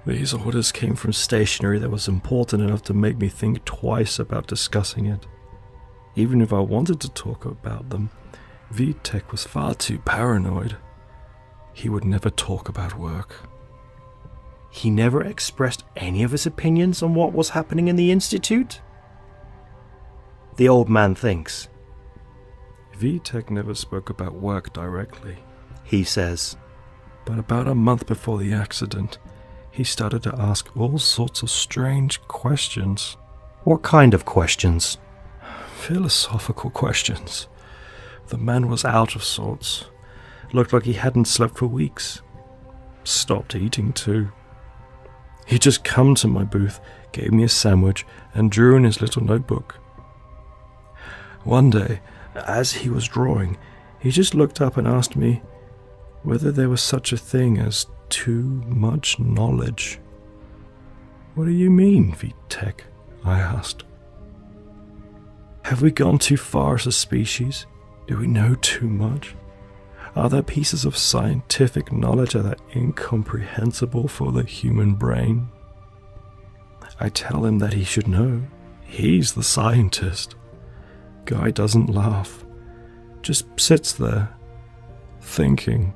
These orders came from stationery that was important enough to make me think twice about discussing it. Even if I wanted to talk about them, Vitek was far too paranoid. He would never talk about work. He never expressed any of his opinions on what was happening in the Institute? The old man thinks. Vitek never spoke about work directly, he says. But about a month before the accident, he started to ask all sorts of strange questions. What kind of questions? Philosophical questions. The man was out of sorts. Looked like he hadn't slept for weeks. Stopped eating too. He just come to my booth, gave me a sandwich, and drew in his little notebook. One day, as he was drawing, he just looked up and asked me whether there was such a thing as too much knowledge. What do you mean, Vitek? I asked. Have we gone too far as a species? Do we know too much? Are there pieces of scientific knowledge that are incomprehensible for the human brain? I tell him that he should know. He's the scientist. Guy doesn't laugh. Just sits there, thinking.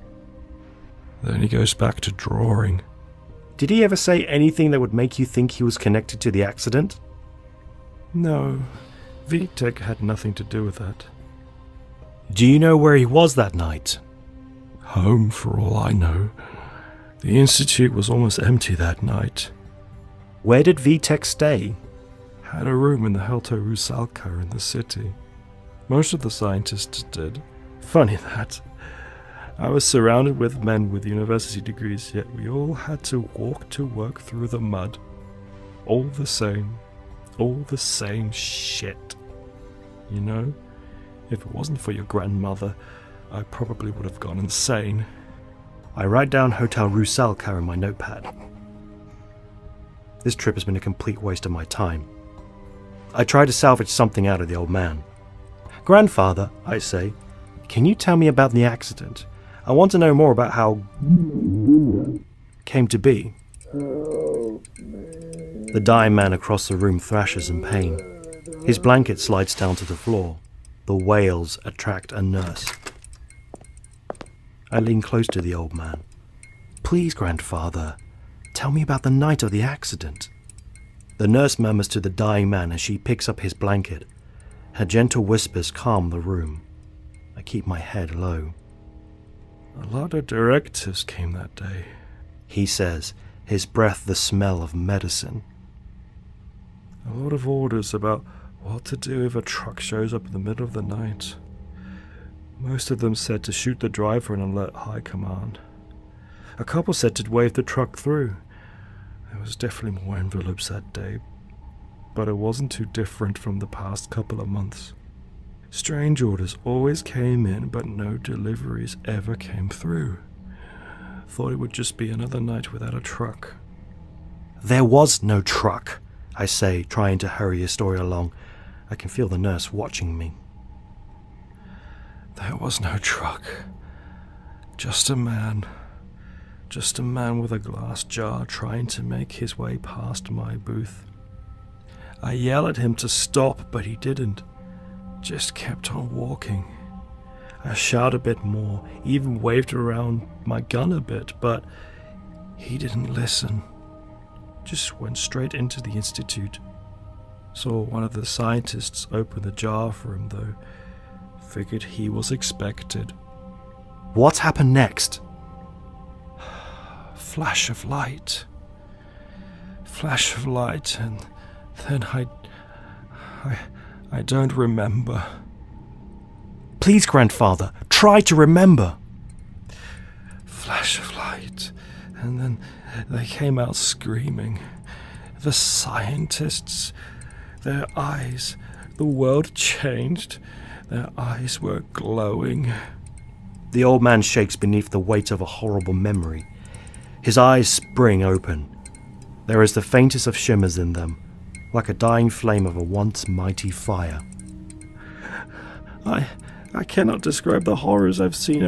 Then he goes back to drawing. Did he ever say anything that would make you think he was connected to the accident? No, Vitek had nothing to do with that. Do you know where he was that night? Home, for all I know. The institute was almost empty that night. Where did Vitek stay? Had a room in the Helto Rusalka in the city. Most of the scientists did. Funny that. I was surrounded with men with university degrees, yet we all had to walk to work through the mud. All the same shit. You know, if it wasn't for your grandmother, I probably would have gone insane. I write down Hotel Rusalka in my notepad. This trip has been a complete waste of my time. I try to salvage something out of the old man. Grandfather, I say, can you tell me about the accident? I want to know more about how came to be. The dying man across the room thrashes in pain. His blanket slides down to the floor. The wails attract a nurse. I lean close to the old man. Please, grandfather, tell me about the night of the accident. The nurse murmurs to the dying man as she picks up his blanket. Her gentle whispers calm the room. I keep my head low. A lot of directives came that day, he says, his breath the smell of medicine. A lot of orders about what to do if a truck shows up in the middle of the night. Most of them said to shoot the driver and alert high command. A couple said to wave the truck through. There was definitely more envelopes that day, but it wasn't too different from the past couple of months. Strange orders always came in, but no deliveries ever came through. Thought it would just be another night without a truck. There was no truck, I say, trying to hurry his story along. I can feel the nurse watching me. There was no truck. Just a man. Just a man with a glass jar trying to make his way past my booth. I yell at him to stop, but he didn't. Just kept on walking. I shout a bit more, even waved around my gun a bit, but he didn't listen. Just went straight into the institute. Saw one of the scientists open the jar for him, though. Figured he was expected. What happened next? Flash of light. Flash of light, and then I don't remember. Please, grandfather, try to remember. Flash of light, and then they came out screaming. The scientists, their eyes, the world changed. Their eyes were glowing. The old man shakes beneath the weight of a horrible memory. His eyes spring open. There is the faintest of shimmers in them, like a dying flame of a once mighty fire. I cannot describe the horrors I've seen.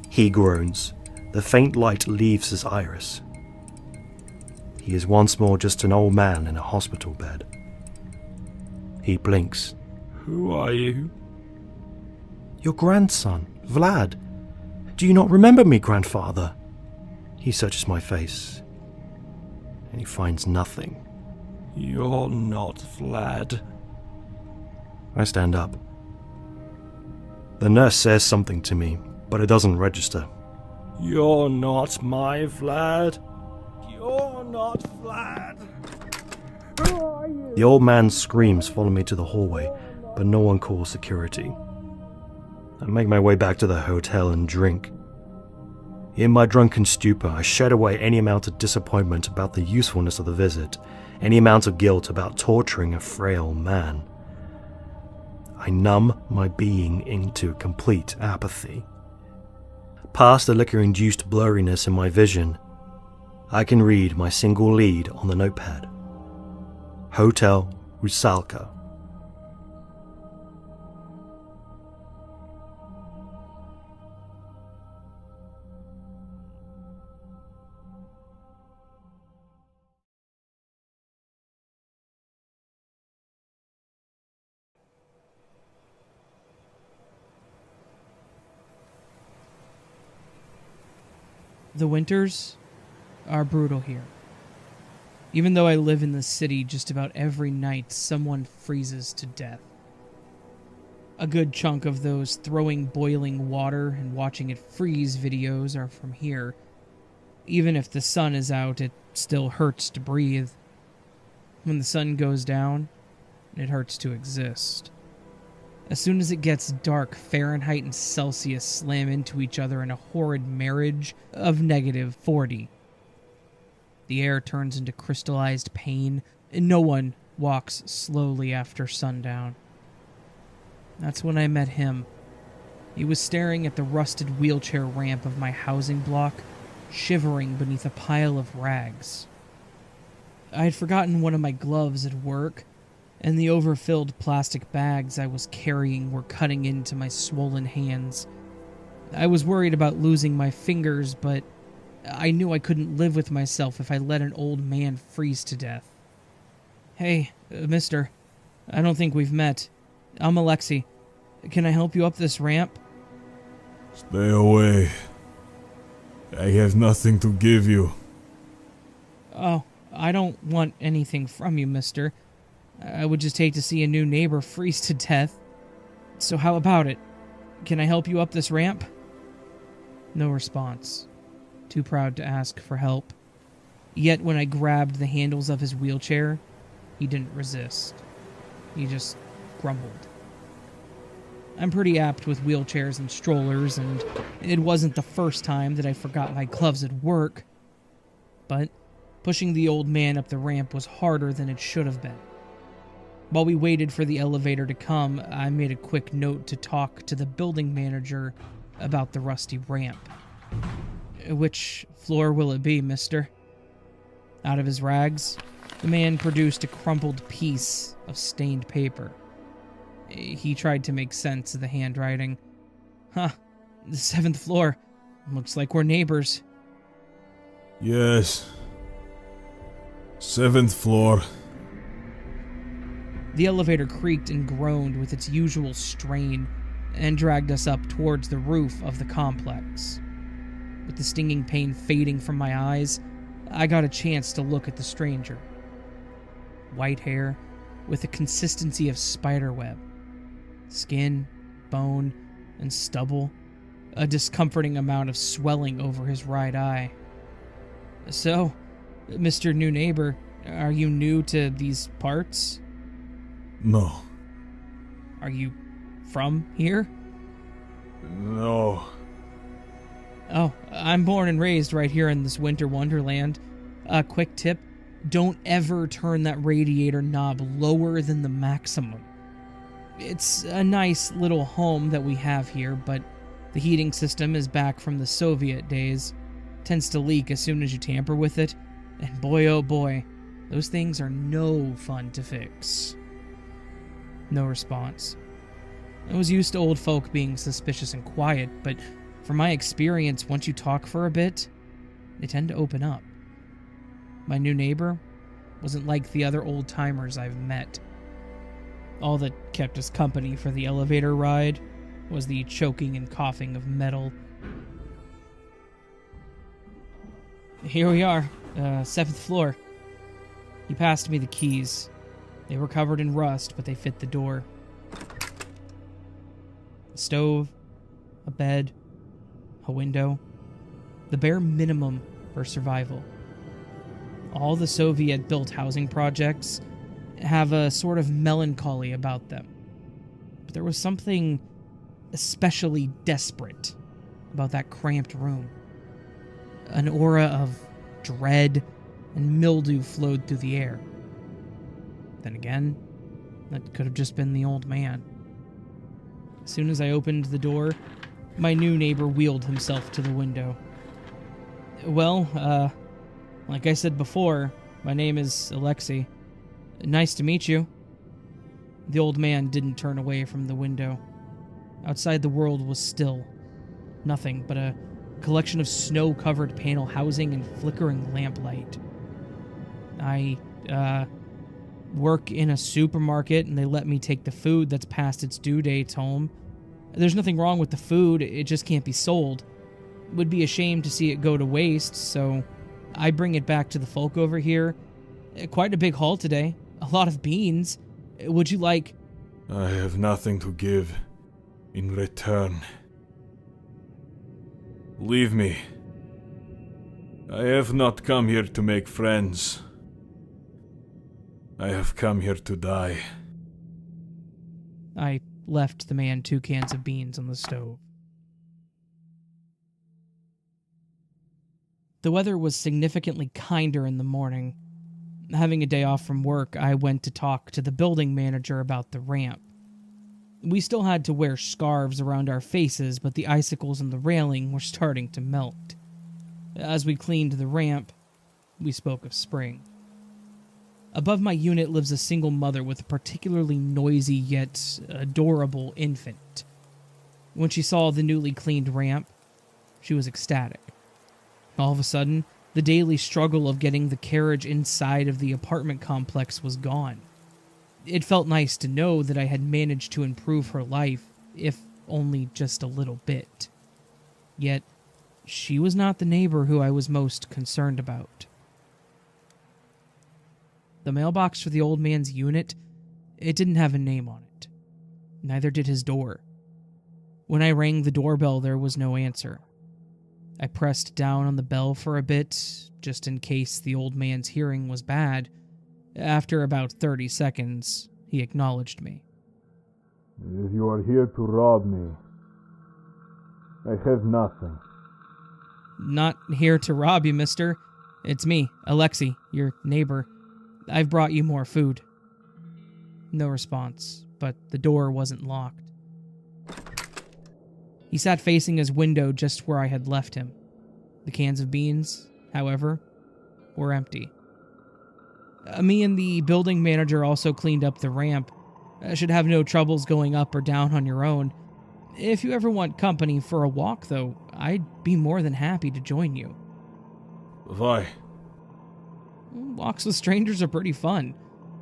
He groans. The faint light leaves his iris. He is once more just an old man in a hospital bed. He blinks. Who are you? Your grandson, Vlad. Do you not remember me, grandfather? He searches my face, and he finds nothing. You're not Vlad. I stand up. The nurse says something to me, but it doesn't register. You're not my Vlad. You're not Vlad. Who are you? The old man's screams follow me to the hallway, but no one calls security. I make my way back to the hotel and drink. In my drunken stupor, I shed away any amount of disappointment about the usefulness of the visit, any amount of guilt about torturing a frail man. I numb my being into complete apathy. Past the liquor-induced blurriness in my vision, I can read my single lead on the notepad. Hotel Rusalka. The winters are brutal here. Even though I live in the city, just about every night someone freezes to death. A good chunk of those throwing boiling water and watching it freeze videos are from here. Even if the sun is out, it still hurts to breathe. When the sun goes down, it hurts to exist. As soon as it gets dark, Fahrenheit and Celsius slam into each other in a horrid marriage of -40. The air turns into crystallized pain, and no one walks slowly after sundown. That's when I met him. He was staring at the rusted wheelchair ramp of my housing block, shivering beneath a pile of rags. I had forgotten one of my gloves at work, and the overfilled plastic bags I was carrying were cutting into my swollen hands. I was worried about losing my fingers, but I knew I couldn't live with myself if I let an old man freeze to death. Hey, mister, I don't think we've met. I'm Alexei. Can I help you up this ramp? Stay away. I have nothing to give you. Oh, I don't want anything from you, mister. I would just hate to see a new neighbor freeze to death. So how about it? Can I help you up this ramp? No response. Too proud to ask for help. Yet when I grabbed the handles of his wheelchair, he didn't resist. He just grumbled. I'm pretty apt with wheelchairs and strollers, and it wasn't the first time that I forgot my gloves at work. But pushing the old man up the ramp was harder than it should have been. While we waited for the elevator to come, I made a quick note to talk to the building manager about the rusty ramp. Which floor will it be, mister? Out of his rags, the man produced a crumpled piece of stained paper. He tried to make sense of the handwriting. Huh, the 7th floor. Looks like we're neighbors. Yes. 7th floor. The elevator creaked and groaned with its usual strain and dragged us up towards the roof of the complex. With the stinging pain fading from my eyes, I got a chance to look at the stranger. White hair with the consistency of spiderweb. Skin, bone, and stubble. A discomforting amount of swelling over his right eye. So, Mr. New Neighbor, are you new to these parts? No. Are you from here? No. Oh, I'm born and raised right here in this winter wonderland. A quick tip, don't ever turn that radiator knob lower than the maximum. It's a nice little home that we have here, but the heating system is back from the Soviet days. Tends to leak as soon as you tamper with it, and boy oh boy, those things are no fun to fix. No response. I was used to old folk being suspicious and quiet, but from my experience, once you talk for a bit, they tend to open up. My new neighbor wasn't like the other old-timers I've met. All that kept us company for the elevator ride was the choking and coughing of metal. Here we are, 7th floor. He passed me the keys. They were covered in rust, but they fit the door. A stove, a bed, a window. the bare minimum for survival. All the Soviet-built housing projects have a sort of melancholy about them. But there was something especially desperate about that cramped room. An aura of dread and mildew flowed through the air. Then again, that could have just been the old man. As soon as I opened the door, my new neighbor wheeled himself to the window. Well, like I said before, my name is Alexei. Nice to meet you. The old man didn't turn away from the window. Outside, the world was still. Nothing but a collection of snow-covered panel housing and flickering lamplight. I, work in a supermarket, and they let me take the food that's past its due dates home. There's nothing wrong with the food, it just can't be sold. It would be a shame to see it go to waste, so I bring it back to the folk over here. Quite a big haul today. A lot of beans. Would you like... I have nothing to give in return. Leave me. I have not come here to make friends. I have come here to die. I left the man 2 cans of beans on the stove. The weather was significantly kinder in the morning. Having a day off from work, I went to talk to the building manager about the ramp. We still had to wear scarves around our faces, but the icicles in the railing were starting to melt. As we cleaned the ramp, we spoke of spring. Above my unit lives a single mother with a particularly noisy yet adorable infant. When she saw the newly cleaned ramp, she was ecstatic. All of a sudden, the daily struggle of getting the carriage inside of the apartment complex was gone. It felt nice to know that I had managed to improve her life, if only just a little bit. Yet, she was not the neighbor who I was most concerned about. The mailbox for the old man's unit, it didn't have a name on it. Neither did his door. When I rang the doorbell, there was no answer. I pressed down on the bell for a bit, just in case the old man's hearing was bad. After about 30 seconds, he acknowledged me. If you are here to rob me, I have nothing. Not here to rob you, mister. It's me, Alexei, your neighbor. I've brought you more food. No response, but the door wasn't locked. He sat facing his window just where I had left him. The cans of beans, however, were empty. Me and the building manager also cleaned up the ramp. Should have no troubles going up or down on your own. If you ever want company for a walk, though, I'd be more than happy to join you. Why? Walks with strangers are pretty fun.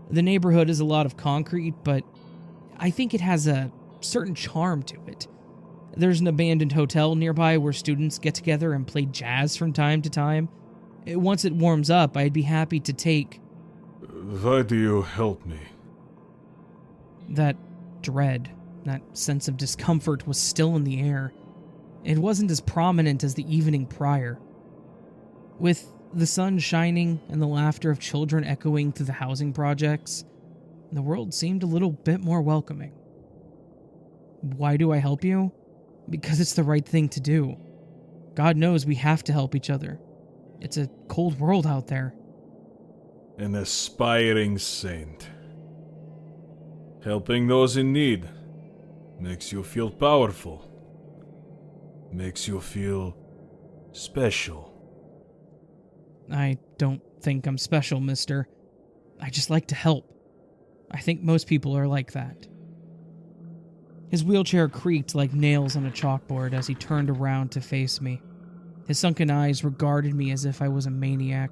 The neighborhood is a lot of concrete, but I think it has a certain charm to it. There's an abandoned hotel nearby where students get together and play jazz from time to time. Once it warms up, I'd be happy to take... Why do you help me? That dread, that sense of discomfort was still in the air. It wasn't as prominent as the evening prior. With the sun shining and the laughter of children echoing through the housing projects, the world seemed a little bit more welcoming. Why do I help you? Because it's the right thing to do. God knows we have to help each other. It's a cold world out there. An aspiring saint. Helping those in need makes you feel powerful. Makes you feel special. I don't think I'm special, mister. I just like to help. I think most people are like that. His wheelchair creaked like nails on a chalkboard as he turned around to face me. His sunken eyes regarded me as if I was a maniac.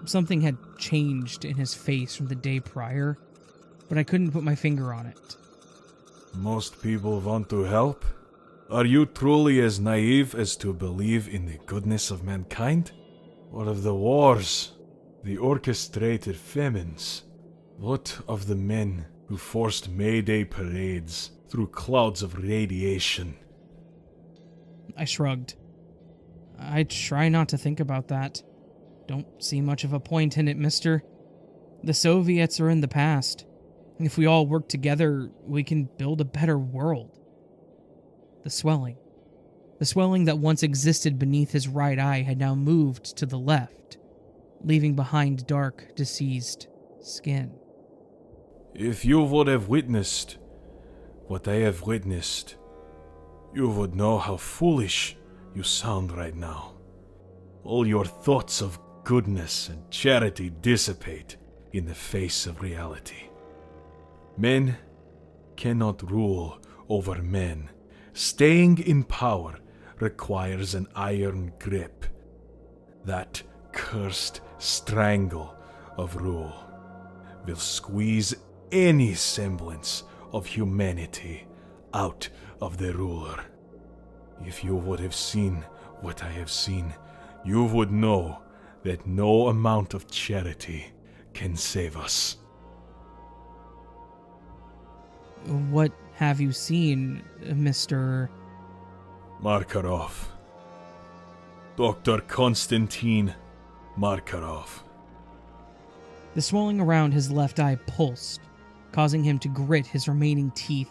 Something had changed in his face from the day prior, but I couldn't put my finger on it. Most people want to help? Are you truly as naive as to believe in the goodness of mankind? What of the wars? The orchestrated famines? What of the men who forced May Day parades through clouds of radiation? I shrugged. I try not to think about that. Don't see much of a point in it, mister. The Soviets are in the past. If we all work together, we can build a better world. The swelling that once existed beneath his right eye had now moved to the left, leaving behind dark, diseased skin. If you would have witnessed what I have witnessed, you would know how foolish you sound right now. All your thoughts of goodness and charity dissipate in the face of reality. Men cannot rule over men. Staying in power requires an iron grip. That cursed strangle of rule will squeeze any semblance of humanity out of the ruler. If you would have seen what I have seen, you would know that no amount of charity can save us. What have you seen, Mr. Markarov. Dr. Konstantin Markarov. The swelling around his left eye pulsed, causing him to grit his remaining teeth.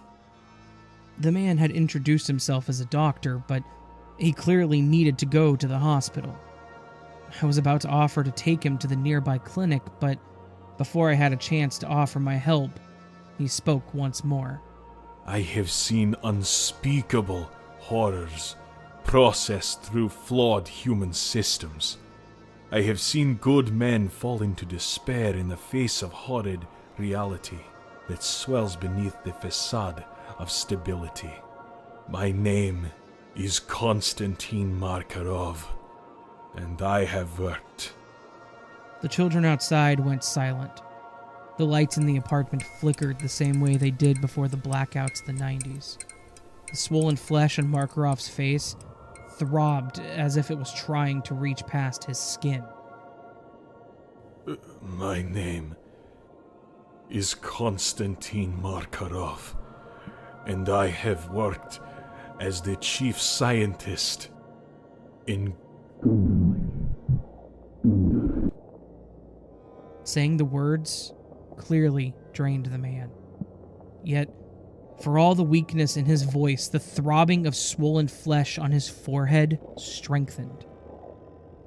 The man had introduced himself as a doctor, but he clearly needed to go to the hospital. I was about to offer to take him to the nearby clinic, but before I had a chance to offer my help, he spoke once more. I have seen unspeakable horrors processed through flawed human systems. I have seen good men fall into despair in the face of horrid reality that swells beneath the facade of stability. My name is Konstantin Markarov, and I have worked. The children outside went silent. The lights in the apartment flickered the same way they did before the blackouts of the 90s. The swollen flesh on Markarov's face throbbed as if it was trying to reach past his skin. My name is Konstantin Markarov, and I have worked as the chief scientist in... Saying the words clearly drained the man. Yet, for all the weakness in his voice, the throbbing of swollen flesh on his forehead strengthened.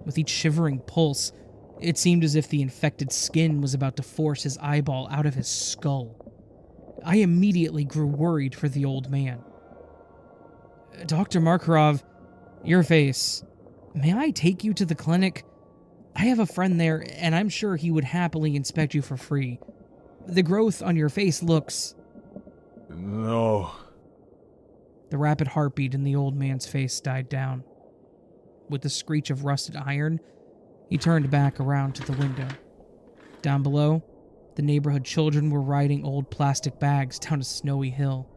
With each shivering pulse, it seemed as if the infected skin was about to force his eyeball out of his skull. I immediately grew worried for the old man. Dr. Markarov, your face. May I take you to the clinic? I have a friend there, and I'm sure he would happily inspect you for free. The growth on your face looks... No. The rapid heartbeat in the old man's face died down. With the screech of rusted iron, he turned back around to the window. Down below, the neighborhood children were riding old plastic bags down a snowy hill.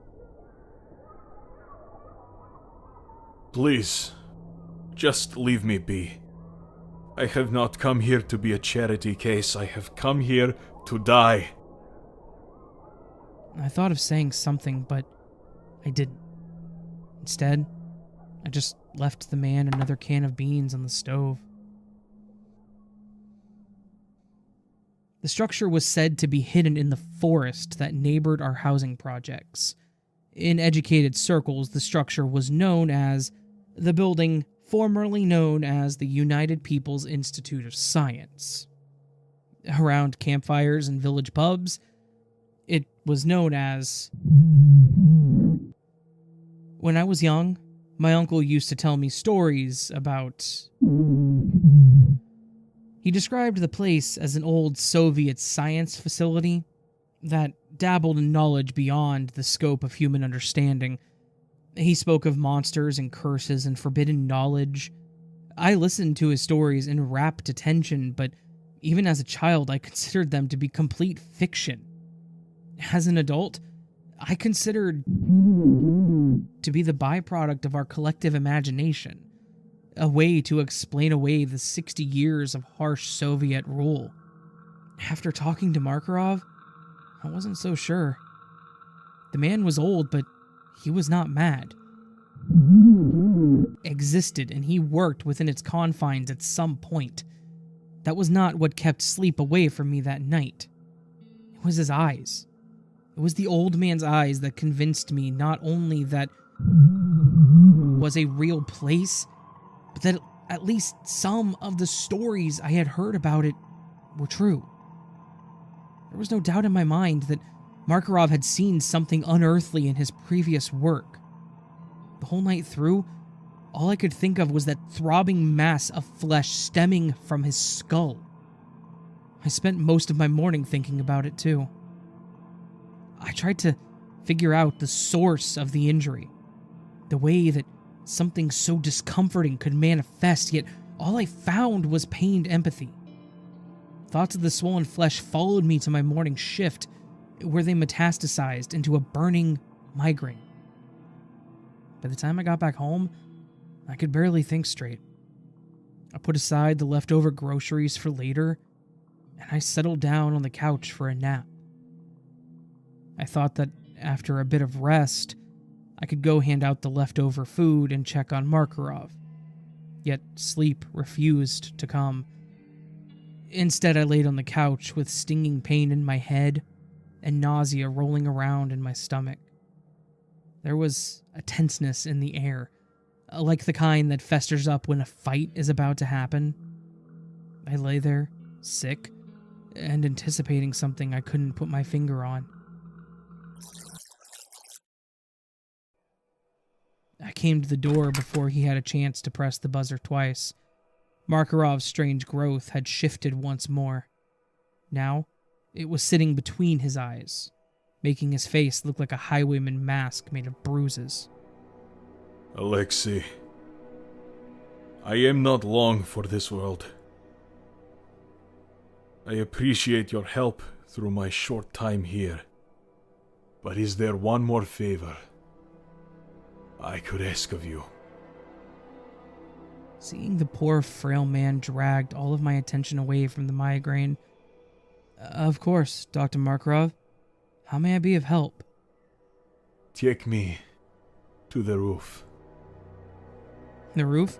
Please, just leave me be. I have not come here to be a charity case. I have come here to die. I thought of saying something, but I didn't. Instead, I just left the man another can of beans on the stove. The structure was said to be hidden in the forest that neighbored our housing projects. In educated circles, the structure was known as the building formerly known as the United People's Institute of Science. Around campfires and village pubs, it was known as... When I was young, my uncle used to tell me stories about... He described the place as an old Soviet science facility that dabbled in knowledge beyond the scope of human understanding. He spoke of monsters and curses and forbidden knowledge. I listened to his stories in rapt attention, but even as a child, I considered them to be complete fiction. As an adult, I considered to be the byproduct of our collective imagination, a way to explain away the 60 years of harsh Soviet rule. After talking to Markarov, I wasn't so sure. The man was old, but he was not mad. existed and he worked within its confines at some point. That was not what kept sleep away from me that night. It was his eyes. It was the old man's eyes that convinced me not only that was a real place, but that at least some of the stories I had heard about it were true. There was no doubt in my mind that Markarov had seen something unearthly in his previous work. The whole night through, all I could think of was that throbbing mass of flesh stemming from his skull. I spent most of my morning thinking about it too. I tried to figure out the source of the injury, the way that something so discomforting could manifest, yet all I found was pained empathy. Thoughts of the swollen flesh followed me to my morning shift, where they metastasized into a burning migraine. By the time I got back home, I could barely think straight. I put aside the leftover groceries for later, and I settled down on the couch for a nap. I thought that after a bit of rest, I could go hand out the leftover food and check on Markarov. Yet sleep refused to come. Instead, I laid on the couch with stinging pain in my head and nausea rolling around in my stomach. There was a tenseness in the air, like the kind that festers up when a fight is about to happen. I lay there, sick, and anticipating something I couldn't put my finger on. I came to the door before he had a chance to press the buzzer twice. Markarov's strange growth had shifted once more. Now, it was sitting between his eyes, making his face look like a highwayman mask made of bruises. Alexei, I am not long for this world. I appreciate your help through my short time here. But is there one more favor I could ask of you? Seeing the poor, frail man dragged all of my attention away from the migraine. Of course, Dr. Markarov. How may I be of help? Take me to the roof. The roof?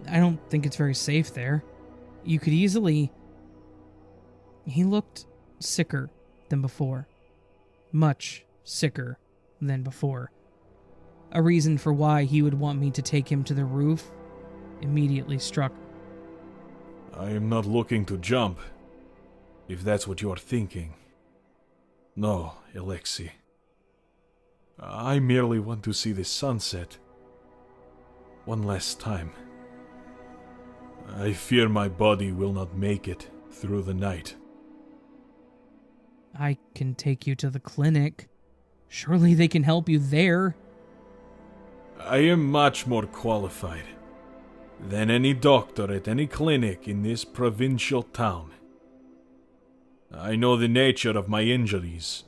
I don't think it's very safe there. You could easily... He looked sicker than before. Much sicker than before. A reason for why he would want me to take him to the roof immediately struck. I am not looking to jump, if that's what you are thinking. No, Alexei. I merely want to see the sunset one last time. I fear my body will not make it through the night. I can take you to the clinic. Surely they can help you there. I am much more qualified than any doctor at any clinic in this provincial town. I know the nature of my injuries,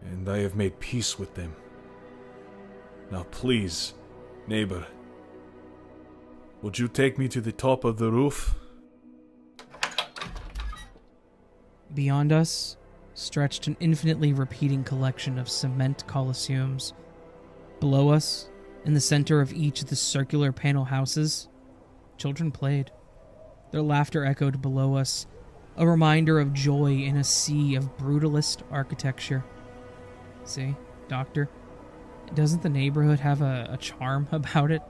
and I have made peace with them. Now please, neighbor, would you take me to the top of the roof? Beyond us stretched an infinitely repeating collection of cement coliseums. Below us, in the center of each of the circular panel houses, children played. Their laughter echoed below us, a reminder of joy in a sea of brutalist architecture. See, Doctor, doesn't the neighborhood have a charm about it?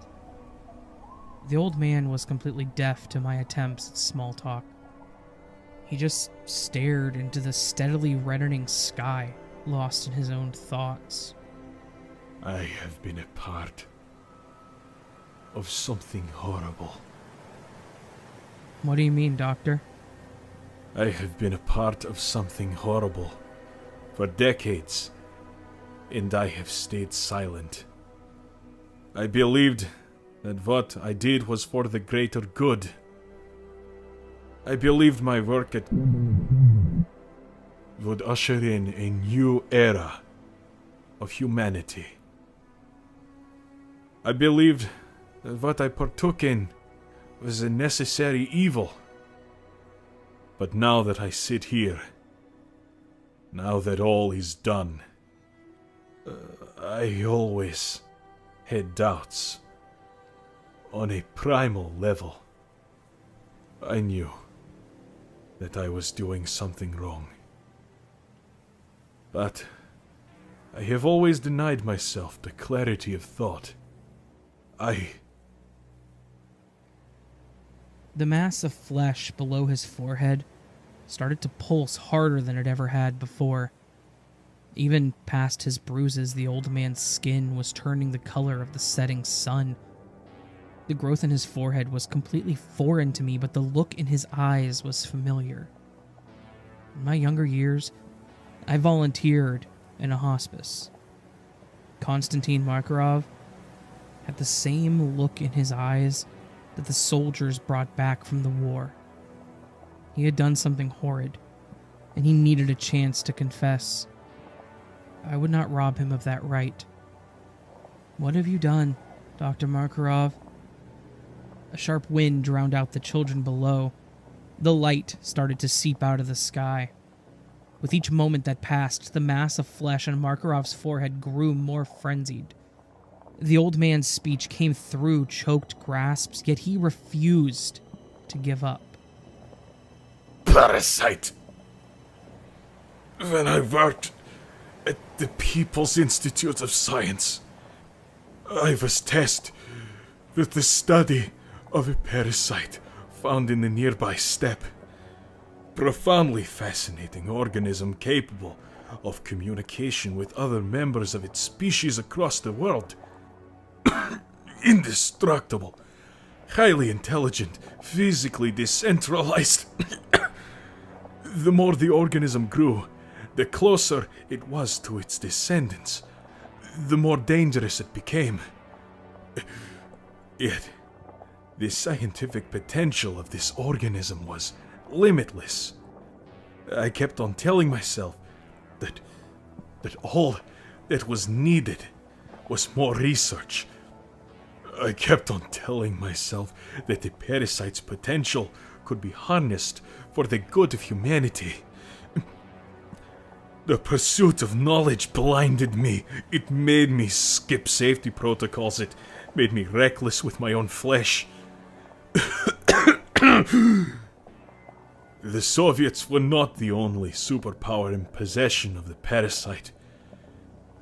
The old man was completely deaf to my attempts at small talk. He just stared into the steadily reddening sky, lost in his own thoughts. I have been a part of something horrible. What do you mean, Doctor? I have been a part of something horrible for decades, and I have stayed silent. I believed that what I did was for the greater good. I believed my work would usher in a new era of humanity. I believed that what I partook in was a necessary evil. But now that I sit here, now that all is done, I always had doubts. On a primal level, I knew that I was doing something wrong. But I have always denied myself the clarity of thought. The mass of flesh below his forehead started to pulse harder than it ever had before. Even past his bruises, the old man's skin was turning the color of the setting sun. The growth in his forehead was completely foreign to me, but the look in his eyes was familiar. In my younger years, I volunteered in a hospice. Konstantin Makarov had the same look in his eyes that the soldiers brought back from the war. He had done something horrid, and he needed a chance to confess. I would not rob him of that right. What have you done, Dr. Makarov? A sharp wind drowned out the children below. The light started to seep out of the sky. With each moment that passed, the mass of flesh on Makarov's forehead grew more frenzied. The old man's speech came through choked grasps, yet he refused to give up. Parasite! When I worked at the People's Institute of Science, I was tasked with the study of a parasite found in the nearby steppe. Profoundly fascinating organism capable of communication with other members of its species across the world. Indestructible, highly intelligent, physically decentralized. The more the organism grew, the closer it was to its descendants, the more dangerous it became. Yet, the scientific potential of this organism was limitless. I kept on telling myself that all that was needed was more research. I kept on telling myself that the parasite's potential could be harnessed for the good of humanity. The pursuit of knowledge blinded me. It made me skip safety protocols. It made me reckless with my own flesh. The Soviets were not the only superpower in possession of the parasite.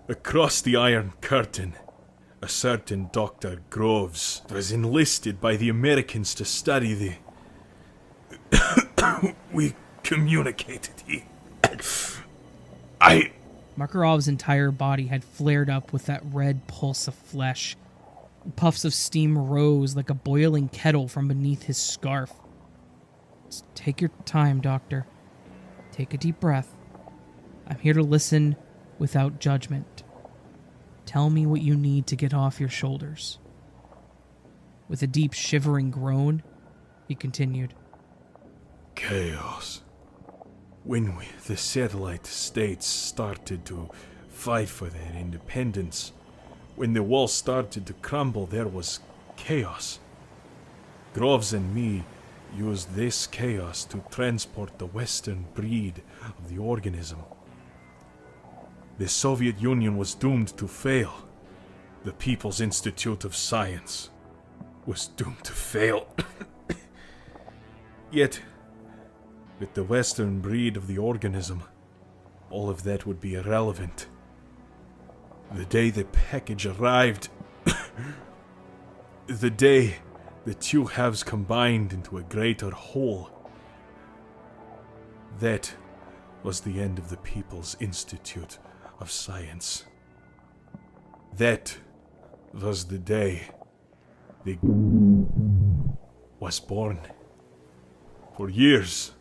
Across the Iron Curtain, a certain Dr. Groves was enlisted by the Americans to study the... We communicated. Makarov's entire body had flared up with that red pulse of flesh. Puffs of steam rose like a boiling kettle from beneath his scarf. Just take your time, Doctor. Take a deep breath. I'm here to listen without judgment. Tell me what you need to get off your shoulders. With a deep shivering groan, he continued. Chaos. When the satellite states started to fight for their independence, when the walls started to crumble, there was chaos. Groves and me used this chaos to transport the Western breed of the organism. The Soviet Union was doomed to fail. The People's Institute of Science was doomed to fail. Yet, with the Western breed of the organism, all of that would be irrelevant. The day the package arrived, the day the two halves combined into a greater whole, that was the end of the People's Institute of Science. That was the day the was born. For years,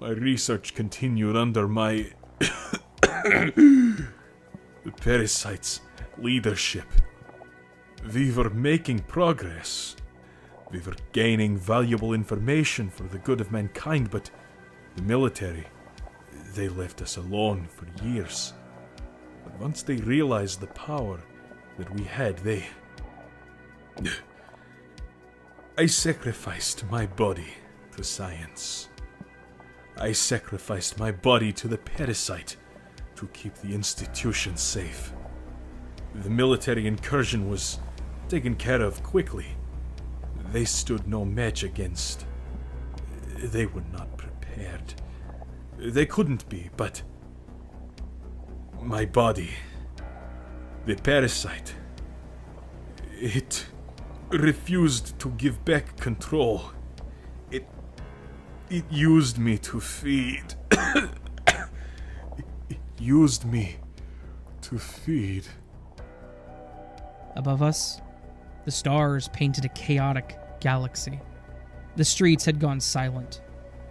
my research continued under my the parasite's leadership. We were making progress. We were gaining valuable information for the good of mankind, but the military, they left us alone for years. But once they realized the power that we had, I sacrificed my body to science. I sacrificed my body to the parasite to keep the institution safe. The military incursion was taken care of quickly. They stood no match against. They were not prepared. They couldn't be, but my body, the parasite, it refused to give back control. It used me to feed. It used me to feed. Above us, the stars painted a chaotic galaxy. The streets had gone silent.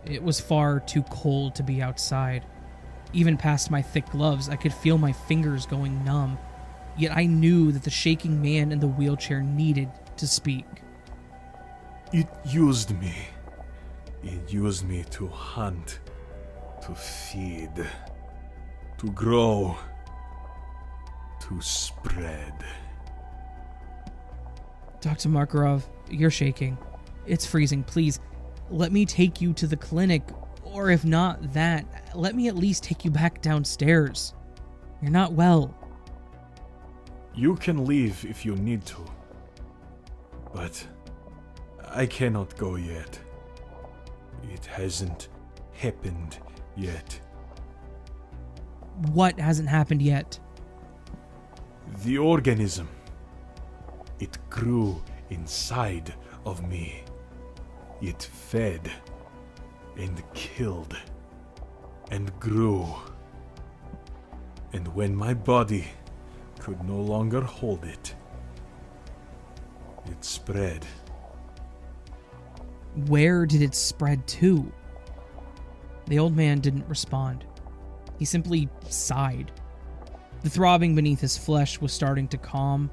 It was far too cold to be outside. Even past my thick gloves, I could feel my fingers going numb. Yet I knew that the shaking man in the wheelchair needed to speak. It used me. It used me to hunt, to feed, to grow, to spread. Dr. Makarov, you're shaking. It's freezing. Please, let me take you to the clinic. Or if not that, let me at least take you back downstairs. You're not well. You can leave if you need to. But I cannot go yet. It hasn't happened yet. What hasn't happened yet? The organism. It grew inside of me. It fed and killed and grew. And when my body could no longer hold it, it spread. Where did it spread to? The old man didn't respond. He simply sighed. The throbbing beneath his flesh was starting to calm.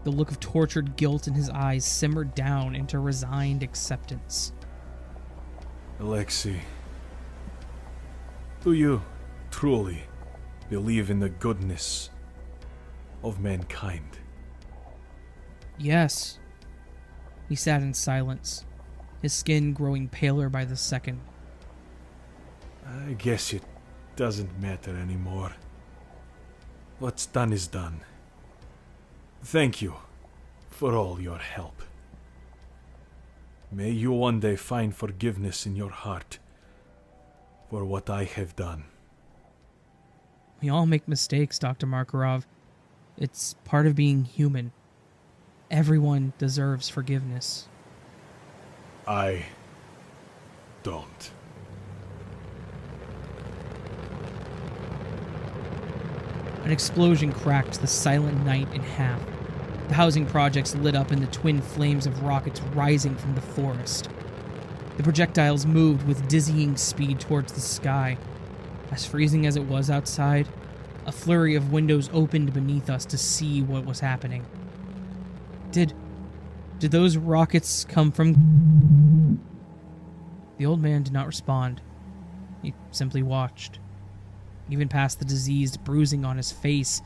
The look of tortured guilt in his eyes simmered down into resigned acceptance. Alexei, do you truly believe in the goodness of mankind? Yes. He sat in silence, his skin growing paler by the second. I guess it doesn't matter anymore. What's done is done. Thank you for all your help. May you one day find forgiveness in your heart for what I have done. We all make mistakes, Dr. Makarov. It's part of being human. Everyone deserves forgiveness. I don't. An explosion cracked the silent night in half. The housing projects lit up in the twin flames of rockets rising from the forest. The projectiles moved with dizzying speed towards the sky. As freezing as it was outside, a flurry of windows opened beneath us to see what was happening. Did those rockets come from... The old man did not respond. He simply watched. Even past the diseased bruising on his face,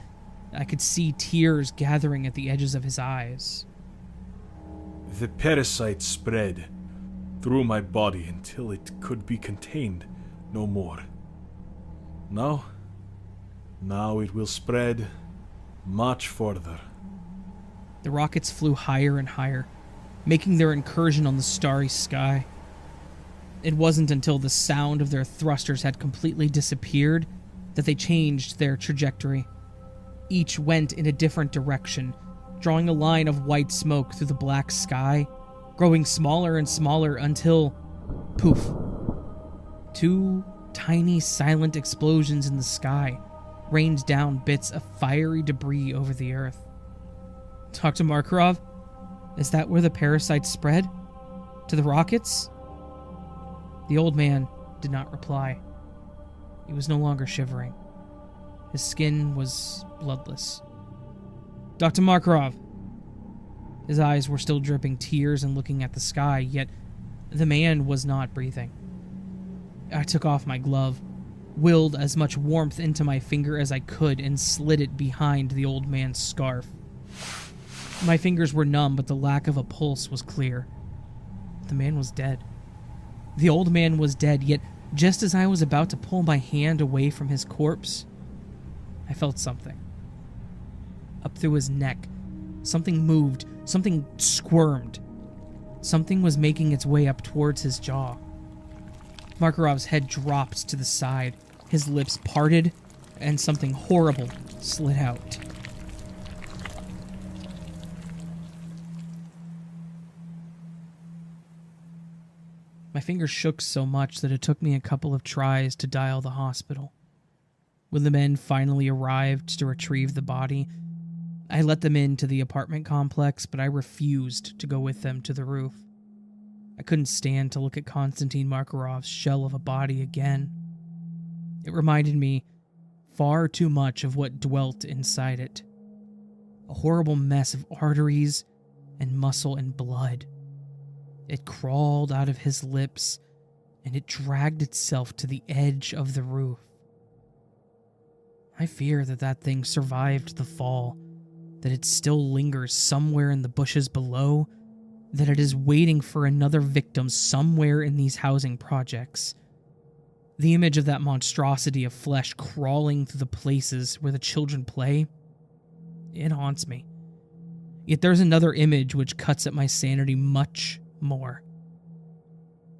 I could see tears gathering at the edges of his eyes. The parasite spread through my body until it could be contained no more. Now it will spread much further. The rockets flew higher and higher, making their incursion on the starry sky. It wasn't until the sound of their thrusters had completely disappeared that they changed their trajectory. Each went in a different direction, drawing a line of white smoke through the black sky, growing smaller and smaller until... poof. Two tiny silent explosions in the sky rained down bits of fiery debris over the earth. Dr. Makarov, is that where the parasite spread? To the rockets? The old man did not reply. He was no longer shivering. His skin was bloodless. Dr. Makarov! His eyes were still dripping tears and looking at the sky, yet the man was not breathing. I took off my glove, willed as much warmth into my finger as I could, and slid it behind the old man's scarf. My fingers were numb, but the lack of a pulse was clear. The man was dead. The old man was dead, yet just as I was about to pull my hand away from his corpse, I felt something. Up through his neck, something moved, something squirmed. Something was making its way up towards his jaw. Markarov's head dropped to the side, his lips parted, and something horrible slid out. My fingers shook so much that it took me a couple of tries to dial the hospital. When the men finally arrived to retrieve the body, I let them into the apartment complex, but I refused to go with them to the roof. I couldn't stand to look at Konstantin Markarov's shell of a body again. It reminded me far too much of what dwelt inside it. A horrible mess of arteries and muscle and blood. It crawled out of his lips, and it dragged itself to the edge of the roof. I fear that that thing survived the fall, that it still lingers somewhere in the bushes below, that it is waiting for another victim somewhere in these housing projects. The image of that monstrosity of flesh crawling through the places where the children play, it haunts me. Yet there's another image which cuts at my sanity much more.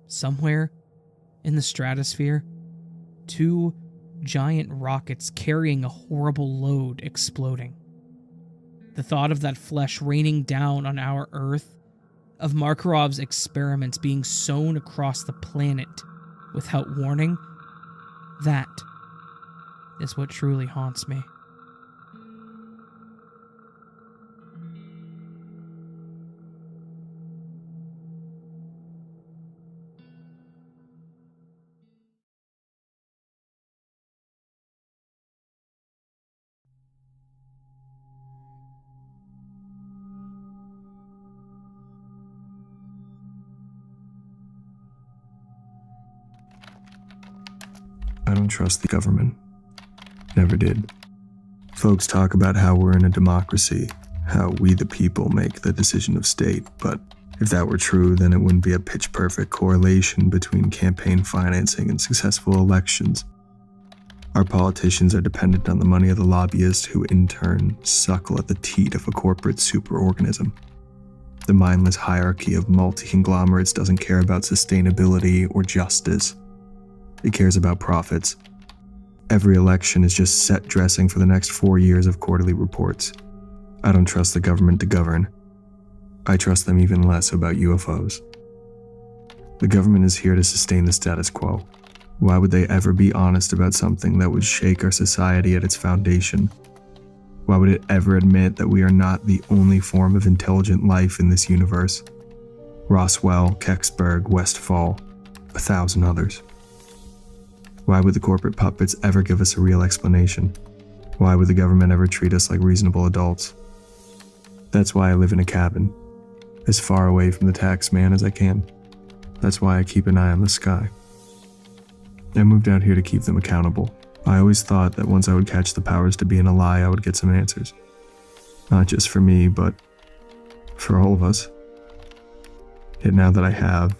Somewhere in the stratosphere, 2 giant rockets carrying a horrible load exploding. The thought of that flesh raining down on our Earth, of Markarov's experiments being sown across the planet without warning, that is what truly haunts me. I don't trust the government. Never did. Folks talk about how we're in a democracy, how we the people make the decision of state, but if that were true, then it wouldn't be a pitch-perfect correlation between campaign financing and successful elections. Our politicians are dependent on the money of the lobbyists who in turn suckle at the teat of a corporate superorganism. The mindless hierarchy of multi-conglomerates doesn't care about sustainability or justice. It cares about profits. Every election is just set dressing for the next 4 years of quarterly reports. I don't trust the government to govern. I trust them even less about UFOs. The government is here to sustain the status quo. Why would they ever be honest about something that would shake our society at its foundation? Why would it ever admit that we are not the only form of intelligent life in this universe? Roswell, Kecksburg, Westfall, 1,000 others. Why would the corporate puppets ever give us a real explanation? Why would the government ever treat us like reasonable adults? That's why I live in a cabin, as far away from the tax man as I can. That's why I keep an eye on the sky. I moved out here to keep them accountable. I always thought that once I would catch the powers to be in a lie, I would get some answers. Not just for me, but for all of us. Yet now that I have,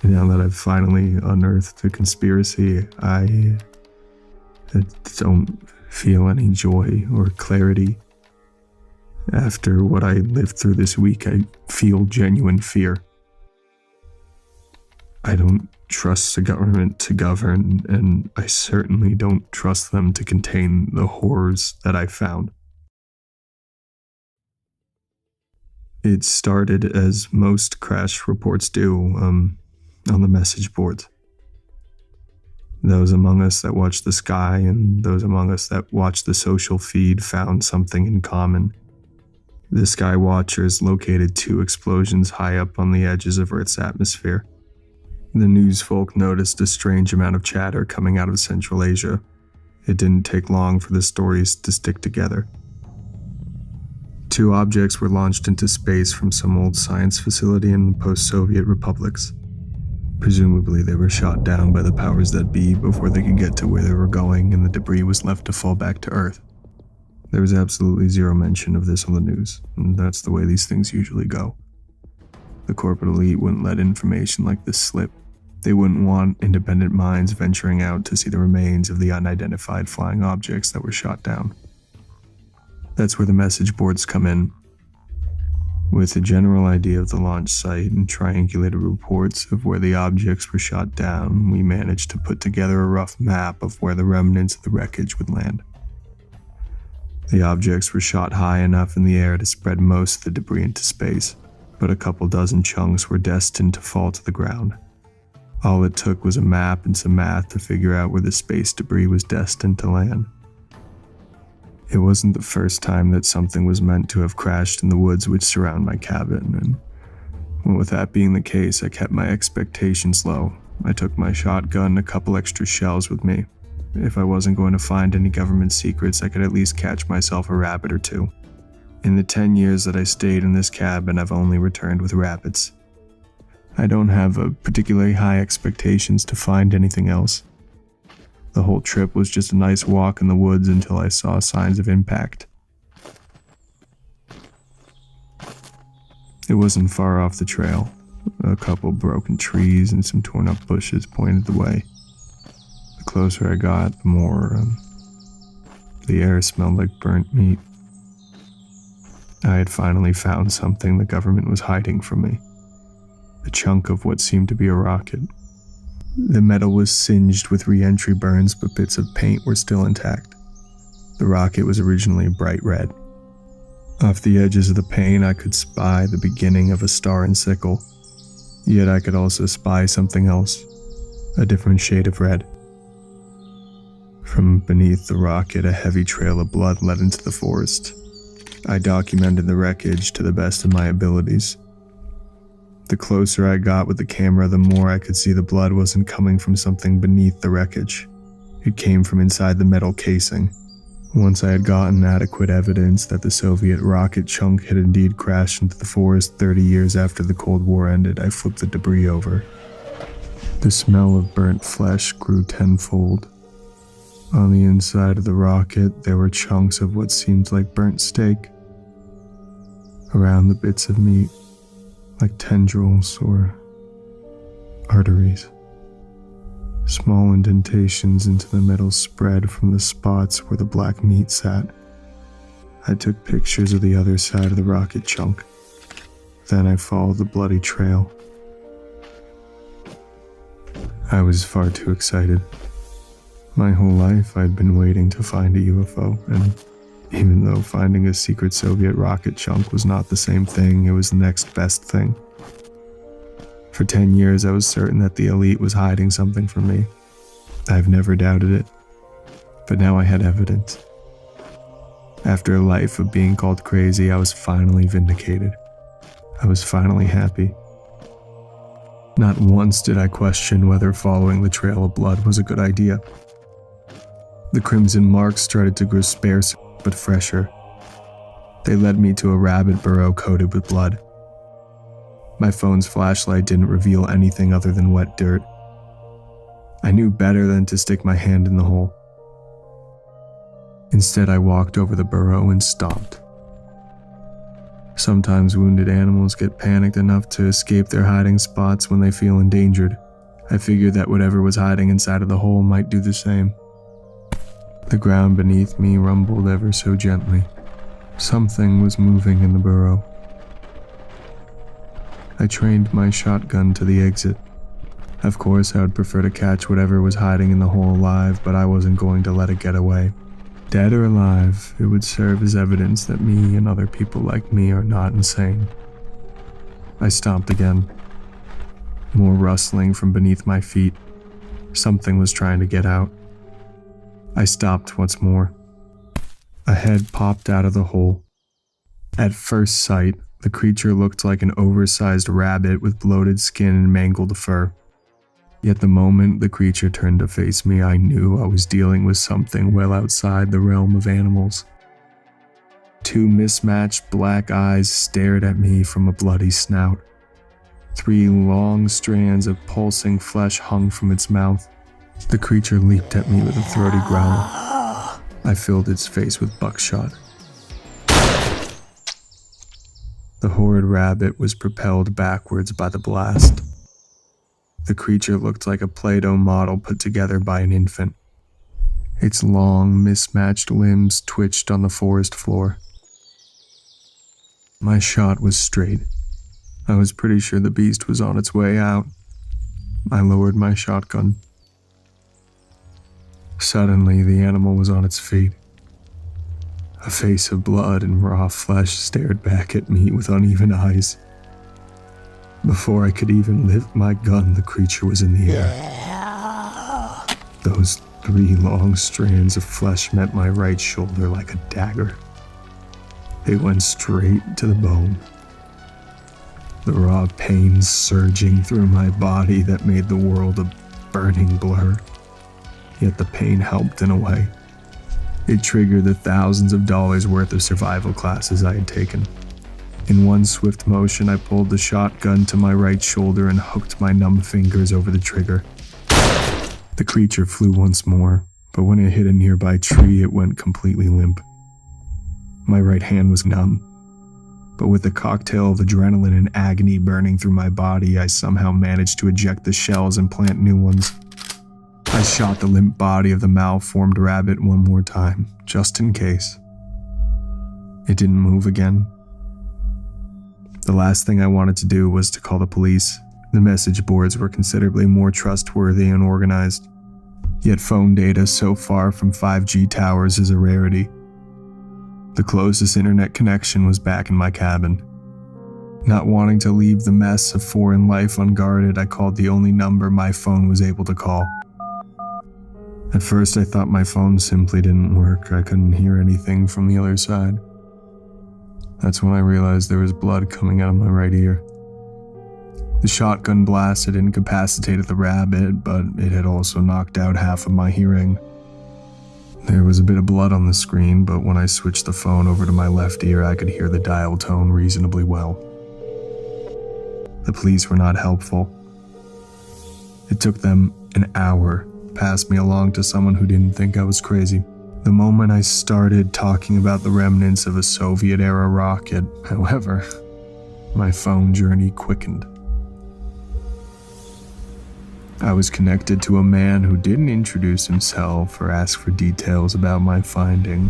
now that I've finally unearthed the conspiracy, I don't feel any joy or clarity. After what I lived through this week, I feel genuine fear. I don't trust the government to govern, and I certainly don't trust them to contain the horrors that I found. It started as most crash reports do, on the message boards. Those among us that watched the sky and those among us that watched the social feed found something in common. The sky watchers located 2 explosions high up on the edges of Earth's atmosphere. The news folk noticed a strange amount of chatter coming out of Central Asia. It didn't take long for the stories to stick together. 2 objects were launched into space from some old science facility in the post-Soviet republics. Presumably they were shot down by the powers that be before they could get to where they were going, and the debris was left to fall back to Earth. There was absolutely zero mention of this on the news, and that's the way these things usually go. The corporate elite wouldn't let information like this slip. They wouldn't want independent minds venturing out to see the remains of the unidentified flying objects that were shot down. That's where the message boards come in. With a general idea of the launch site and triangulated reports of where the objects were shot down, we managed to put together a rough map of where the remnants of the wreckage would land. The objects were shot high enough in the air to spread most of the debris into space, but a couple dozen chunks were destined to fall to the ground. All it took was a map and some math to figure out where the space debris was destined to land. It wasn't the first time that something was meant to have crashed in the woods which surround my cabin, and with that being the case, I kept my expectations low. I took my shotgun and a couple extra shells with me. If I wasn't going to find any government secrets, I could at least catch myself a rabbit or two. In the 10 years that I stayed in this cabin, I've only returned with rabbits. I don't have particularly high expectations to find anything else. The whole trip was just a nice walk in the woods until I saw signs of impact. It wasn't far off the trail. A couple broken trees and some torn up bushes pointed the way. The closer I got, the more, the air smelled like burnt meat. I had finally found something the government was hiding from me. A chunk of what seemed to be a rocket. The metal was singed with re-entry burns, but bits of paint were still intact. The rocket was originally bright red. Off the edges of the paint, I could spy the beginning of a star and sickle. Yet I could also spy something else, a different shade of red. From beneath the rocket, a heavy trail of blood led into the forest. I documented the wreckage to the best of my abilities. The closer I got with the camera, the more I could see the blood wasn't coming from something beneath the wreckage. It came from inside the metal casing. Once I had gotten adequate evidence that the Soviet rocket chunk had indeed crashed into the forest 30 years after the Cold War ended, I flipped the debris over. The smell of burnt flesh grew tenfold. On the inside of the rocket, there were chunks of what seemed like burnt steak. Around the bits of meat, like tendrils or arteries. Small indentations into the metal spread from the spots where the black meat sat. I took pictures of the other side of the rocket chunk. Then I followed the bloody trail. I was far too excited. My whole life I'd been waiting to find a UFO, and even though finding a secret Soviet rocket chunk was not the same thing, it was the next best thing. For 10 years, I was certain that the elite was hiding something from me. I've never doubted it. But now I had evidence. After a life of being called crazy, I was finally vindicated. I was finally happy. Not once did I question whether following the trail of blood was a good idea. The crimson marks started to grow sparse but fresher. They led me to a rabbit burrow coated with blood. My phone's flashlight didn't reveal anything other than wet dirt. I knew better than to stick my hand in the hole. Instead, I walked over the burrow and stomped. Sometimes wounded animals get panicked enough to escape their hiding spots when they feel endangered. I figured that whatever was hiding inside of the hole might do the same. The ground beneath me rumbled ever so gently. Something was moving in the burrow. I trained my shotgun to the exit. Of course, I would prefer to catch whatever was hiding in the hole alive, but I wasn't going to let it get away. Dead or alive, it would serve as evidence that me and other people like me are not insane. I stomped again. More rustling from beneath my feet. Something was trying to get out. I stopped once more. A head popped out of the hole. At first sight, the creature looked like an oversized rabbit with bloated skin and mangled fur. Yet the moment the creature turned to face me, I knew I was dealing with something well outside the realm of animals. Two mismatched black eyes stared at me from a bloody snout. 3 long strands of pulsing flesh hung from its mouth. The creature leaped at me with a throaty growl. I filled its face with buckshot. The horrid rabbit was propelled backwards by the blast. The creature looked like a Play-Doh model put together by an infant. Its long, mismatched limbs twitched on the forest floor. My shot was straight. I was pretty sure the beast was on its way out. I lowered my shotgun. Suddenly, the animal was on its feet. A face of blood and raw flesh stared back at me with uneven eyes. Before I could even lift my gun, the creature was in the air. Those 3 long strands of flesh met my right shoulder like a dagger. They went straight to the bone. The raw pain surging through my body that made the world a burning blur. Yet the pain helped in a way. It triggered the thousands of dollars worth of survival classes I had taken. In one swift motion, I pulled the shotgun to my right shoulder and hooked my numb fingers over the trigger. The creature flew once more, but when it hit a nearby tree, it went completely limp. My right hand was numb, but with the cocktail of adrenaline and agony burning through my body, I somehow managed to eject the shells and plant new ones. I shot the limp body of the malformed rabbit one more time, just in case. It didn't move again. The last thing I wanted to do was to call the police. The message boards were considerably more trustworthy and organized. Yet phone data so far from 5G towers is a rarity. The closest internet connection was back in my cabin. Not wanting to leave the mess of foreign life unguarded, I called the only number my phone was able to call. At first I thought my phone simply didn't work. I couldn't hear anything from the other side. That's when I realized there was blood coming out of my right ear. The shotgun blast had incapacitated the rabbit, but it had also knocked out half of my hearing. There was a bit of blood on the screen, but when I switched the phone over to my left ear, I could hear the dial tone reasonably well. The police were not helpful. It took them an hour to pass me along to someone who didn't think I was crazy. The moment I started talking about the remnants of a Soviet-era rocket, however, my phone journey quickened. I was connected to a man who didn't introduce himself or ask for details about my finding.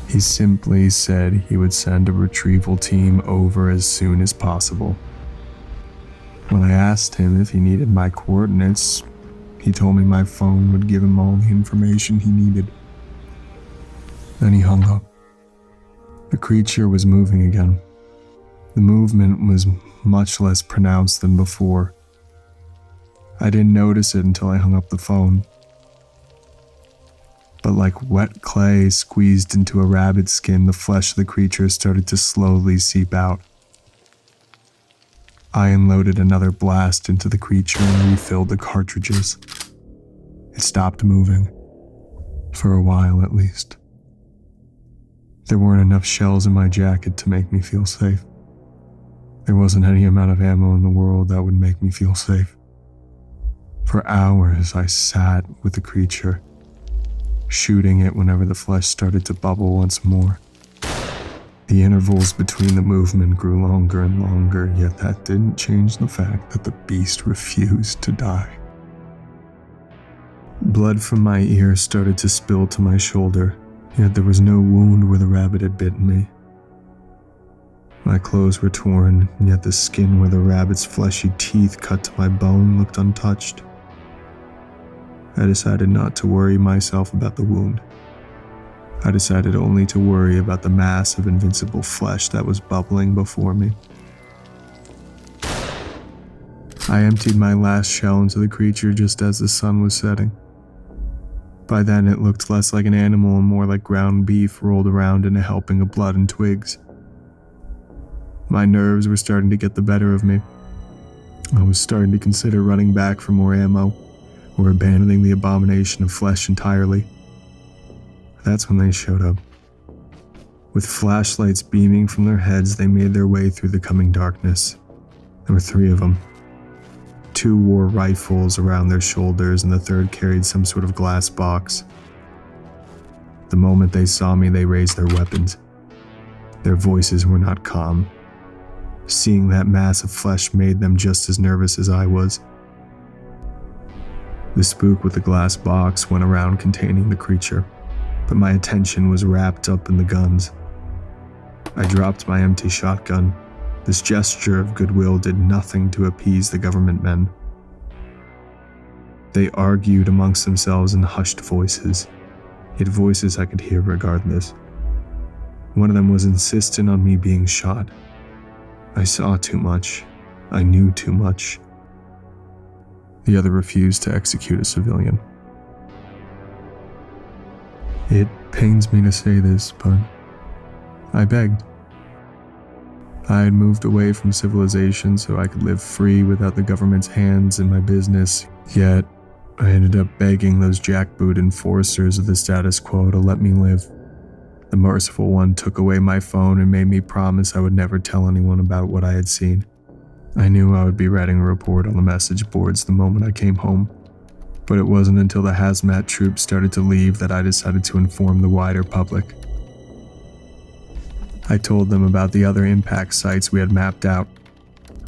He simply said he would send a retrieval team over as soon as possible. When I asked him if he needed my coordinates, he told me my phone would give him all the information he needed. Then he hung up. The creature was moving again. The movement was much less pronounced than before. I didn't notice it until I hung up the phone. But like wet clay squeezed into a rabbit's skin, the flesh of the creature started to slowly seep out. I unloaded another blast into the creature and refilled the cartridges. It stopped moving. For a while, at least. There weren't enough shells in my jacket to make me feel safe. There wasn't any amount of ammo in the world that would make me feel safe. For hours, I sat with the creature, shooting it whenever the flesh started to bubble once more. The intervals between the movement grew longer and longer, yet that didn't change the fact that the beast refused to die. Blood from my ear started to spill to my shoulder, yet there was no wound where the rabbit had bitten me. My clothes were torn, yet the skin where the rabbit's fleshy teeth cut to my bone looked untouched. I decided not to worry myself about the wound. I decided only to worry about the mass of invincible flesh that was bubbling before me. I emptied my last shell into the creature just as the sun was setting. By then it looked less like an animal and more like ground beef rolled around in a helping of blood and twigs. My nerves were starting to get the better of me. I was starting to consider running back for more ammo, or abandoning the abomination of flesh entirely. That's when they showed up. With flashlights beaming from their heads, they made their way through the coming darkness. There were 3 of them. 2 wore rifles around their shoulders, and the third carried some sort of glass box. The moment they saw me, they raised their weapons. Their voices were not calm. Seeing that mass of flesh made them just as nervous as I was. The spook with the glass box went around containing the creature, but my attention was wrapped up in the guns. I dropped my empty shotgun. This gesture of goodwill did nothing to appease the government men. They argued amongst themselves in hushed voices, yet voices I could hear regardless. One of them was insistent on me being shot. I saw too much. I knew too much. The other refused to execute a civilian. It pains me to say this, but I begged. I had moved away from civilization so I could live free without the government's hands in my business, yet I ended up begging those jackboot enforcers of the status quo to let me live. The merciful one took away my phone and made me promise I would never tell anyone about what I had seen. I knew I would be writing a report on the message boards the moment I came home, but it wasn't until the hazmat troops started to leave that I decided to inform the wider public. I told them about the other impact sites we had mapped out.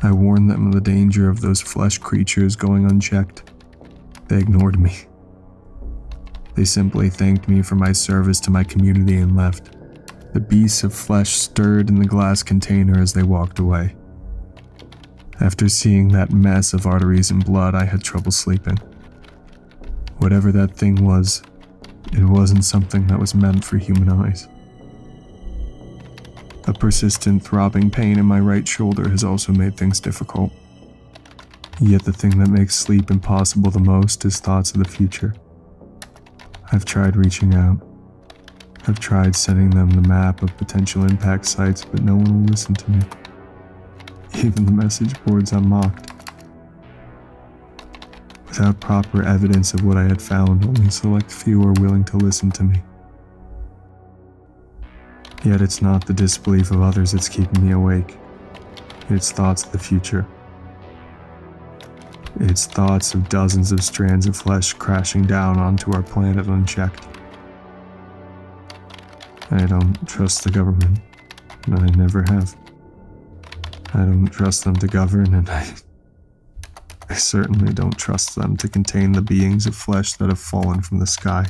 I warned them of the danger of those flesh creatures going unchecked. They ignored me. They simply thanked me for my service to my community and left. The beasts of flesh stirred in the glass container as they walked away. After seeing that mess of arteries and blood, I had trouble sleeping. Whatever that thing was, it wasn't something that was meant for human eyes. A persistent throbbing pain in my right shoulder has also made things difficult. Yet the thing that makes sleep impossible the most is thoughts of the future. I've tried reaching out. I've tried sending them the map of potential impact sites, but no one will listen to me. Even the message boards I'm mocked. Without proper evidence of what I had found, only select few are willing to listen to me. Yet it's not the disbelief of others that's keeping me awake. It's thoughts of the future. It's thoughts of dozens of strands of flesh crashing down onto our planet unchecked. I don't trust the government, and I never have. I don't trust them to govern, and I certainly don't trust them to contain the beings of flesh that have fallen from the sky.